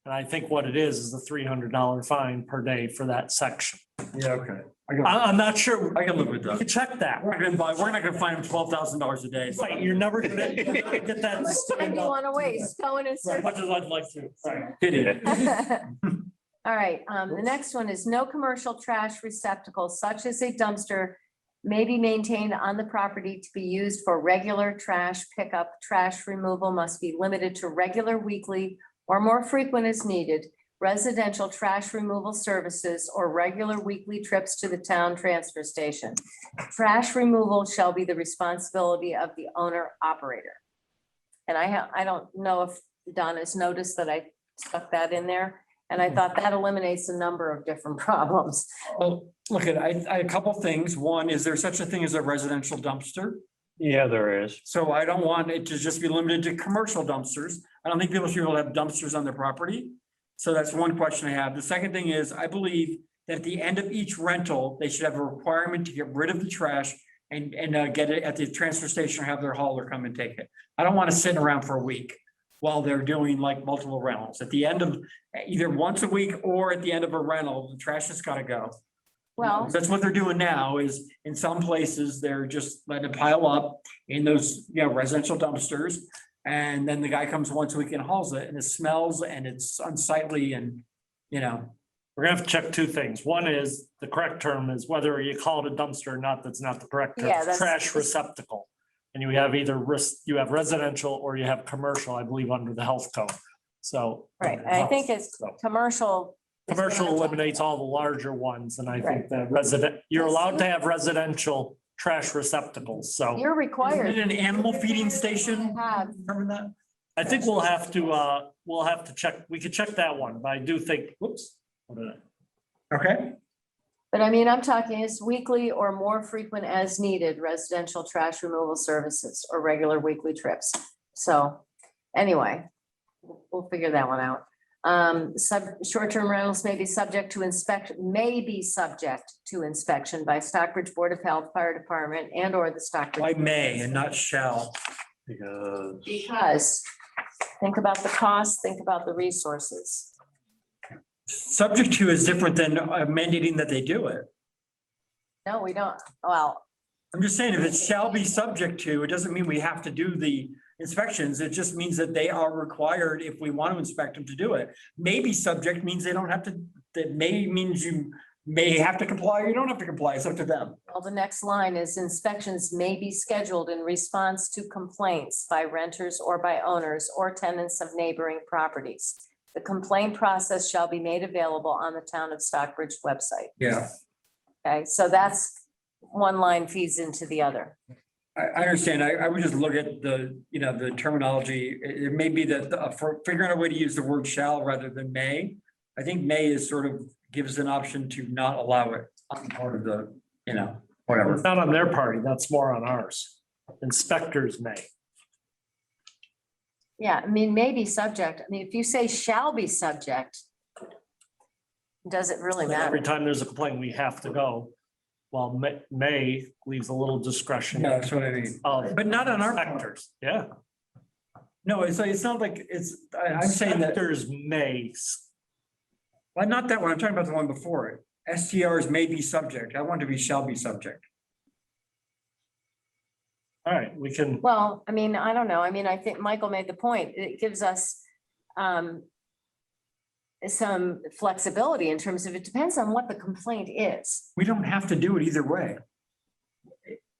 And I think what it is the $300 fine per day for that section. Yeah, okay. I'm not sure. I can live with We that. can check that. We're not gonna find them $12,000 a day. Right, you're never gonna get that. What time do you want to waste going in As circles? much as I'd like to. Sorry. Kidding. All right, the next one is no commercial trash receptacle such as a dumpster may be maintained on the property to be used for regular trash pickup. Trash removal must be limited to regular, weekly, or more frequent as needed, residential trash removal services or regular weekly trips to the town transfer station. Trash removal shall be the responsibility of the owner operator. And I don't know if Donna's noticed that I stuck that in there. And I thought that eliminates a number of different problems. Well, look at, a couple things. One, is there such a thing as a residential dumpster? Yeah, there is. So I don't want it to just be limited to commercial dumpsters. I don't think people should be able to have dumpsters on their property. So that's one question I have. The second thing is, I believe that at the end of each rental, they should have a requirement to get rid of the trash and get it at the transfer station or have their hauler come and take it. I don't want to sit around for a week while they're doing like multiple rentals. At the end of either once a week or at the end of a rental, the trash has got to go. Well, That's what they're doing now is in some places, they're just letting it pile up in those, residential dumpsters. And then the guy comes once a week and hauls it and it smells and it's unsightly and, We're gonna have to check two things. One is, the correct term is whether you call it a dumpster or not, that's not the correct term. Yeah, It's that's- trash receptacle. And you have you have residential or you have commercial, I believe, under the health code. So. right, and I think it's So, commercial. is what commercial I'm talking eliminates about. all the larger ones, and I Right. think that you're allowed to have residential trash receptacles, so. You're is required it an animal feeding to station? have, Remember that? I think we'll have to check, we could check that one, but I do think, whoops. What did I- Okay. but I mean, I'm talking is weekly or more frequent as needed residential trash removal services or regular weekly trips. So anyway, we'll figure that one out. Short-term rentals may be subject to inspection by Stockbridge Board of Health, Fire Department, and or the I Stockbridge. may and not shall. Because think about the cost, think about the resources. Subject to is different than mandating that they do it. No, we don't. Well, I'm just saying, if it shall be subject to, it doesn't mean we have to do the inspections. It just means that they are required if we want to inspect them to do it. Maybe subject means they don't have to, that may means you may have to comply or you don't have to comply. It's up to them. well, the next line is inspections may be scheduled in response to complaints by renters or by owners or tenants of neighboring properties. The complaint process shall be made available on the town of Stockbridge website. Yeah. Okay, so that's one line feeds into the other. I understand. I would just look at the terminology. It may be that for figuring out a way to use the word shall rather than may. I think may is sort of gives an option to not allow it on part of the, whatever. It's not on their party, that's more on ours. Inspectors may. Yeah, I mean, may be subject. I mean, if you say shall be subject, does it really matter? Every time there's a complaint, we have to go. Well, may leaves a little discretion. Yeah, that's what I mean. But not on our Inspectors, yeah. No, it's not like I'm saying that. Inspectors may. Well, not that one. I'm talking about the one before it. STRs may be subject. I want to be shall be subject. All right, we can. Well, I mean, I don't know. I mean, I think Michael made the point. It gives us some flexibility in terms of it depends on what the complaint is. We don't have to do it either way.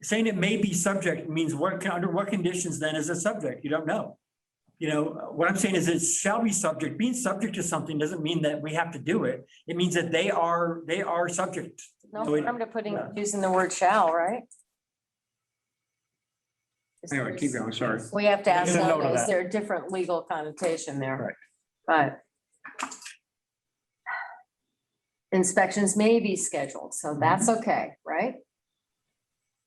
Saying it may be subject means under what conditions then is it subject? You don't know. What I'm saying is it shall be subject. Being subject to something doesn't mean that we have to do it. It means that they are subject. No So it- harm to using the word shall, right? Anyway, keep going, sorry. We have to ask, Make a note of is that. there a different legal connotation there? Right. But inspections may be scheduled, so that's okay, right?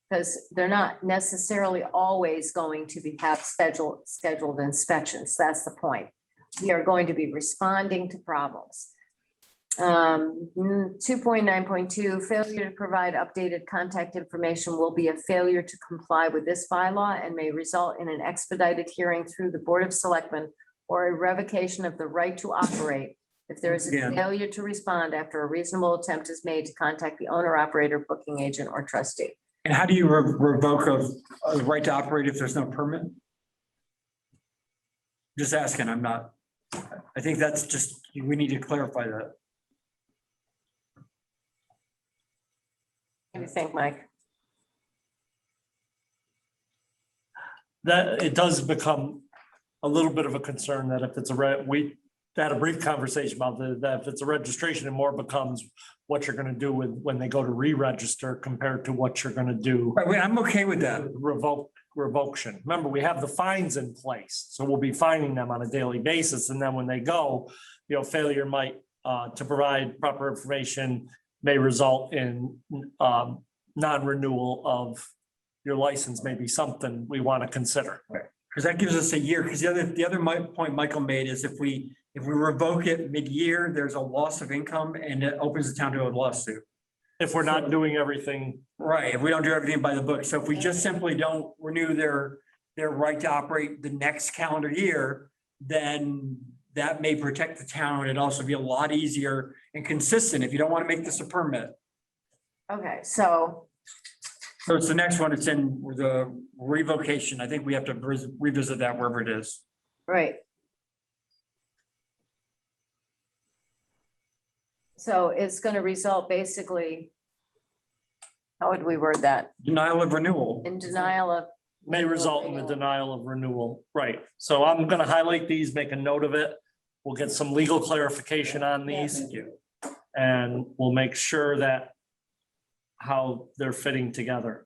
Because they're not necessarily always going to have scheduled inspections. That's the point. We are going to be responding to problems. 2.9.2, failure to provide updated contact information will be a failure to comply with this bylaw and may result in an expedited hearing through the Board of Selectmen or a revocation of the right to operate if there is a Again. failure to respond after a reasonable attempt is made to contact the owner, operator, booking agent, or trustee. And how do you revoke a right to operate if there's no permit? Just asking, I'm not, I think that's just, we need to clarify that. What do you think, Mike? That it does become a little bit of a concern that if it's we had a brief conversation about that if it's a registration, it more becomes what you're gonna do with, when they go to re-register compared to what you're gonna do. Right, I'm okay with that. Revocation. Remember, we have the fines in place, so we'll be fining them on a daily basis, and then when they go, failure might, to provide proper information may result in, non-renewal of your license, may be something we want to consider. Because that gives us a year, because the other point Michael made is if we revoke it mid-year, there's a loss of income and it opens the town to a lawsuit. If we're not doing everything. Right, if we don't do everything by the book. So if we just simply don't renew their right to operate the next calendar year, then that may protect the town and also be a lot easier and consistent if you don't want to make this a permit. Okay, so So it's the next one, it's in the revocation. I think we have to revisit that wherever it is. right. So it's going to result basically, how would we word that? Denial of renewal. In denial of, May result in the denial of renewal, right? So I'm gonna highlight these, make a note of it. We'll get some legal clarification on these. And we'll make sure that how they're fitting together.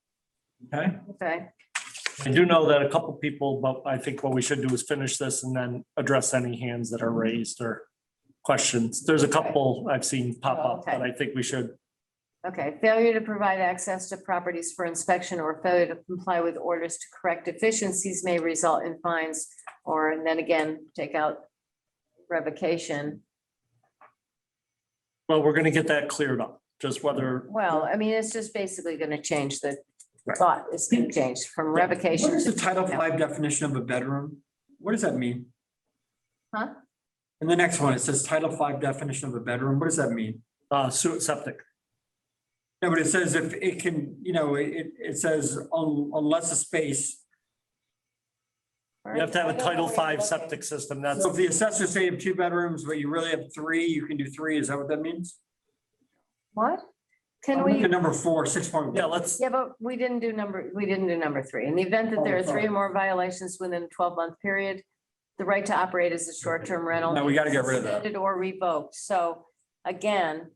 Okay? okay, I do know that a couple people, but I think what we should do is finish this and then address any hands that are raised or questions. There's a couple I've seen pop up, but I think we should. okay. Failure to provide access to properties for inspection or failure to comply with orders to correct deficiencies may result in fines, or, and then again, take out revocation. Well, we're gonna get that cleared up, just whether. Well, I mean, it's just basically gonna change the thought. It's gonna change from revocation. What is the to- Title V definition of a bedroom? What does that mean? Huh? In the next one, it says Title V definition of a bedroom. What does that mean? Septic. No, but it says if it can, it says unless a space. You have to have a Title V septic system. That's, So if the assessor say you have 2 bedrooms, but you really have 3, you can do 3. Is that what that means? What? Can Look we? at number 4, 6.1. yeah, let's, Yeah, but we didn't do number 3. In the event that there are 3 or more violations within a 12-month period, the right to operate as a short-term rental. No, we gotta get rid of that. Suspended or revoked. So again,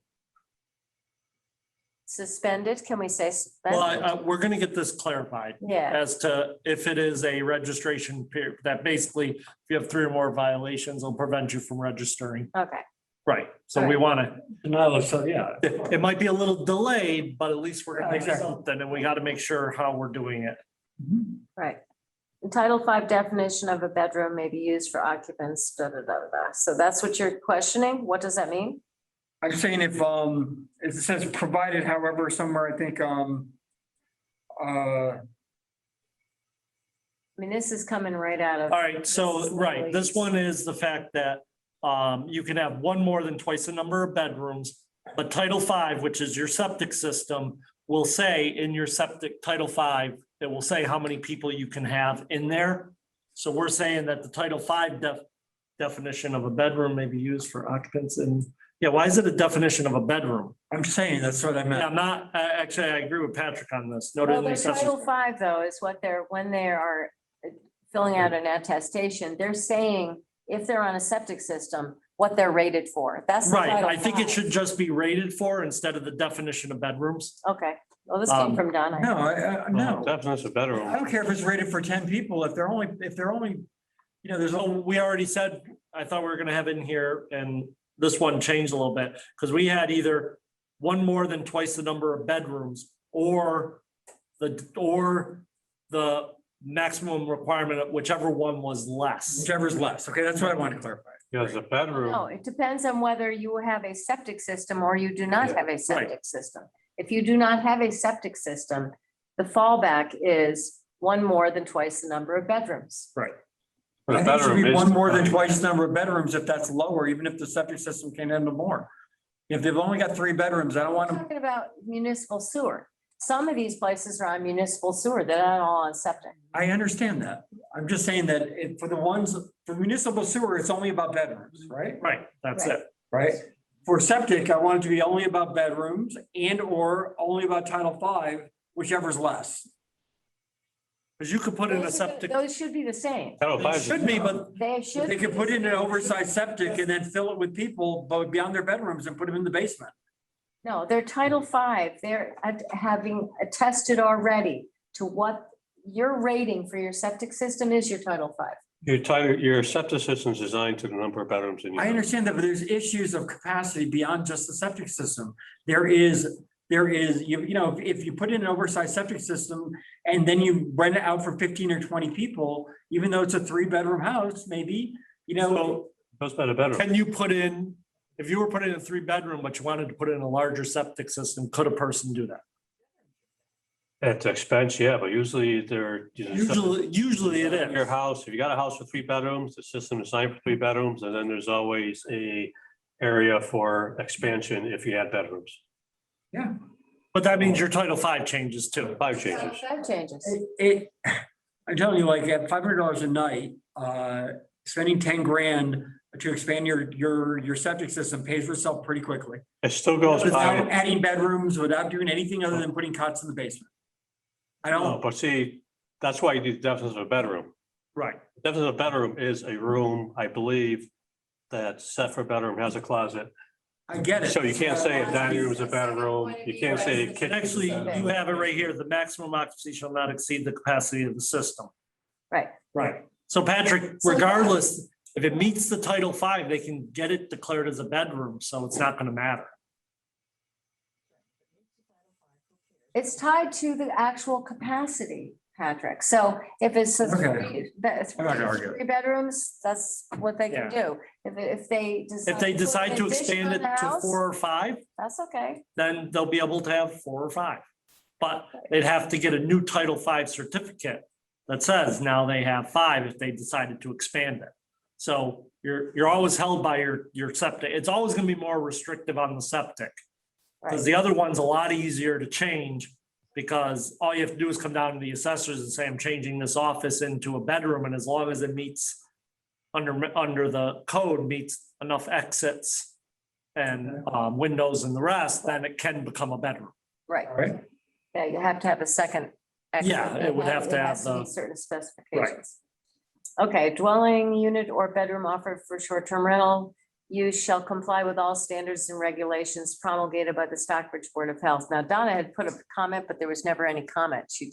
suspended, can we say well, suspended? we're gonna get this clarified. Yeah, As to if it is a registration period, that basically, if you have 3 or more violations, it'll prevent you from registering. okay, Right, so we wanna, No, so yeah. it might be a little delayed, but at least we're gonna do Exactly. something, and we gotta make sure how we're doing it. right. The Title V definition of a bedroom may be used for occupants, da, da, da, da, da. So that's what you're questioning? What does that mean? I'm saying if it says provided, however, somewhere, I think, I mean, this is coming right out of. All right, so, This is right, literally- this one is the fact that you can have one more than twice the number of bedrooms. But Title V, which is your septic system, will say in your septic, Title V, it will say how many people you can have in there. So we're saying that the Title V definition of a bedroom may be used for occupants and, yeah, why is it a definition of a bedroom? I'm saying that's what I meant. Yeah, I'm not, actually, I agree with Patrick on this. Noted Well, in the the assessors. Title V though is what they're, when they are filling out an attestation, they're saying if they're on a septic system, what they're rated for. That's the Right, Title I think it V. should just be rated for instead of the definition of bedrooms. Okay, well, this came from Donna. No. Definition of bedroom. I don't care if it's rated for 10 people, if they're only, you know, there's So we already said, I thought we were gonna have in here, and this one changed a little bit, because we had either one more than twice the number of bedrooms, or the maximum requirement of whichever one was less. whichever's less. Okay, that's what I want to clarify. Yeah, it's a bedroom. No, it depends on whether you have a septic system or you do not have a septic system. If you do not have a septic system, the fallback is one more than twice the number of bedrooms. Right. But a I think it should bedroom be is one more than defined. twice the number of bedrooms if that's lower, even if the septic system came into more. If they've only got 3 bedrooms, I don't want I'm them, talking about municipal sewer. Some of these places are on municipal sewer. They're not all on septic. I understand that. I'm just saying that for the ones, for municipal sewer, it's only about bedrooms, right? Right, that's it. Right? For septic, I want it to be only about bedrooms and or only about Title V, whichever's less. Because you could put in a septic, Those should be the same. Title it V is- should be, but They should. They could put in an oversized septic and then fill it with people, but beyond their bedrooms and put them in the basement. No, they're Title V. They're having attested already to what your rating for your septic system is your Title V. Your septic system is designed to the number of bedrooms in your. I understand that, but there's issues of capacity beyond just the septic system. There is, you know, if you put in an oversized septic system and then you rent it out for 15 or 20 people, even though it's a 3-bedroom house, maybe, you know. so Goes by the bedroom. can you put in, if you were putting in a 3-bedroom, but you wanted to put in a larger septic system, could a person do that? At expense, yeah, but usually they're. Usually it is. Your house, if you got a house with 3 bedrooms, the system is designed for 3 bedrooms, and then there's always a area for expansion if you add bedrooms. Yeah. But that means your Title V changes too. 5 changes. That changes. I'm telling you, like at $500 a night, spending 10 grand to expand your septic system pays for itself pretty quickly. It still goes Without by. adding bedrooms, without doing anything other than putting cots in the basement. I No, don't, but see, that's why you do the definition of a bedroom. Right. Definition of a bedroom is a room, I believe, that's set for a bedroom, has a closet. I get it. So you can't say a dining room is a bedroom, you can't say a And kitchen. actually, you have it right here, the maximum occupancy shall not exceed the capacity of the system. Right. Right. So Patrick, regardless, if it meets the Title V, they can get it declared as a bedroom, so it's not gonna matter. It's tied to the actual capacity, Patrick. So if it's a Okay. I'm not gonna argue. 3 bedrooms, that's what they can Yeah. do. If they. If they put decide an to addition expand on it the to house, 4 or 5, That's okay. then they'll be able to have 4 or 5. But they'd have to get a new Title V certificate that says now they have 5 if they decided to expand it. So you're always held by your septic. It's always gonna be more restrictive on the septic. Because the other one's a lot easier to change, because all you have to do is come down to the assessors and say, I'm changing this office into a bedroom, and as long as it meets under the code, meets enough exits and windows and the rest, then it can become a bedroom. Right. Right. Yeah, you have to have a second. exit. Yeah, it would have to have has meet the- certain specifications. Okay, dwelling unit or bedroom offered for short-term rental use shall comply with all standards and regulations promulgated by the Stockbridge Board of Health. Now Donna had put a comment, but there was never any comment. She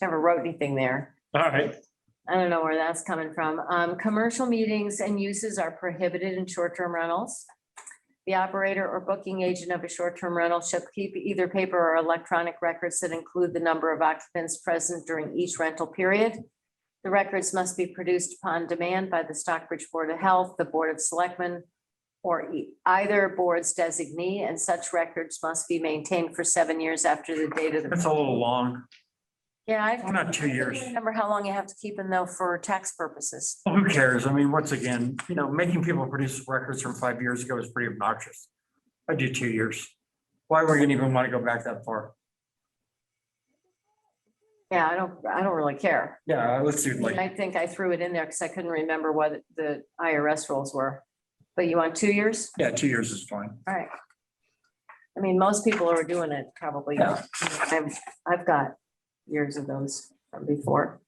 never wrote anything there. All right. I don't know where that's coming from. Commercial meetings and uses are prohibited in short-term rentals. The operator or booking agent of a short-term rental shall keep either paper or electronic records that include the number of occupants present during each rental period. The records must be produced upon demand by the Stockbridge Board of Health, the Board of Selectmen, or either board's designee, and such records must be maintained for 7 years after the date of the. That's a little long. Yeah, Why not 2 years? I don't remember how long you have to keep them though for tax purposes. Well, who cares? I mean, once again, you know, making people produce records from 5 years ago is pretty obnoxious. I do 2 years. Why would we even want to go back that far? Yeah, I don't really care. Yeah, let's do like, I think I threw it in there because I couldn't remember what the IRS rules were. But you want 2 years? yeah, 2 years is fine. All right. I mean, most people are doing it probably. I've got years of those from before.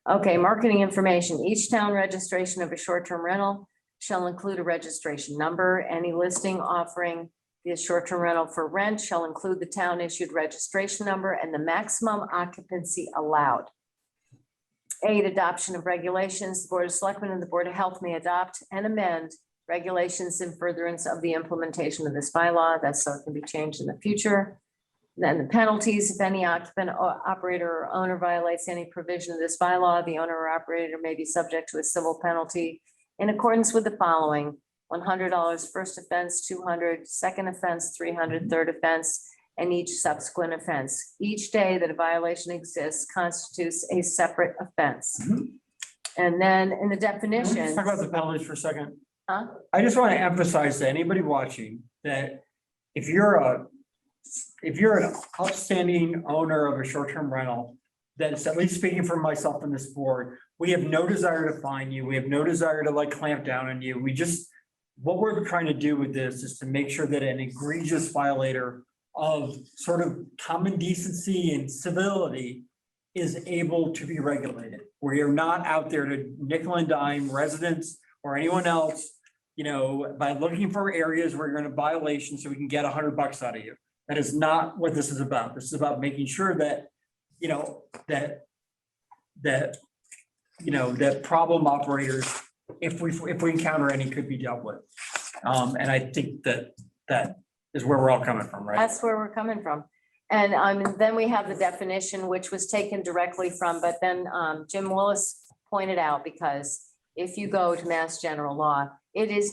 Okay, marketing information. Each town registration of a short-term rental shall include a registration number. Any listing offering the short-term rental for rent shall include the town issued registration number and the maximum occupancy allowed. 8, adoption of regulations. The Board of Selectmen and the Board of Health may adopt and amend regulations in furtherance of the implementation of this bylaw. That's so it can be changed in the future. Then the penalties, if any occupant, or operator, or owner violates any provision of this bylaw, the owner or operator may be subject to a civil penalty in accordance with the following: $100 first offense, $200 second offense, $300 third offense, and each subsequent offense. Each day that a violation exists constitutes a separate offense. And then in the definition. Talk about the penalties for a second. Huh? I just want to emphasize to anybody watching that if you're an outstanding owner of a short-term rental, that's at least speaking for myself and this board, we have no desire to fine you. We have no desire to like clamp down on you. What we're trying to do with this is to make sure that an egregious violator of sort of common decency and civility is able to be regulated. Where you're not out there to nickel and dime residents or anyone else, by looking for areas where you're in a violation so we can get $100 out of you. That is not what this is about. This is about making sure that, that problem operators, if we encounter any, could be dealt with. And I think that is where we're all coming from, right? That's where we're coming from. And then we have the definition, which was taken directly from, but then Jim Willis pointed out, because if you go to Mass General Law,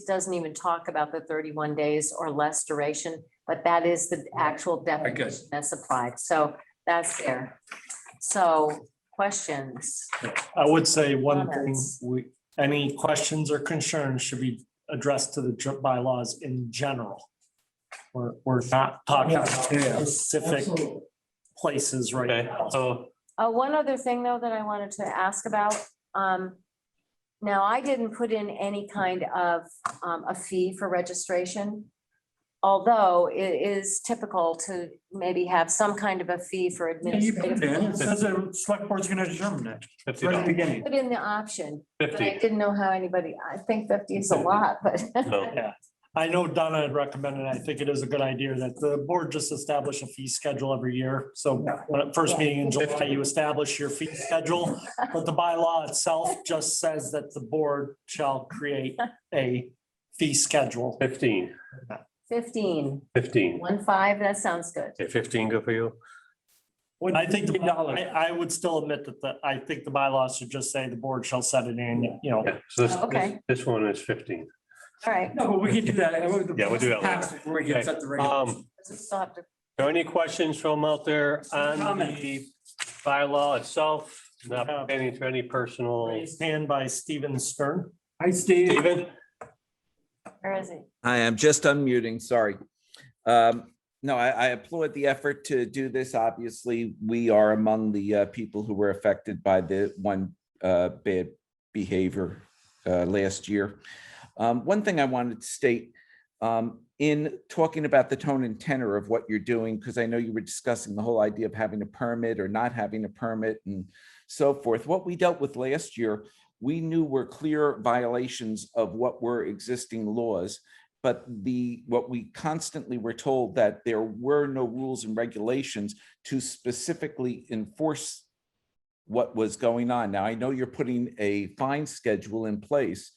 doesn't even talk about the 31 days or less duration, but that is the actual definition that's applied. So that's there. So questions? I would say one thing, Comments? any questions or concerns should be addressed to the bylaws in general. We're not talking about specific places right now. So One other thing though that I wanted to ask about. Now, I didn't put in any kind of a fee for registration. Although it is typical to maybe have some kind of a fee for administrative. It says the select board's gonna determine that. Right at the beginning. Put in the option, but I 50. didn't know how anybody, I think 50 is a lot, but. No. Yeah, I know Donna had recommended, I think it is a good idea that the board just establish a fee schedule every year. So when at first meeting in July, you establish your fee schedule, but the bylaw itself just says that the board shall create a fee schedule. 15. 15, 15. 15, that sounds good. Okay, 15 good for you? I think I would still admit that I think the bylaws should just say the board shall set it in, Yeah, so Okay. this one is 15. All right. No, but we can do that. Yeah, we'll do that later. Before we get set the regulations. Still have to- Are there any questions from out there on the bylaw itself? Not pertaining to any personal. Raised hand by Steven Stern. Hi, Steve. Steven? Where is he? I am just unmuting, sorry. No, I applaud the effort to do this. Obviously, we are among the people who were affected by the one bad behavior last year. One thing I wanted to state, in talking about the tone and tenor of what you're doing, because I know you were discussing the whole idea of having a permit or not having a permit and so forth. What we dealt with last year, we knew were clear violations of what were existing laws, but what we constantly were told that there were no rules and regulations to specifically enforce what was going on. Now, I know you're putting a fine schedule in place,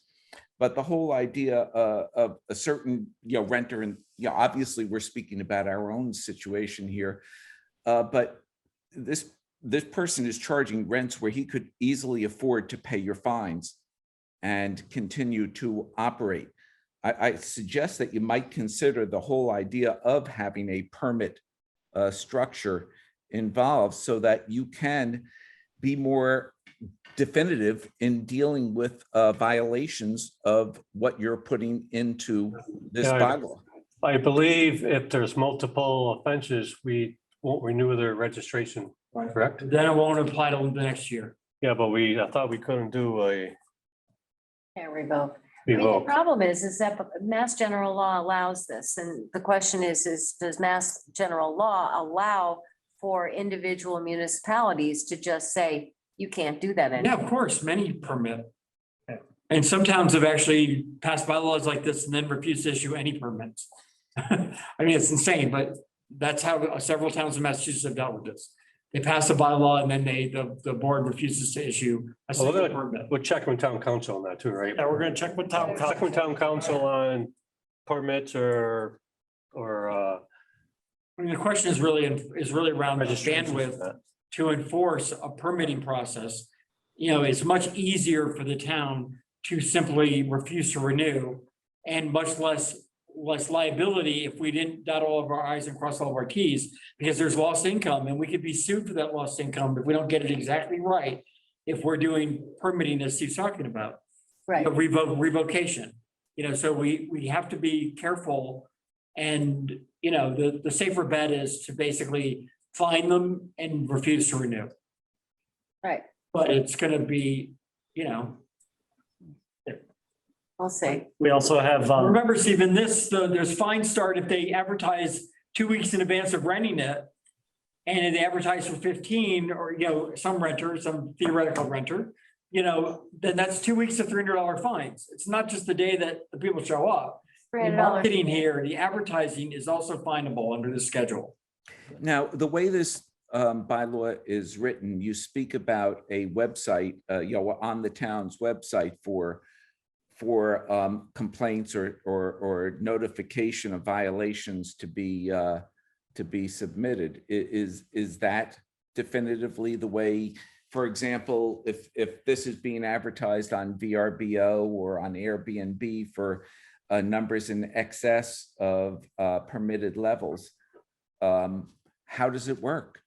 but the whole idea of a certain, renter, and obviously we're speaking about our own situation here, but this person is charging rents where he could easily afford to pay your fines and continue to operate. I suggest that you might consider the whole idea of having a permit structure involved so that you can be more definitive in dealing with violations of what you're putting into this bylaw. I believe if there's multiple offenses, we won't renew their registration, correct? Then it won't apply to the next year. Yeah, but I thought we couldn't do a Can't revoke. I mean, the revoke. problem is that Mass General Law allows this, and the question is does Mass General Law allow for individual municipalities to just say, you can't do that anymore? Yeah, of course, many permit. And And some towns have actually passed bylaws like this and then refused to issue any permits. I mean, it's insane, but that's how several towns in Massachusetts have dealt with this. They pass a bylaw and then the board refuses to issue a Well, single permit. we're checking with town council on that too, right? Yeah, we're gonna check with town Check with council. town council on permits or I mean, the question is really around the bandwidth to enforce a permitting process. You know, it's much easier for the town to simply refuse to renew and much less liability if we didn't dot all of our i's and cross all of our t's, because there's lost income and we could be sued for that lost income if we don't get it exactly right. If we're doing permitting, as Steve's talking about, Right. revocation, you know, so we have to be careful. And, you know, the safer bet is to basically fine them and refuse to renew. Right. But it's gonna be, you know. We'll see. We also have, Remember, Steve, in this, there's fines start if they advertise 2 weeks in advance of renting it. And they advertise for 15, or, you know, some renter, some theoretical renter, you know, then that's 2 weeks of $300 fines. It's not just the day that the people show up. The $300. marketing here, the advertising is also finable under the schedule. Now, the way this bylaw is written, you speak about a website, on the town's website for complaints or notification of violations to be submitted. Is that definitively the way? For example, if this is being advertised on VRBO or on Airbnb for numbers in excess of permitted levels, how does it work?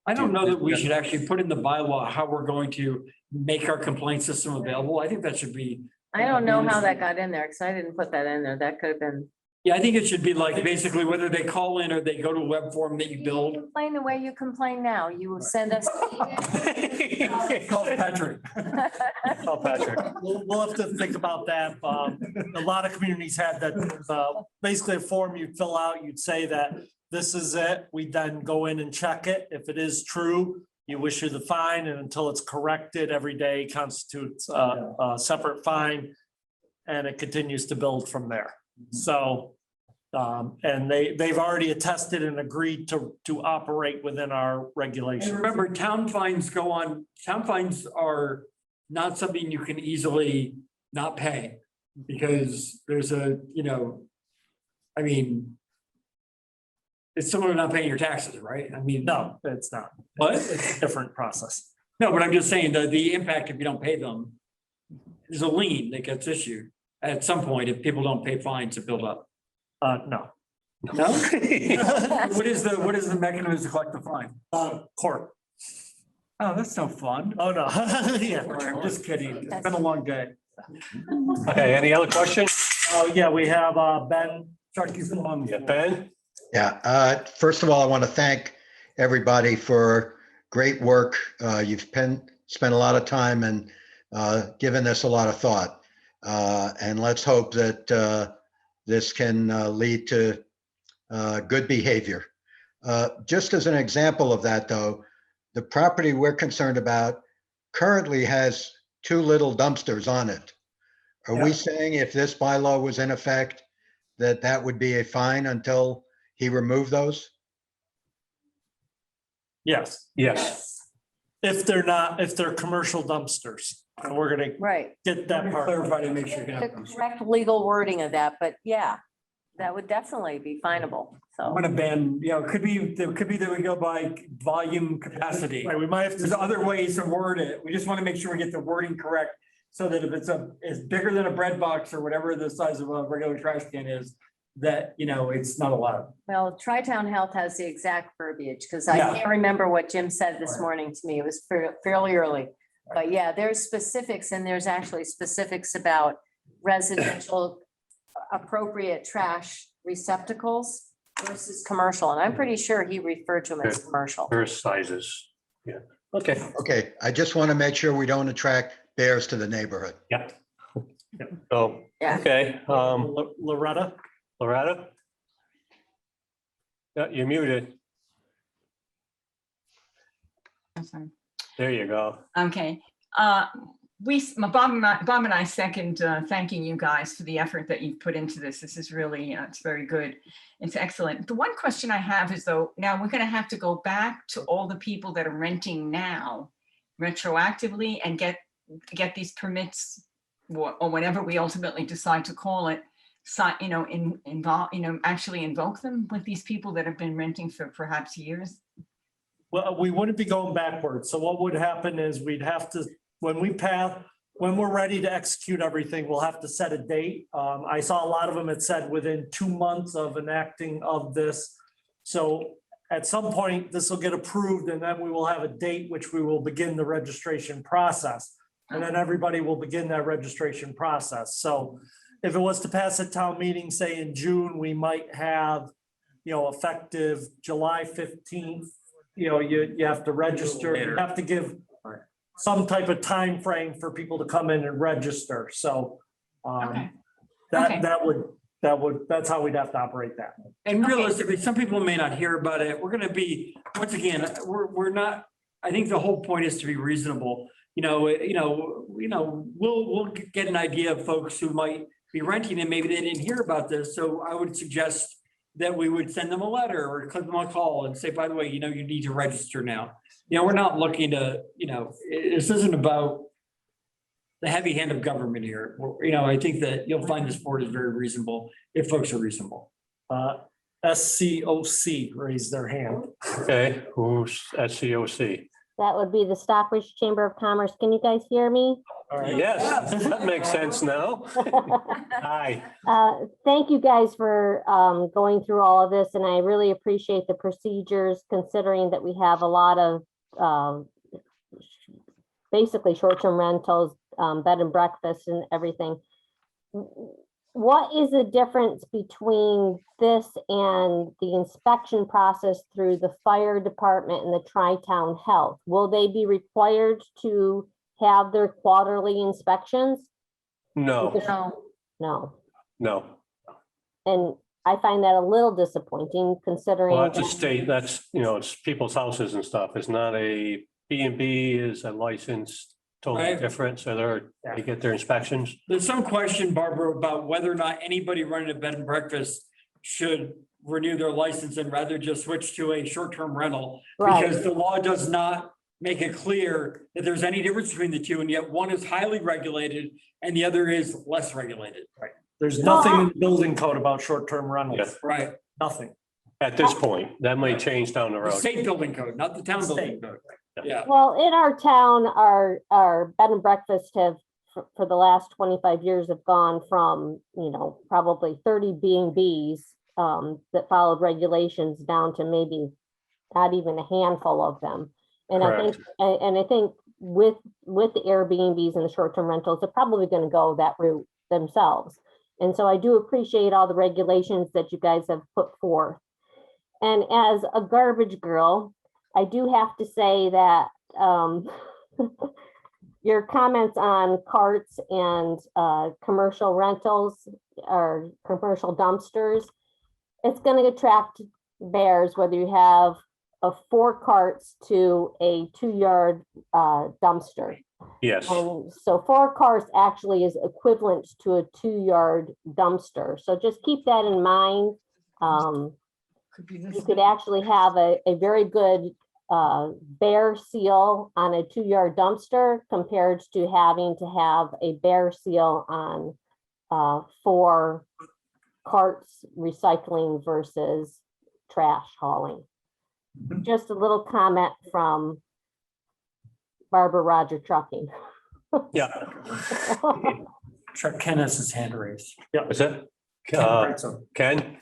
I don't know that we should actually put in the bylaw how we're going to make our complaint system available. I think that should be. I don't know how that got in there because I didn't put that in there. That could have been. Yeah, I think it should be like basically whether they call in or they go to a web form that you build. Complain the way you complain now. You will send us. Call Patrick. Oh, Patrick. we'll have to think about that. A lot of communities had that. There's basically a form you'd fill out. You'd say that this is it. We then go in and check it. If it is true, you issue the fine, and until it's corrected, every day constitutes a separate fine, and it continues to build from there. So, and they've already attested and agreed to operate within our regulations. And remember, town fines are not something you can easily not pay, because there's I mean, it's similar to not paying your taxes, right? I mean. No, it's not. What? It's a different process. No, but I'm just saying the impact if you don't pay them, there's a lien that gets issued at some point if people don't pay fines that build up. No. No? What is the mechanism to collect the fine? Court. Oh, that's no fun. Oh, no. Yeah. I'm just kidding. It's been a long day. Okay, any other questions? Oh, yeah, we have Ben. Chuck, you can Yeah, Ben? Yeah, first of all, I want to thank everybody for great work. You've spent a lot of time and given this a lot of thought. And let's hope that this can lead to good behavior. Just as an example of that, though, the property we're concerned about currently has 2 little dumpsters on it. Are we saying if this bylaw was in effect, that would be a fine until he removed those? Yes. Yes. If they're commercial dumpsters, and we're gonna Right. get that part. Clarify to make sure. The correct legal wording of that, but yeah, that would definitely be finable. I'm So. gonna ban, it could be that we go by volume capacity. Right, we might have There's to, other ways to word it. We just want to make sure we get the wording correct. So that if it's bigger than a bread box or whatever the size of a regular trash can is, that, it's not allowed. Well, Tri-Town Health has the exact verbiage, because I Yeah. can't remember what Jim said this morning to me. It was fairly early. But yeah, there's specifics, and there's actually specifics about residential appropriate trash receptacles versus commercial. And I'm pretty sure he referred to them as commercial. First sizes. Yeah. Okay. Okay, I just want to make sure we don't attract bears to the neighborhood. Yeah. So, Yeah. okay, Loretta. Loretta? Yeah, you're muted. I'm sorry. There you go. Okay. Bob and I second thanking you guys for the effort that you've put into this. This is really, it's very good. It's excellent. The one question I have is though, now we're going to have to go back to all the people that are renting now retroactively and get these permits or whatever we ultimately decide to call it, actually invoke them with these people that have been renting for perhaps years. Well, we wouldn't be going backwards. So what would happen is we'd have to, when we're ready to execute everything, we'll have to set a date. I saw a lot of them had said within 2 months of enacting of this. So at some point, this will get approved and then we will have a date which we will begin the registration process. And then everybody will begin that registration process. So if it was to pass a town meeting, say in June, we might have, effective July 15th, you have to register, you have to give some type of time frame for people to come in and register. So that's how we'd have to operate that. And realistically, some people may not hear about it. We're going to be, once again, we're not, I think the whole point is to be reasonable. We'll get an idea of folks who might be renting and maybe they didn't hear about this. So I would suggest that we would send them a letter or click them a call and say, by the way, you need to register now. We're not looking to, this isn't about the heavy hand of government here. I think that you'll find this board is very reasonable if folks are reasonable. SCOC raised their hand. Okay, who's SCOC? That would be the Stockbridge Chamber of Commerce. Can you guys hear me? Yes, that makes sense now. Hi. Thank you guys for going through all of this, and I really appreciate the procedures considering that we have a lot of basically short-term rentals, bed and breakfast and everything. What is the difference between this and the inspection process through the fire department and the Tri-Town Health? Will they be required to have their quarterly inspections? No. No. And I find that a little disappointing considering. Well, that's a state, it's people's houses and stuff. It's not a B&B is a license, totally different. So they get their inspections. There's some question, Barbara, about whether or not anybody running a bed and breakfast should renew their license and rather just switch to a short-term rental. Right. Because the law does not make it clear that there's any difference between the two, and yet one is highly regulated and the other is less regulated. Right. There's nothing in the building code about short-term rentals. Yes. Right. Nothing. At this point, that may change down the The road. state building code, not the town building code. Yeah. Well, in our town, our bed and breakfast have, for the last 25 years, have gone from, probably 30 B&Bs that followed regulations down to maybe not even a handful of them. And Correct. I think with the Airbnbs and the short-term rentals, they're probably going to go that route themselves. And so I do appreciate all the regulations that you guys have put forth. And as a garbage girl, I do have to say that your comments on carts and commercial rentals or commercial dumpsters, it's going to attract bears whether you have 4 carts to a 2-yard dumpster. Yes. And so 4 carts actually is equivalent to a 2-yard dumpster. So just keep that in mind. You could actually have a very good bear seal on a 2-yard dumpster compared to having to have a bear seal on 4 carts recycling versus trash hauling. Just a little comment from Barbara Roger Trucking. Yeah. Chuck Ken has his hand raised. Yeah. Is it? Ken?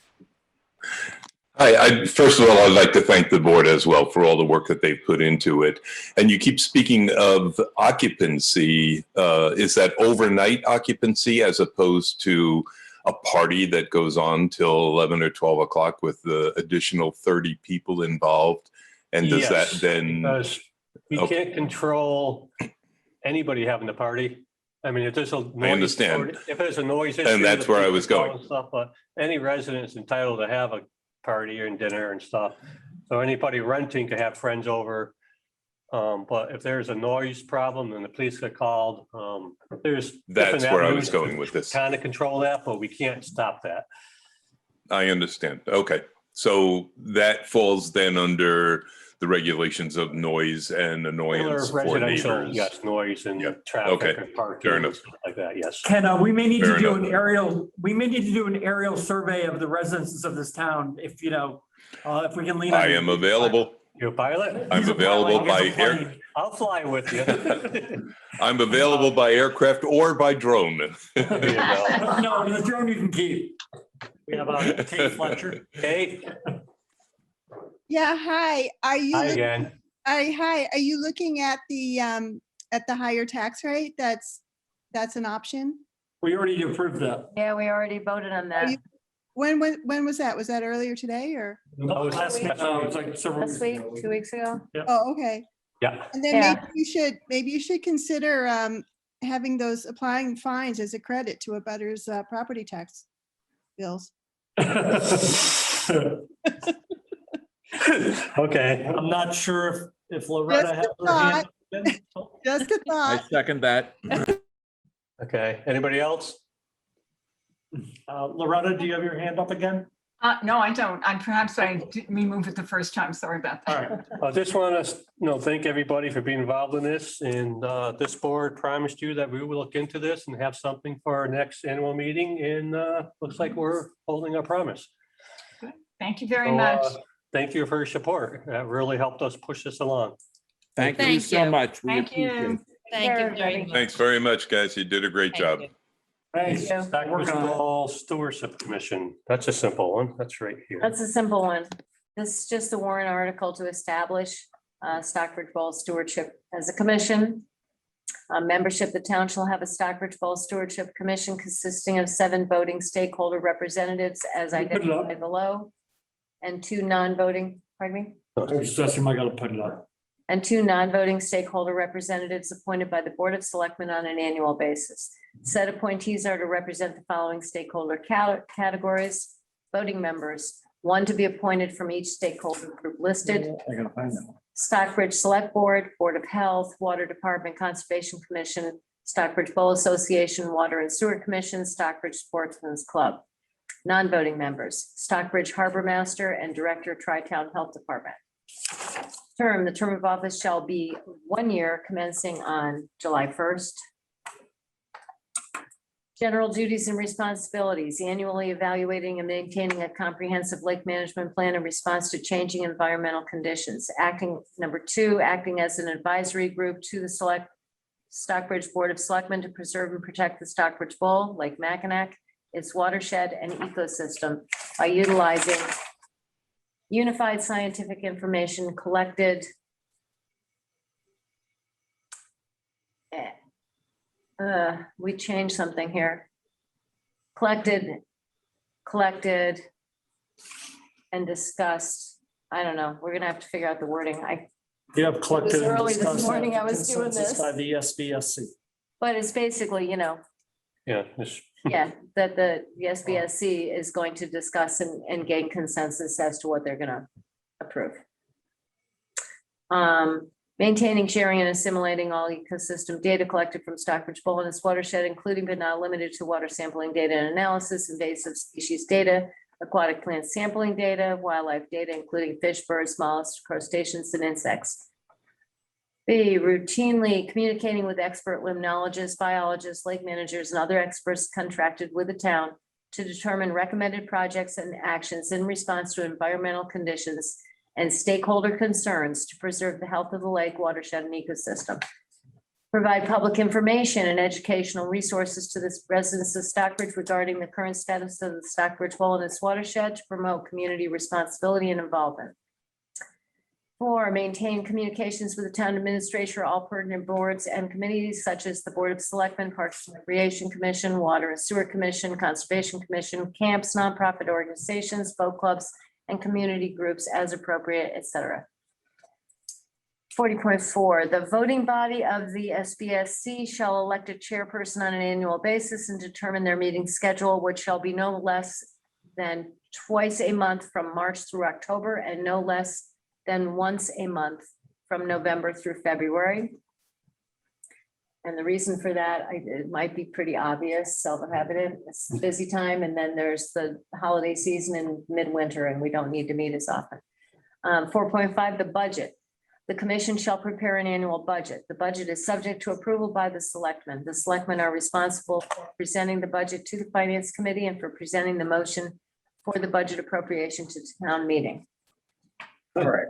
Hi, first of all, I'd like to thank the board as well for all the work that they've put into it. And you keep speaking of occupancy. Is that overnight occupancy as opposed to a party that goes on till 11 or 12 o'clock with the additional 30 people involved? And does that then? Because you can't control anybody having a party. I mean, if there's a noise, I understand. if there's a noise issue, And that's where I was going. Stuff, but any resident is entitled to have a party and dinner and stuff. So anybody renting could have friends over. But if there's a noise problem, then the police get called. There's. That's where I was going with this. Kind of control that, but we can't stop that. I understand. Okay. So that falls then under the regulations of noise and annoyance for Residential, neighbors. yes, noise and Yeah. traffic Okay. and parking. Fair and enough. stuff like that, yes. Ken, we may need Fair to do enough. an aerial, we may need to do an aerial survey of the residents of this town, if, if we can lean on. I am available. You're a pilot? I'm He's a available pilot, he by has a air. plane. I'll fly with you. I'm available by aircraft or by drone. There you go. No, the drone you can keep. We have Kate Fletcher. Kate, Yeah, hi. Are you? hi look- again. Hi. Are you looking at the higher tax rate? That's an option? We already approved that. Yeah, we already voted on that. you- When was that? Was that earlier today or? That was Last week, it was like several Last weeks week, ago. 2 weeks ago? Oh, okay. Yeah. And then Yeah. maybe you should consider having those applying fines as a credit to a butter's property tax bills. Okay. I'm not sure if Loretta Just has a her hand thought. up again. Just a I thought. second that. Okay. Anybody else? Loretta, do you have your hand up again? No, I don't. Perhaps I didn't move it the first time. Sorry about All that. right. I just want to, thank everybody for being involved in this, and this board promised you that we will look into this and have something for our next annual meeting, and looks like we're holding our promise. Thank you very So, much. Thank you for your support. That really helped us push this along. Thank you Thank so you. much. We Thank you. appreciate it. Thank you very much. Thanks very much, guys. You did a great Thank job. you. Thanks. you. Working on it. Municipal Stewardship Commission. That's a simple one. That's right here. That's a simple one. This is just a warrant article to establish Stockbridge Bowl Stewardship as a commission. Membership, the town shall have a Stockbridge Bowl Stewardship Commission consisting of 7 voting stakeholder representatives as Can you put it up? identified below. And 2 non-voting, pardon me? I was just asking, I gotta put it up. And 2 non-voting stakeholder representatives appointed by the Board of Selectmen on an annual basis. Said appointees are to represent the following stakeholder categories. Voting members, 1 to be appointed from each stakeholder group listed. I gotta find that. Stockbridge Select Board, Board of Health, Water Department, Conservation Commission, Stockbridge Bowl Association, Water and Sewer Commission, Stockbridge Sportsman's Club. Non-voting members, Stockbridge Harbor Master and Director, Tri-Town Health Department. The term of office shall be 1 year commencing on July 1st. General duties and responsibilities, annually evaluating and maintaining a comprehensive lake management plan in response to changing environmental conditions. Number 2, acting as an advisory group to the Stockbridge Board of Selectmen to preserve and protect the Stockbridge Bowl, Lake Mackinac, its watershed and ecosystem by utilizing unified scientific information collected. We changed something here. Collected and discussed. I don't know. We're gonna have to figure out the wording. You have collected. and early this discussed morning I was doing consensus this. By the SBSC. But it's basically, Yeah. yeah, that the SBSC is going to discuss and gain consensus as to what they're gonna approve. Maintaining, sharing, and assimilating all ecosystem data collected from Stockbridge Bowl and its watershed, including but not limited to water sampling data and analysis, invasive species data, aquatic plant sampling data, wildlife data, including fish, birds, mollusks, crustaceans, and insects. B, routinely communicating with expert limnologists, biologists, lake managers, and other experts contracted with the town to determine recommended projects and actions in response to environmental conditions and stakeholder concerns to preserve the health of the lake, watershed, and ecosystem. Provide public information and educational resources to the residents of Stockbridge regarding the current status of the Stockbridge Bowl and its watershed to promote community responsibility and involvement. 4, maintain communications with the town administrator, all pertinent boards and committees such as the Board of Selectmen, Parks and Recreation Commission, Water and Sewer Commission, Conservation Commission, camps, nonprofit organizations, boat clubs, and community groups as appropriate, etc. 40.4, the voting body of the SBSC shall elect a chairperson on an annual basis and determine their meeting schedule, which shall be no less than twice a month from March through October and no less than once a month from November through February. And the reason for that, it might be pretty obvious, self-evident. It's a busy time, and then there's the holiday season in midwinter, and we don't need to meet as often. 4.5, the budget. The commission shall prepare an annual budget. The budget is subject to approval by the selectmen. The selectmen are responsible for presenting the budget to the finance committee and for presenting the motion for the budget appropriation to town meeting. All right.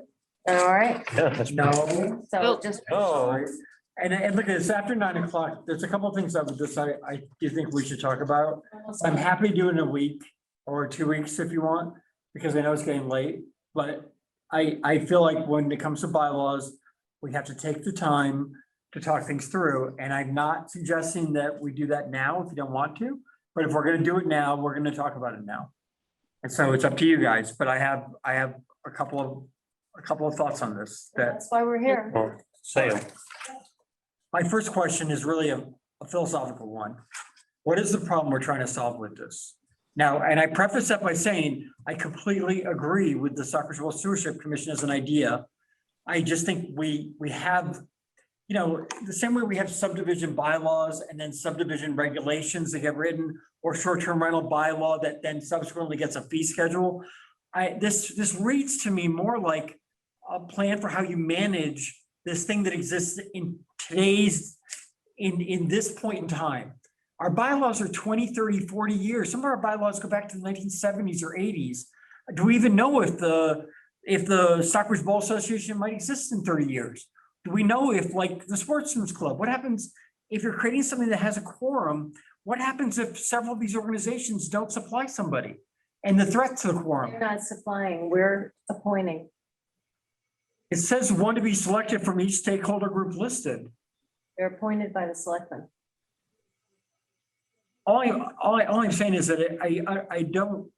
All right, Yeah, that's. No. so just. Oh. And look, it's after 9 o'clock. There's a couple of things I would just, I do think we should talk about. I'm happy doing a week or 2 weeks if you want, because I know it's getting late, but I feel like when it comes to bylaws, we have to take the time to talk things through. And I'm not suggesting that we do that now if you don't want to, but if we're gonna do it now, we're gonna talk about it now. And so it's up to you guys, but I have a couple of thoughts on this that. That's why we're here. Well, say 'em. My first question is really a philosophical one. What is the problem we're trying to solve with this? Now, and I preface that by saying, I completely agree with the Stockbridge Stewardship Commission as an idea. I just think we have, you know, the same way we have subdivision bylaws and then subdivision regulations that get written, or short-term rental bylaw that then subsequently gets a fee schedule. This reads to me more like a plan for how you manage this thing that exists in today's, in this point in time. Our bylaws are 20, 30, 40 years. Some of our bylaws go back to the 1970s or 80s. Do we even know if the Stockbridge Bowl Association might exist in 30 years? Do we know if, like, the Sportsman's Club, what happens if you're creating something that has a quorum? What happens if several of these organizations don't supply somebody? And the threat to the quorum. We're not supplying, we're appointing. It says one to be selected from each stakeholder group listed. They're appointed by the selectmen. All I'm saying is that I don't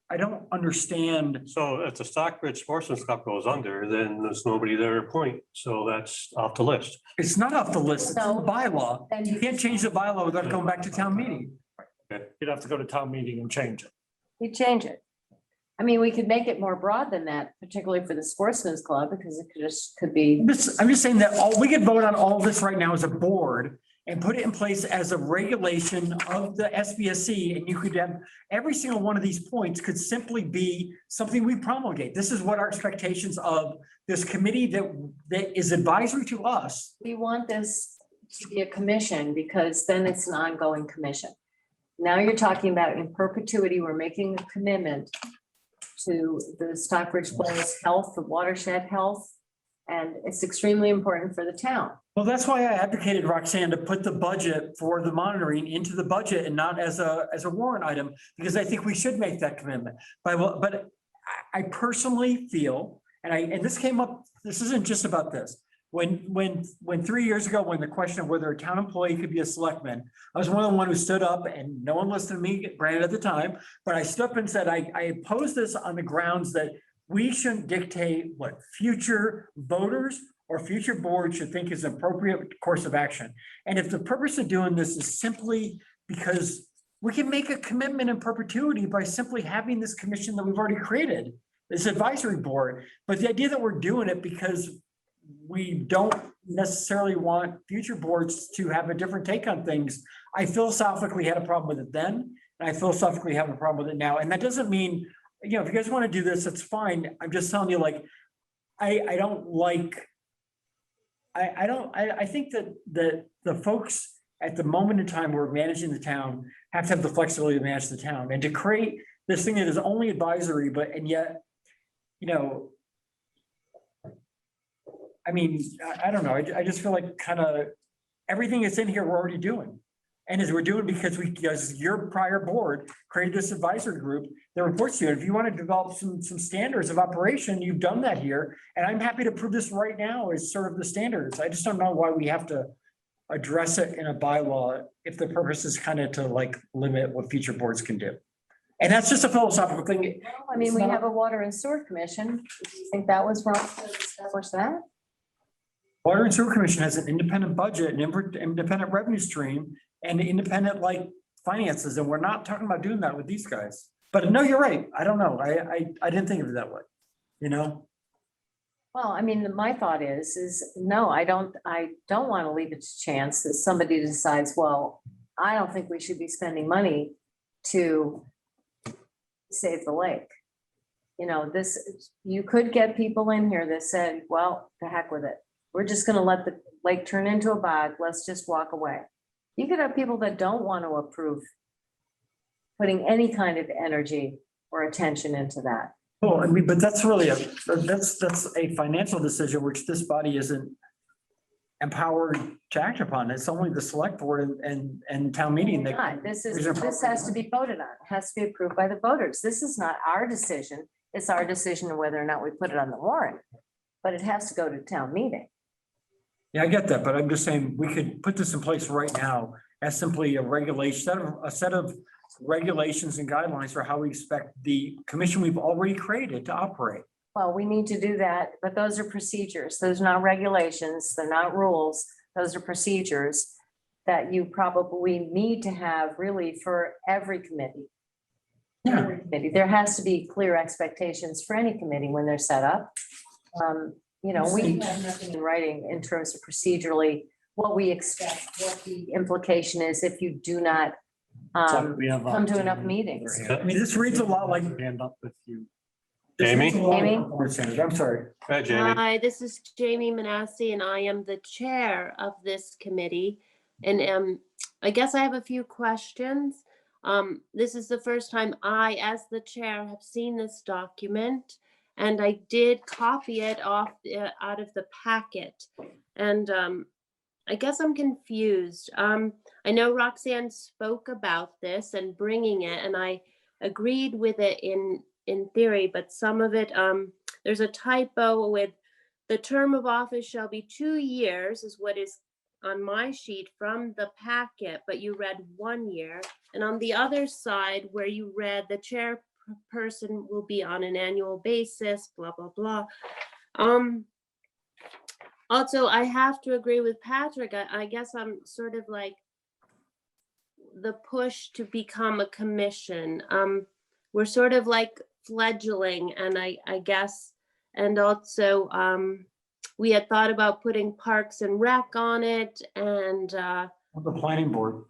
understand. So if the Stockbridge Sportsman's Club goes under, then there's nobody there to appoint. So that's off the list. It's not off the list, it's in the bylaw. Then You can't change the bylaw without going back to town meeting. You'd have to go to town meeting and change it. You change it. I mean, we could make it more broad than that, particularly for the Sportsman's Club, because it could be. I'm just saying that we could vote on all this right now as a board and put it in place as a regulation of the SBSC, and you could have every single one of these points could simply be something we promulgate. This is what our expectations of this committee that is advisory to us. We want this to be a commission because then it's an ongoing commission. Now you're talking about in perpetuity, we're making a commitment to the Stockbridge Bowl's health, the watershed health, and it's extremely important for the town. Well, that's why I advocated, Roxanne, to put the budget for the monitoring into the budget and not as a warrant item, because I think we should make that commitment. But I personally feel, and this came up, this isn't just about this. When 3 years ago, when the question of whether a town employee could be a selectman, I was one of the one who stood up, and no one listened to me, granted at the time, but I stood up and said, I oppose this on the grounds that we shouldn't dictate what future voters or future boards should think is an appropriate course of action. And if the purpose of doing this is simply because we can make a commitment in perpetuity by simply having this commission that we've already created, this advisory board, but the idea that we're doing it because we don't necessarily want future boards to have a different take on things. I philosophically had a problem with it then, and I philosophically have a problem with it now. And that doesn't mean, you know, if you guys want to do this, it's fine. I'm just telling you, like, I think that the folks at the moment in time we're managing the town have to have the flexibility to manage the town and to create this thing that is only advisory, and yet, you know, I mean, I don't know. I just feel like kind of everything that's in here we're already doing. And as we're doing because your prior board created this advisory group that reports to you. If you want to develop some standards of operation, you've done that here. And I'm happy to prove this right now as sort of the standards. I just don't know why we have to address it in a bylaw if the purpose is kind of to like limit what future boards can do. And that's just a philosophical thing. I mean, we have a water and sewer commission. Do you think that was wrong to establish that? Water and Sewer Commission has an independent budget, an independent revenue stream, and independent like finances, and we're not talking about doing that with these guys. But no, you're right. I don't know. I didn't think of it that way, you know? Well, I mean, my thought is no, I don't want to leave it to chance that somebody decides, well, I don't think we should be spending money to save the lake. You know, you could get people in here that said, well, the heck with it. We're just gonna let the lake turn into a bog. Let's just walk away. You could have people that don't want to approve putting any kind of energy or attention into that. Well, I mean, but that's really that's a financial decision which this body isn't empowered to act upon. It's only the select board and town meeting that. Not. This has to be voted on. It has to be approved by the voters. This is not our decision. It's our decision of whether or not we put it on the warrant, but it has to go to town meeting. Yeah, I get that, but I'm just saying we could put this in place right now as simply a regulation, a set of regulations and guidelines for how we expect the commission we've already created to operate. Well, we need to do that, but those are procedures. Those are not regulations. They're not rules. Those are procedures that you probably need to have really for every committee. Yeah. Every committee. There has to be clear expectations for any committee when they're set up. You know, we have nothing in writing in terms of procedurally what we expect, what the implication is if you do not come to enough meetings. I mean, this reads a lot like. Hand up if you. Jamie? I'm sorry. Go ahead, Jamie. Hi, this is Jamie Manassi, and I am the chair of this committee. And I guess I have a few questions. This is the first time I, as the chair, have seen this document, and I did copy it off out of the packet. And I guess I'm confused. I know Roxanne spoke about this and bringing it, and I agreed with it in theory, but some of it, there's a typo with the term of office shall be 2 years is what is on my sheet from the packet, but you read 1 year. And on the other side where you read the chairperson will be on an annual basis, blah, blah, blah. Also, I have to agree with Patrick. I guess I'm sort of like the push to become a commission. We're sort of like fledgling, and I guess, and also we had thought about putting Parks and Rec on it, and The planning board.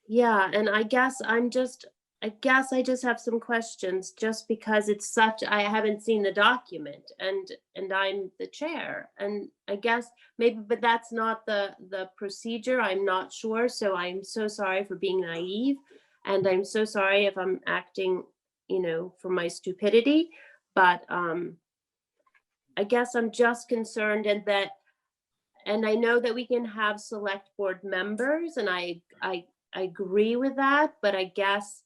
yeah, and I guess I just have some questions just because it's such, I haven't seen the document and I'm the chair, and I guess maybe, but that's not the procedure. I'm not sure. So I'm so sorry for being naive, and I'm so sorry if I'm acting, for my stupidity, but I guess I'm just concerned and I know that we can have select board members, and I agree with that, but I guess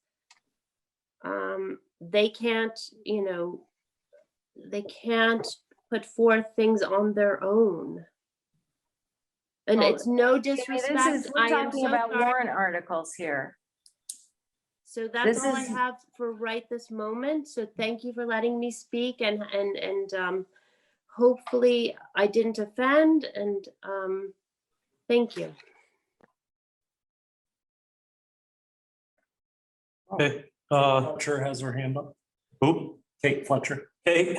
they can't, they can't put forth things on their own. And Well, it's no Jamie, disrespect. we're I am talking so about sorry. warrant articles here. So that's This all I is- have for right this moment. So thank you for letting me speak, and hopefully I didn't offend, and thank you. Okay, Fletcher has her hand up. who? Kate Fletcher. Kate?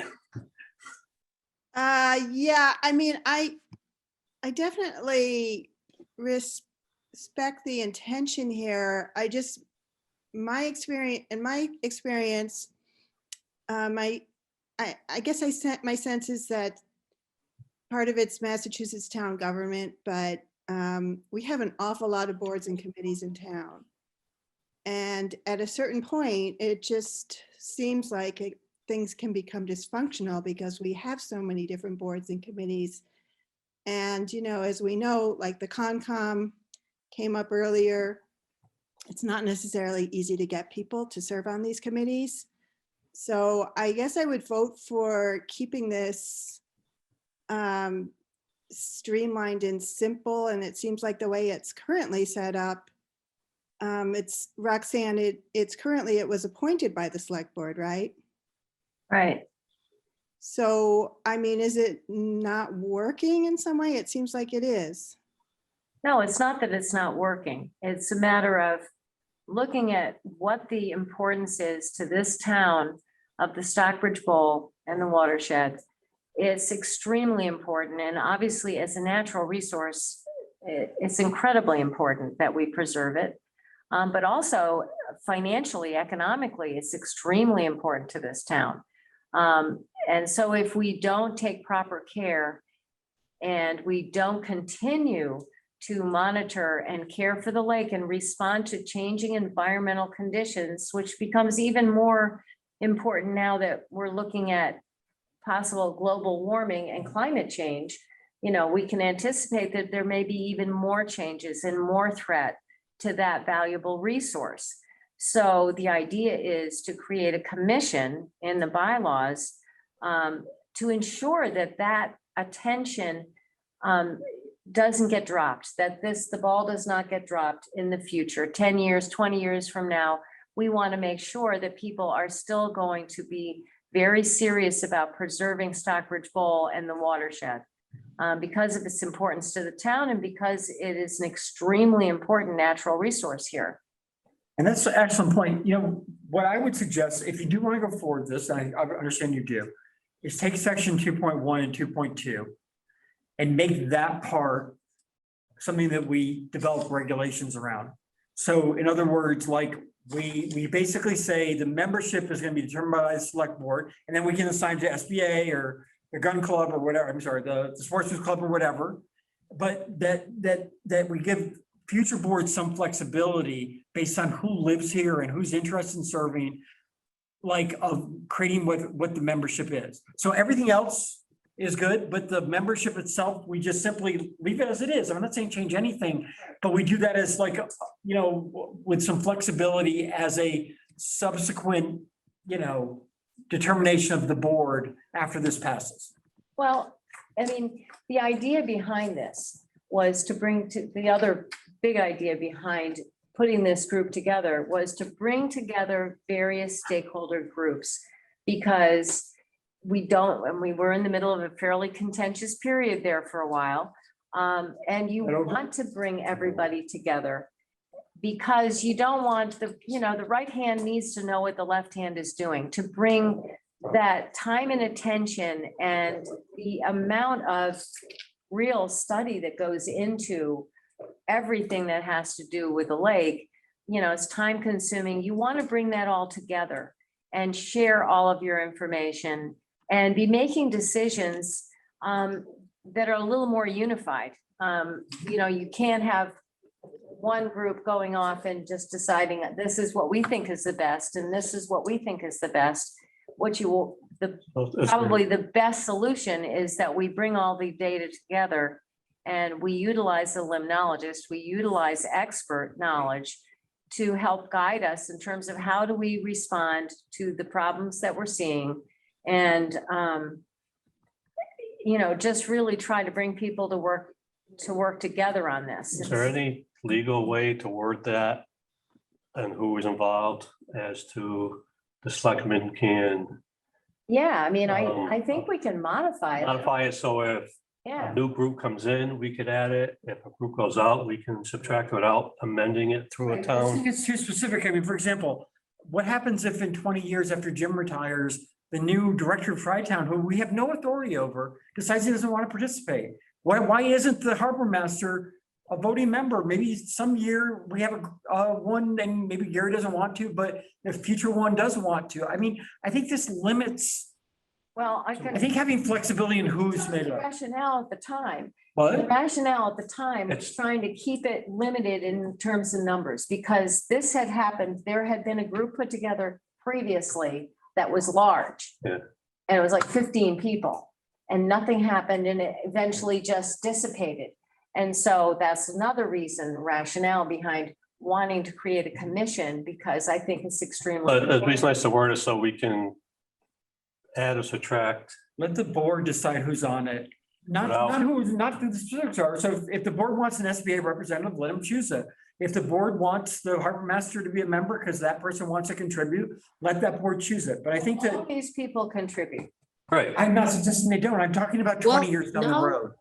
Yeah, I mean, I definitely respect the intention here. I just, my experience, I guess my sense is that part of it's Massachusetts town government, but we have an awful lot of boards and committees in town. And at a certain point, it just seems like things can become dysfunctional because we have so many different boards and committees. And, as we know, like the Concom came up earlier, it's not necessarily easy to get people to serve on these committees. So I guess I would vote for keeping this streamlined and simple. And it seems like the way it's currently set up, it's Roxanne, it was appointed by the select board, right? Right. So, I mean, is it not working in some way? It seems like it is. No, it's not that it's not working. It's a matter of looking at what the importance is to this town of the Stockbridge Bowl and the watershed. It's extremely important, and obviously as a natural resource, it's incredibly important that we preserve it. But also financially, economically, it's extremely important to this town. And so if we don't take proper care and we don't continue to monitor and care for the lake and respond to changing environmental conditions, which becomes even more important now that we're looking at possible global warming and climate change, you know, we can anticipate that there may be even more changes and more threat to that valuable resource. So the idea is to create a commission in the bylaws to ensure that that attention doesn't get dropped, that the ball does not get dropped in the future, 10 years, 20 years from now. We want to make sure that people are still going to be very serious about preserving Stockbridge Bowl and the watershed because of its importance to the town and because it is an extremely important natural resource here. And that's an excellent point. You know, what I would suggest, if you do want to go forward with this, and I understand you do, is take section 2.1 and 2.2 and make that part something that we develop regulations around. So in other words, like we basically say the membership is going to be determined by the select board, and then we can assign to SBA or the gun club or whatever, I'm sorry, the sportsman's club or whatever. But that we give future boards some flexibility based on who lives here and who's interested in serving, like of creating what the membership is. So everything else is good, but the membership itself, we just simply leave it as it is. I'm not saying change anything, but we do that as like, you know, with some flexibility as a subsequent, you know, determination of the board after this passes. Well, I mean, the idea behind this was to bring to the other big idea behind putting this group together was to bring together various stakeholder groups, because we were in the middle of a fairly contentious period there for a while. And you want to bring everybody together because you don't want the right hand needs to know what the left hand is doing, to bring that time and attention and the amount of real study that goes into everything that has to do with the lake. You know, it's time consuming. You want to bring that all together and share all of your information and be making decisions that are a little more unified. You know, you can't have one group going off and just deciding that this is what we think is the best and this is what we think is the best. Probably the best solution is that we bring all the data together and we utilize the limnologist, we utilize expert knowledge to help guide us in terms of how do we respond to the problems that we're seeing. And, you know, just really try to bring people to work together on this. Is there any legal way to word that and who is involved as to the selectmen can? Yeah, I mean, I think we can modify it. Modify it so if Yeah. a new group comes in, we could add it. If a group goes out, we can subtract without amending it through a I town. think it's too specific. I mean, for example, what happens if in 20 years after Jim retires, the new director of Tri-Town, who we have no authority over, decides he doesn't want to participate? Why isn't the harbor master a voting member? Maybe some year we have one and maybe Gary doesn't want to, but the future one does want to. I mean, I think this limits, Well, I think having flexibility in who's made the up. rationale at the time. What? The rationale at the time was It's- trying to keep it limited in terms of numbers, because this had happened, there had been a group put together previously that was large. Yeah. And it was like 15 people, and nothing happened, and it eventually just dissipated. And so that's another reason, rationale behind wanting to create a commission, because I think it's extremely But it'd be important. nice to word it so we can add or subtract. Let the board decide who's on it. Not Without- who the specifics are. So if the board wants an SBA representative, let them choose it. If the board wants the harbor master to be a member because that person wants to contribute, let that board choose it. But I think All that, these people contribute. Right. I'm not suggesting they don't. I'm talking about 20 Well, years down the no. road.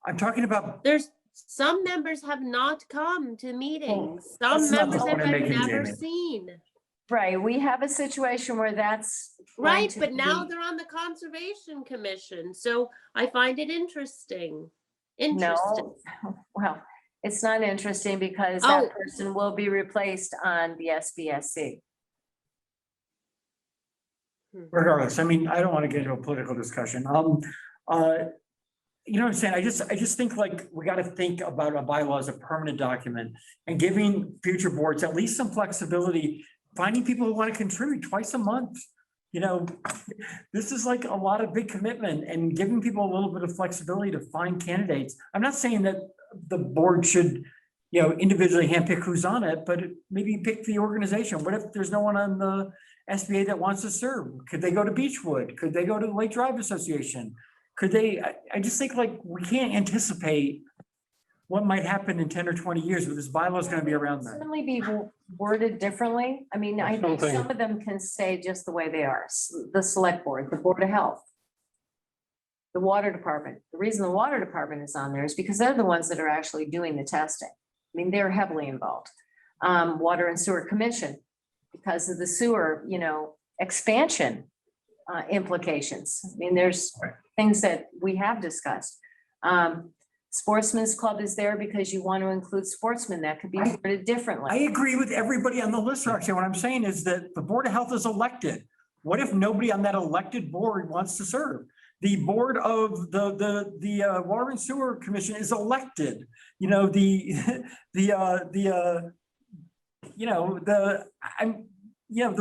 I'm talking about, There's some members have not come to meetings. Some that's not the members point that I'm I've making, never Jamie. seen. Right, we have a situation where that's. going Right, to but now be- they're on the Conservation Commission, so I find it interesting. No, well, it's not interesting because that Oh. person will be replaced on the SBSC. Regardless, I mean, I don't want to get into a political discussion. You know what I'm saying? I just think like we got to think about a bylaw as a permanent document and giving future boards at least some flexibility, finding people who want to contribute twice a month. You know, this is like a lot of big commitment and giving people a little bit of flexibility to find candidates. I'm not saying that the board should, you know, individually handpick who's on it, but maybe pick the organization. What if there's no one on the SBA that wants to serve? Could they go to Beechwood? Could they go to the Lake Drive Association? Could they, I just think like we can't anticipate what might happen in 10 or 20 years, but this bylaw is going to be around then. Certainly be worded differently. I mean, I think Something- some of them can stay just the way they are. The select board, the Board of Health, the water department. The reason the water department is on there is because they're the ones that are actually doing the testing. I mean, they're heavily involved. Water and Sewer Commission, because of the sewer, you know, expansion implications. I mean, there's things that we have discussed. Sportsman's Club is there because you want to include sportsmen. That could be worded I differently. agree with everybody on the list, Roxanne. What I'm saying is that the Board of Health is elected. What if nobody on that elected board wants to serve? The board of the Water and Sewer Commission is elected. You know, the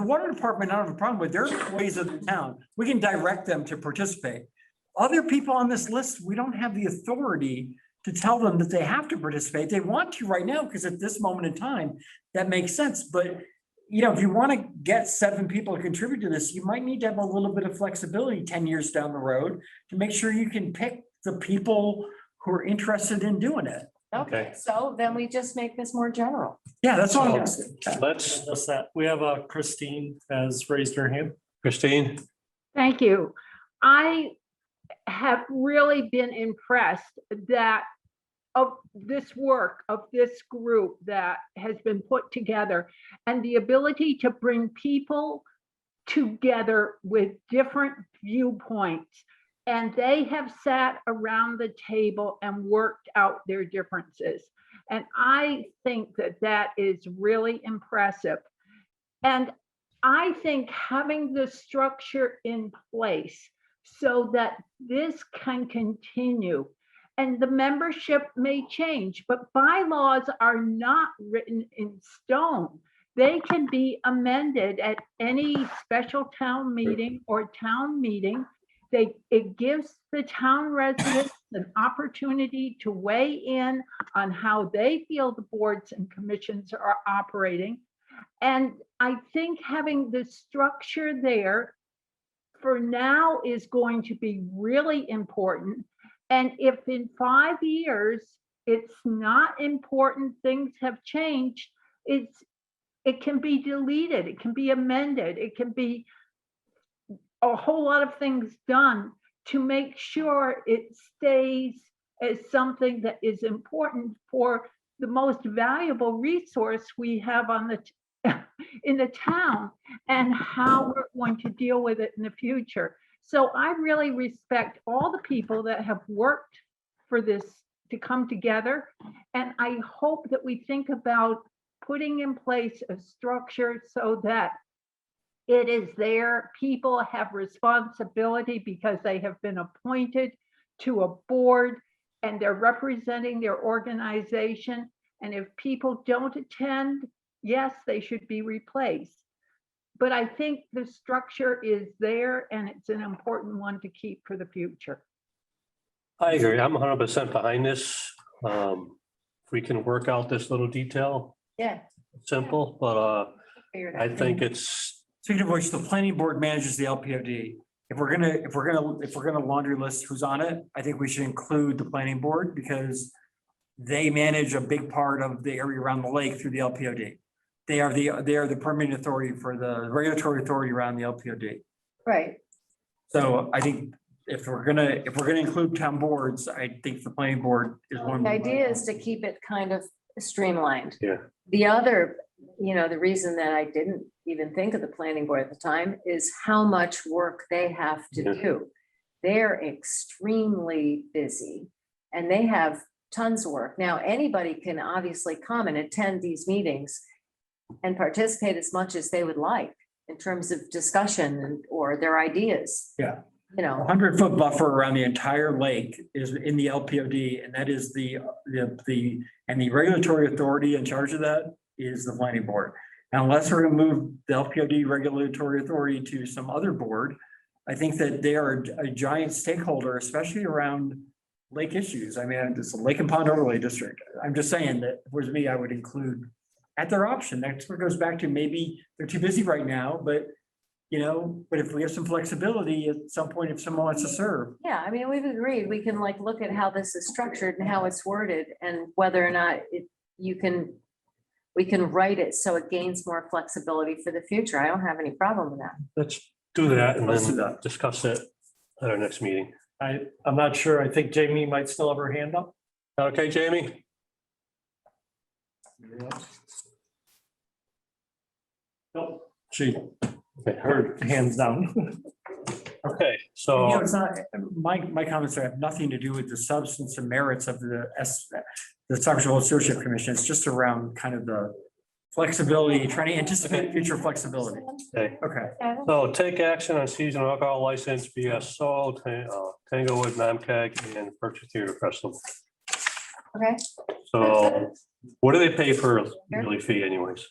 water department, I don't have a problem with. They're employees of the town. We can direct them to participate. Other people on this list, we don't have the authority to tell them that they have to participate. They want to right now, because at this moment in time, that makes sense. But, you know, if you want to get 7 people to contribute to this, you might need to have a little bit of flexibility 10 years down the road to make sure you can pick the people who are interested in doing it. Okay, so then we just make this more general. Yeah, that's all. Let's, Just that. We have Christine has raised her hand. Christine, Thank you. I have really been impressed that of this work of this group that has been put together and the ability to bring people together with different viewpoints. And they have sat around the table and worked out their differences. And I think that that is really impressive. And I think having the structure in place so that this can continue, and the membership may change, but bylaws are not written in stone. They can be amended at any special town meeting or town meeting. It gives the town residents an opportunity to weigh in on how they feel the boards and commissions are operating. And I think having the structure there for now is going to be really important. And if in 5 years it's not important, things have changed, it can be deleted, it can be amended, it can be a whole lot of things done to make sure it stays as something that is important for the most valuable resource we have on the in the town, and how we're going to deal with it in the future. So I really respect all the people that have worked for this to come together. And I hope that we think about putting in place a structure so that it is there. People have responsibility because they have been appointed to a board and they're representing their organization. And if people don't attend, yes, they should be replaced. But I think the structure is there and it's an important one to keep for the future. I agree. I'm 100% behind this. If we can work out this little detail, Yeah. simple, but Figured I out. think it's, Speaking of which, the planning board manages the LPOD. If we're gonna laundry list who's on it, I think we should include the planning board because they manage a big part of the area around the lake through the LPOD. They are the permitting authority for the regulatory authority around the LPOD. Right. So I think if we're gonna include town boards, I think the planning board is one. The idea is to keep it kind of streamlined. yeah. The other the reason that I didn't even think of the planning board at the time is how much work they have to Yeah. do. They're extremely busy and they have tons of work. Now, anybody can obviously come and attend these meetings and participate as much as they would like in terms of discussion or their ideas, Yeah. you know. 100-foot buffer around the entire lake is in the LPOD, and that is the regulatory authority in charge of that is the planning board. And unless we're gonna move the LPOD regulatory authority to some other board, I think that they are a giant stakeholder, especially around lake issues. I mean, it's a lake and pond overlay district. I'm just saying that if it was me, I would include at their option. That's what goes back to maybe they're too busy right now, but but if we have some flexibility at some point, if someone wants to serve. Yeah, I mean, we've agreed, we can like look at how this is structured and how it's worded and whether or not we can write it so it gains more flexibility for the future. I don't have any problem with that. Let's do that and Let's do then that. discuss it at our next meeting. I'm not sure. I think Jamie might still have her hand up. Okay, Jamie? Nope, she, Okay, her hands down. Okay, so. It's not, my comments have nothing to do with the substance and merits of the Stockbridge Stewardship Commission. It's just around kind of the flexibility, trying to anticipate future flexibility. Okay, Okay. so take action on seasonal alcohol license, BS Sol, Tanglewood, Namkag, and Purchase Theater Festival. Okay. So what do they pay for a yearly fee anyways?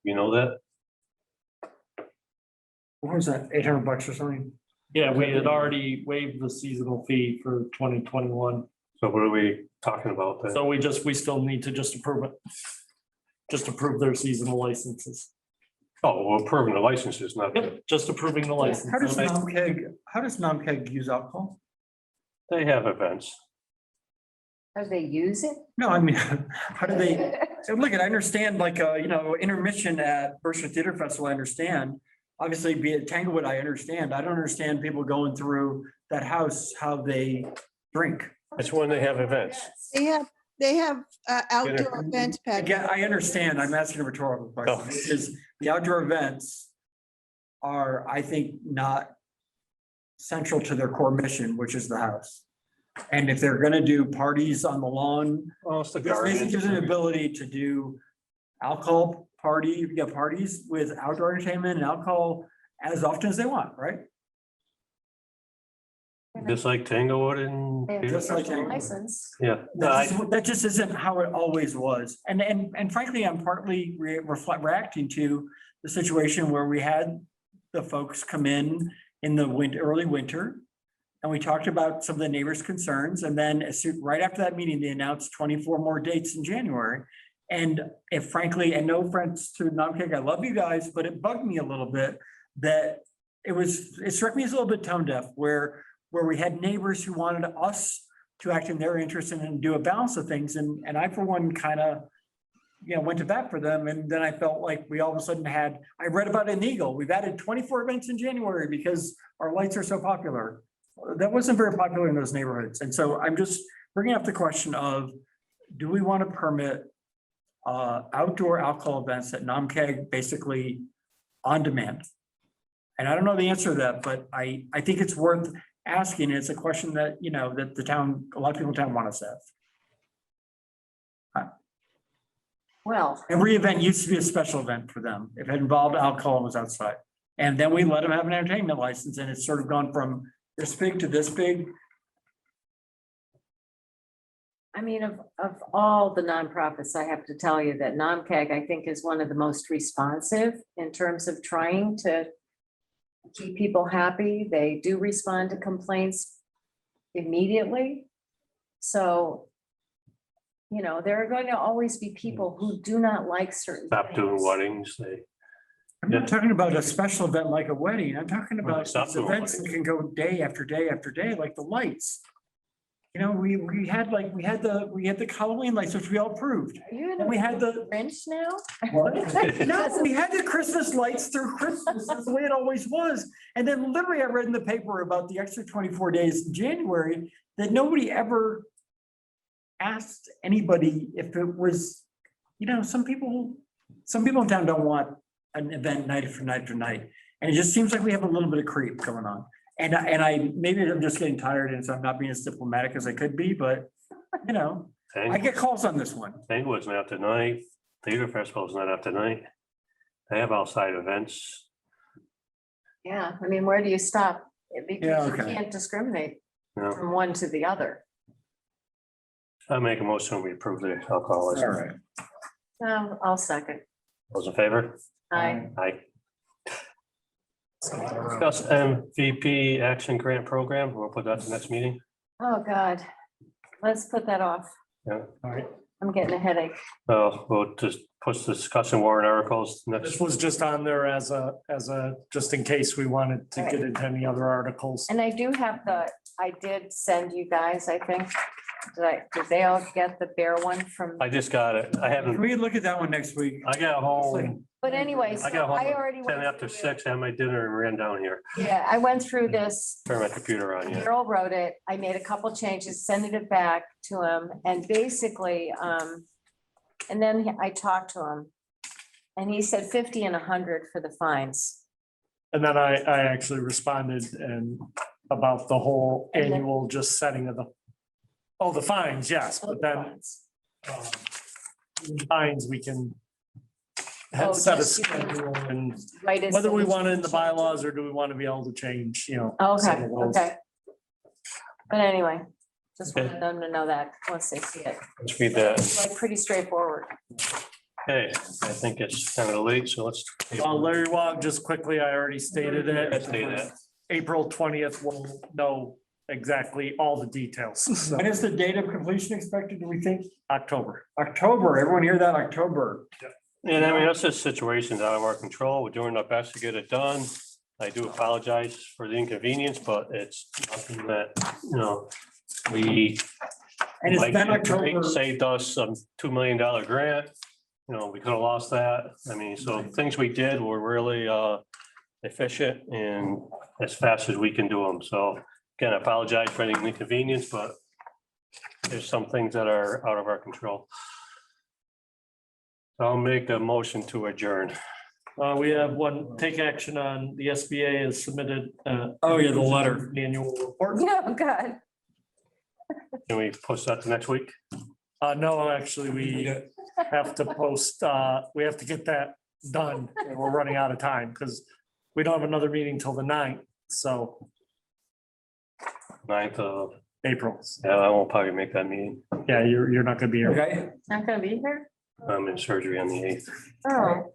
You know that? What was that, $800 or something? Yeah, we had already waived the seasonal fee for 2021. So what are we talking about then? So we still need to just approve it. Just approve their seasonal licenses. Oh, we're approving the licenses, not. Yep, just approving the license. How does Namkeg use alcohol? They have events. How do they use it? No, I mean, how do they, look, I understand like, intermission at Berkshire Theater Festival, I understand. Obviously, be it Tanglewood, I understand. I don't understand people going through that house, how they drink. It's when they have events. They have outdoor events package. Again, I understand. I'm asking a rhetorical question. Because the outdoor events are, I think, not central to their core mission, which is the house. And if they're gonna do parties on the lawn, Well, it's the this basically gardens. gives them the ability to do alcohol parties with outdoor entertainment and alcohol as often as they want, right? Just like Tanglewood and. They have Just like a Tanglewood. license. Yeah. No, I- That just isn't how it always was. And frankly, I'm partly reacting to the situation where we had the folks come in the early winter. And we talked about some of the neighbors' concerns. And then right after that meeting, they announced 24 more dates in January. And if frankly, and no offense to Namkeg, I love you guys, but it bugged me a little bit that it struck me as a little bit tone deaf where we had neighbors who wanted us to act in their interest and do a balance of things. And I, for one, kind of, went to bat for them. And then I felt like we all of a sudden I read about an Eagle. We've added 24 events in January because our lights are so popular. That wasn't very popular in those neighborhoods. And so I'm just bringing up the question of, do we want to permit outdoor alcohol events at Namkeg basically on demand? And I don't know the answer to that, but I think it's worth asking. It's a question that, that the town, a lot of people in town want us to have. Well, Every event used to be a special event for them. If it involved alcohol and was outside. And then we let them have an entertainment license and it's sort of gone from this big to this big. I mean, of all the nonprofits, I have to tell you that Namkeg, I think, is one of the most responsive in terms of trying to keep people happy. They do respond to complaints immediately. So, there are going to always be people who do not like certain Stop doing things. weddings. I'm not talking about a special event like a wedding. I'm talking about stop these doing events that can go day after day after day, like the lights. We had the Halloween lights, which we all approved. Are you in And we had the French now? No, we had the Christmas lights through Christmas. That's the way it always was. And then literally I read in the paper about the extra 24 days in January that nobody ever asked anybody if it was some people in town don't want an event night after night after night. And it just seems like we have a little bit of creep going on. And I, maybe I'm just getting tired and so I'm not being as diplomatic as I could be, but I get calls on this one. Tanglewood's not after night, Theater Festival's not after night. They have outside events. Yeah, I mean, where do you stop? Yeah, Because you okay. can't discriminate Yeah. from one to the other. I make a motion, we approve the alcohol license. All right. I'll second. Those in favor? Aye. Aye. Discuss MVP Action Grant Program. We'll put that to next meeting. Oh, God. Let's put that off. Yeah. All right. I'm getting a headache. We'll just push the discussion warrant articles next. This was just on there as a, just in case we wanted to get into any other articles. And I do have I did send you guys, I think. Did they all get the bear one from? I just got it. I haven't, Can we look at that one next week? I got home, But anyways, I got home I already at went 10 after through it. 6, had my dinner and ran down here. Yeah, I went through this. Turn my computer on, yeah. Carol wrote it. I made a couple changes, sending it back to him and basically, and then I talked to him. And he said 50 and 100 for the fines. And then I actually responded and about the whole And then- annual just setting of the fines, yes, but then fines, we can Oh, set a just, you know, schedule and Right. as whether we soon as want it in the change bylaws or do we want to be able to change, some Okay, of those. okay. But anyway, just Okay. wanted them to know that once they see it. Let's read that. It's like pretty straightforward. Okay, I think it's kind of late, so let's. Larry Wog, just quickly, I already stated it. Say that. April 20th, we'll know exactly all the details. So, When is the date of completion expected, do we think? October. October, everyone hear that, October? And I mean, that's just situations out of our control. We're doing our best to get it done. I do apologize for the inconvenience, but it's nothing that, we. And it's like, been it October. Saved us some $2 million grant. We could have lost that. I mean, so things we did were really efficient and as fast as we can do them. So again, I apologize for any inconvenience, but there's some things that are out of our control. I'll make a motion to adjourn. We have one, take action on the SBA has submitted. The letter. the Annual report. Oh, God. Can we push that to next week? No, actually, we have to post, we have to get that done. And we're running out of time because we don't have another meeting till the 9th, so 9th of, April. yeah, I won't probably make that meeting. Yeah, you're not gonna be here. Okay, Not gonna be here? I'm in surgery on the 8th. Oh,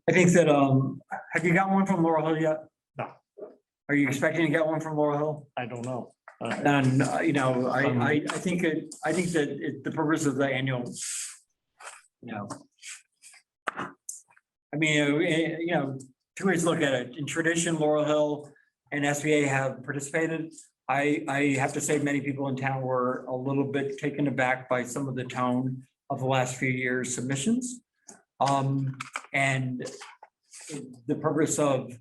I think that, have you got one from Laurel Hill yet? No. Are you expecting to get one from Laurel Hill? I don't know. And, I think that the purpose of the annual, I mean, two ways to look at it. In tradition, Laurel Hill and SBA have participated. I have to say, many people in town were a little bit taken aback by some of the tone of the last few years' submissions. And the purpose of,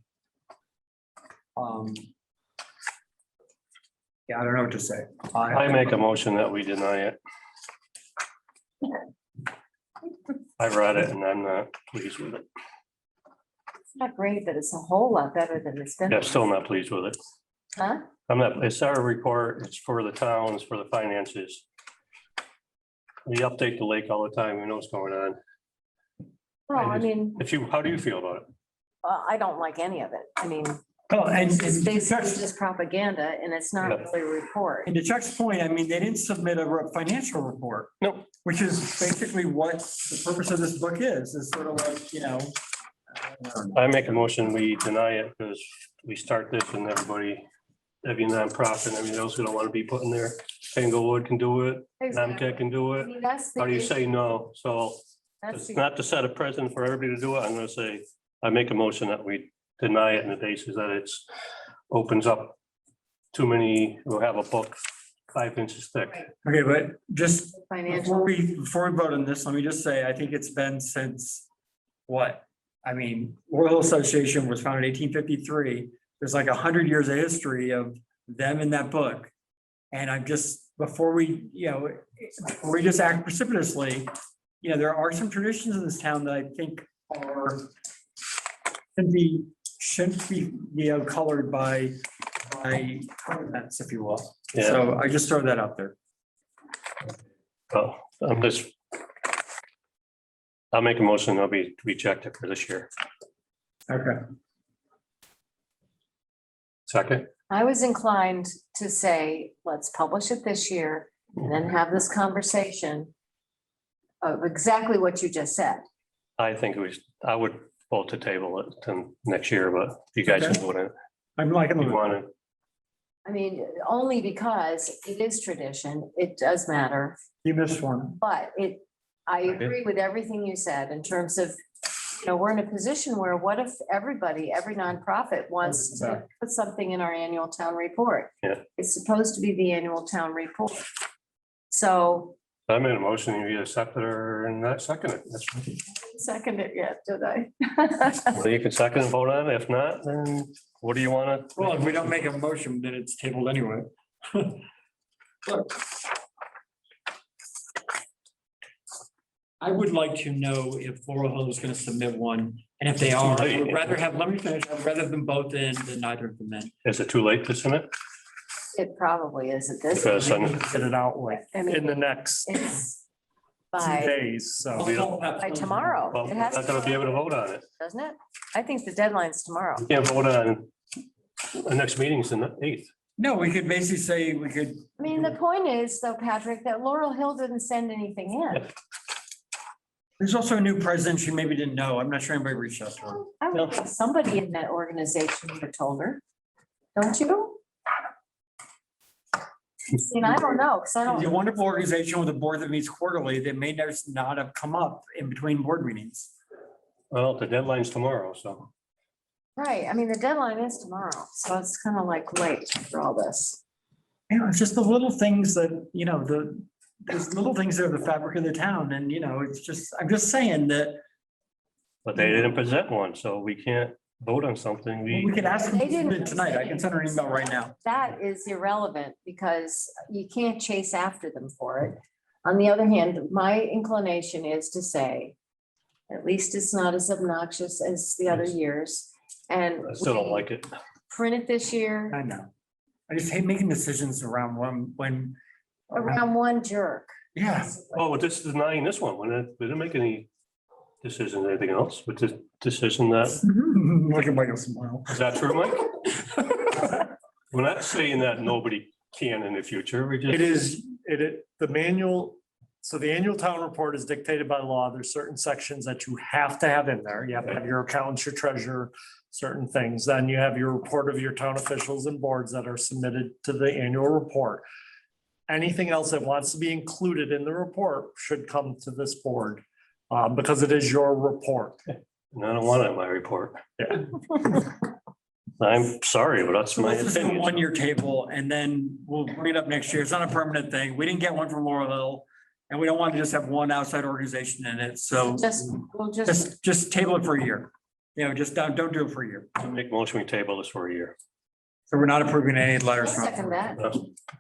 I don't know what to say. I make a motion that we deny it. I read it and I'm not pleased with it. it's not great, but it's a whole lot better than it's been. Yeah, still not pleased with it. Huh? I'm not, it's our report, it's for the towns, for the finances. We update the lake all the time, we know what's going on. Well, I mean, How do you feel about it? I don't like any of it. I mean, Oh, and it's basically just propaganda and it's not Yeah. really a report. And to Chuck's point, I mean, they didn't submit a financial report. No. Which is basically what the purpose of this book is sort of like, I make a motion, we deny it because we start this and every nonprofit, everything else we don't want to be putting there. Tanglewood can do it, NAMCAT can do I it. mean, that's the How do you issue. say no? So That's it's the- not to set a precedent for everybody to do it. I'm gonna say, I make a motion that we deny it in the basis that it's opens up too many, we'll have a book 5 inches thick. Okay, but just Financial. before we vote on this, let me just say, I think it's been since what? I mean, Laurel Hill Association was founded in 1853. There's like 100 years of history of them in that book. And I'm just before we, before we just act precipitously, there are some traditions in this town that I think are shouldn't be, colored by events, if you will. Yeah. So I just throw that out there. Oh, I'll make a motion, I'll be rejected for this year. Okay. Second, I was inclined to say, let's publish it this year and then have this conversation of exactly what you just said. I think I would vote to table it to next year, but you guys can vote it. I'm liking You the want it? I mean, only because it is tradition. It does matter, You missed one. but I agree with everything you said in terms of, we're in a position where what if every nonprofit wants to put something in our annual town report? Yeah. It's supposed to be the annual town report. So. I made a motion, you either second it or not second it. That's right. Second it yet, did I? Well, you can second and vote on it. If not, then what do you want to? Well, if we don't make a motion, then it's tabled anyway. Look, I would like to know if Laurel Hill is going to submit one, and if they are, I would rather have, let me finish, I'd rather them both in than neither of them in. Is it too late to submit? It probably is at this. Because Get it out like I mean, in the next It's 2 by days, so. tomorrow. Well, It we're has not gonna be able to vote on it. Doesn't it? I think the deadline's tomorrow. We can't vote on, the next meeting is the 8th. No, we could basically say, I mean, the point is though, Patrick, that Laurel Hill didn't send anything in. there's also a new president she maybe didn't know. I'm not sure anybody reached out to her. I would think somebody in that organization would have told her. Don't you? And I don't know, because I It's a don't, wonderful organization with a board that meets quarterly that may not have come up in between board meetings. Well, the deadline's tomorrow, so. right, I mean, the deadline is tomorrow, so it's kind of like late for all this. It's just the little things that, there's little things that are the fabric of the town and, it's just, I'm just saying that. But they didn't present one, so we can't vote on something. We could ask them They didn't- tonight. I can send her an email right now. That is irrelevant because you can't chase after them for it. On the other hand, my inclination is to say, at least it's not as obnoxious as the other years. And I still don't like it. print it this year I know. I just hate making decisions around when. around one jerk. Yeah. Oh, but this is denying this one. We didn't make any decision or anything else with this decision that, Look at Michael smile. is that true, Mike? We're not saying that nobody can in the future. We just. The manual, so the annual town report is dictated by law. There's certain sections that you have to have in there. You have to have your accountants, your treasurer, certain things. Then you have your report of your town officials and boards that are submitted to the annual report. Anything else that wants to be included in the report should come to this board because it is your report. And I don't want it in my report. Yeah. I'm sorry, but that's So my this is a opinion. one-year table and then we'll bring it up next year. It's not a permanent thing. We didn't get one from Laurel Hill. And we don't want to just have one outside organization in it. So We'll just, just table it for a year. Just don't do it for a year. Make motion, we table this for a year. So we're not approving any letters I'll from. second that.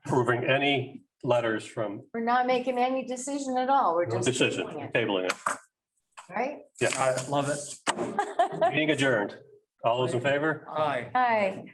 Approving any letters from We're not making any decision at all. We're just. decision, doing it, tabling it. Right? Yeah, I love it. meeting adjourned. All those in favor? Aye. Hi.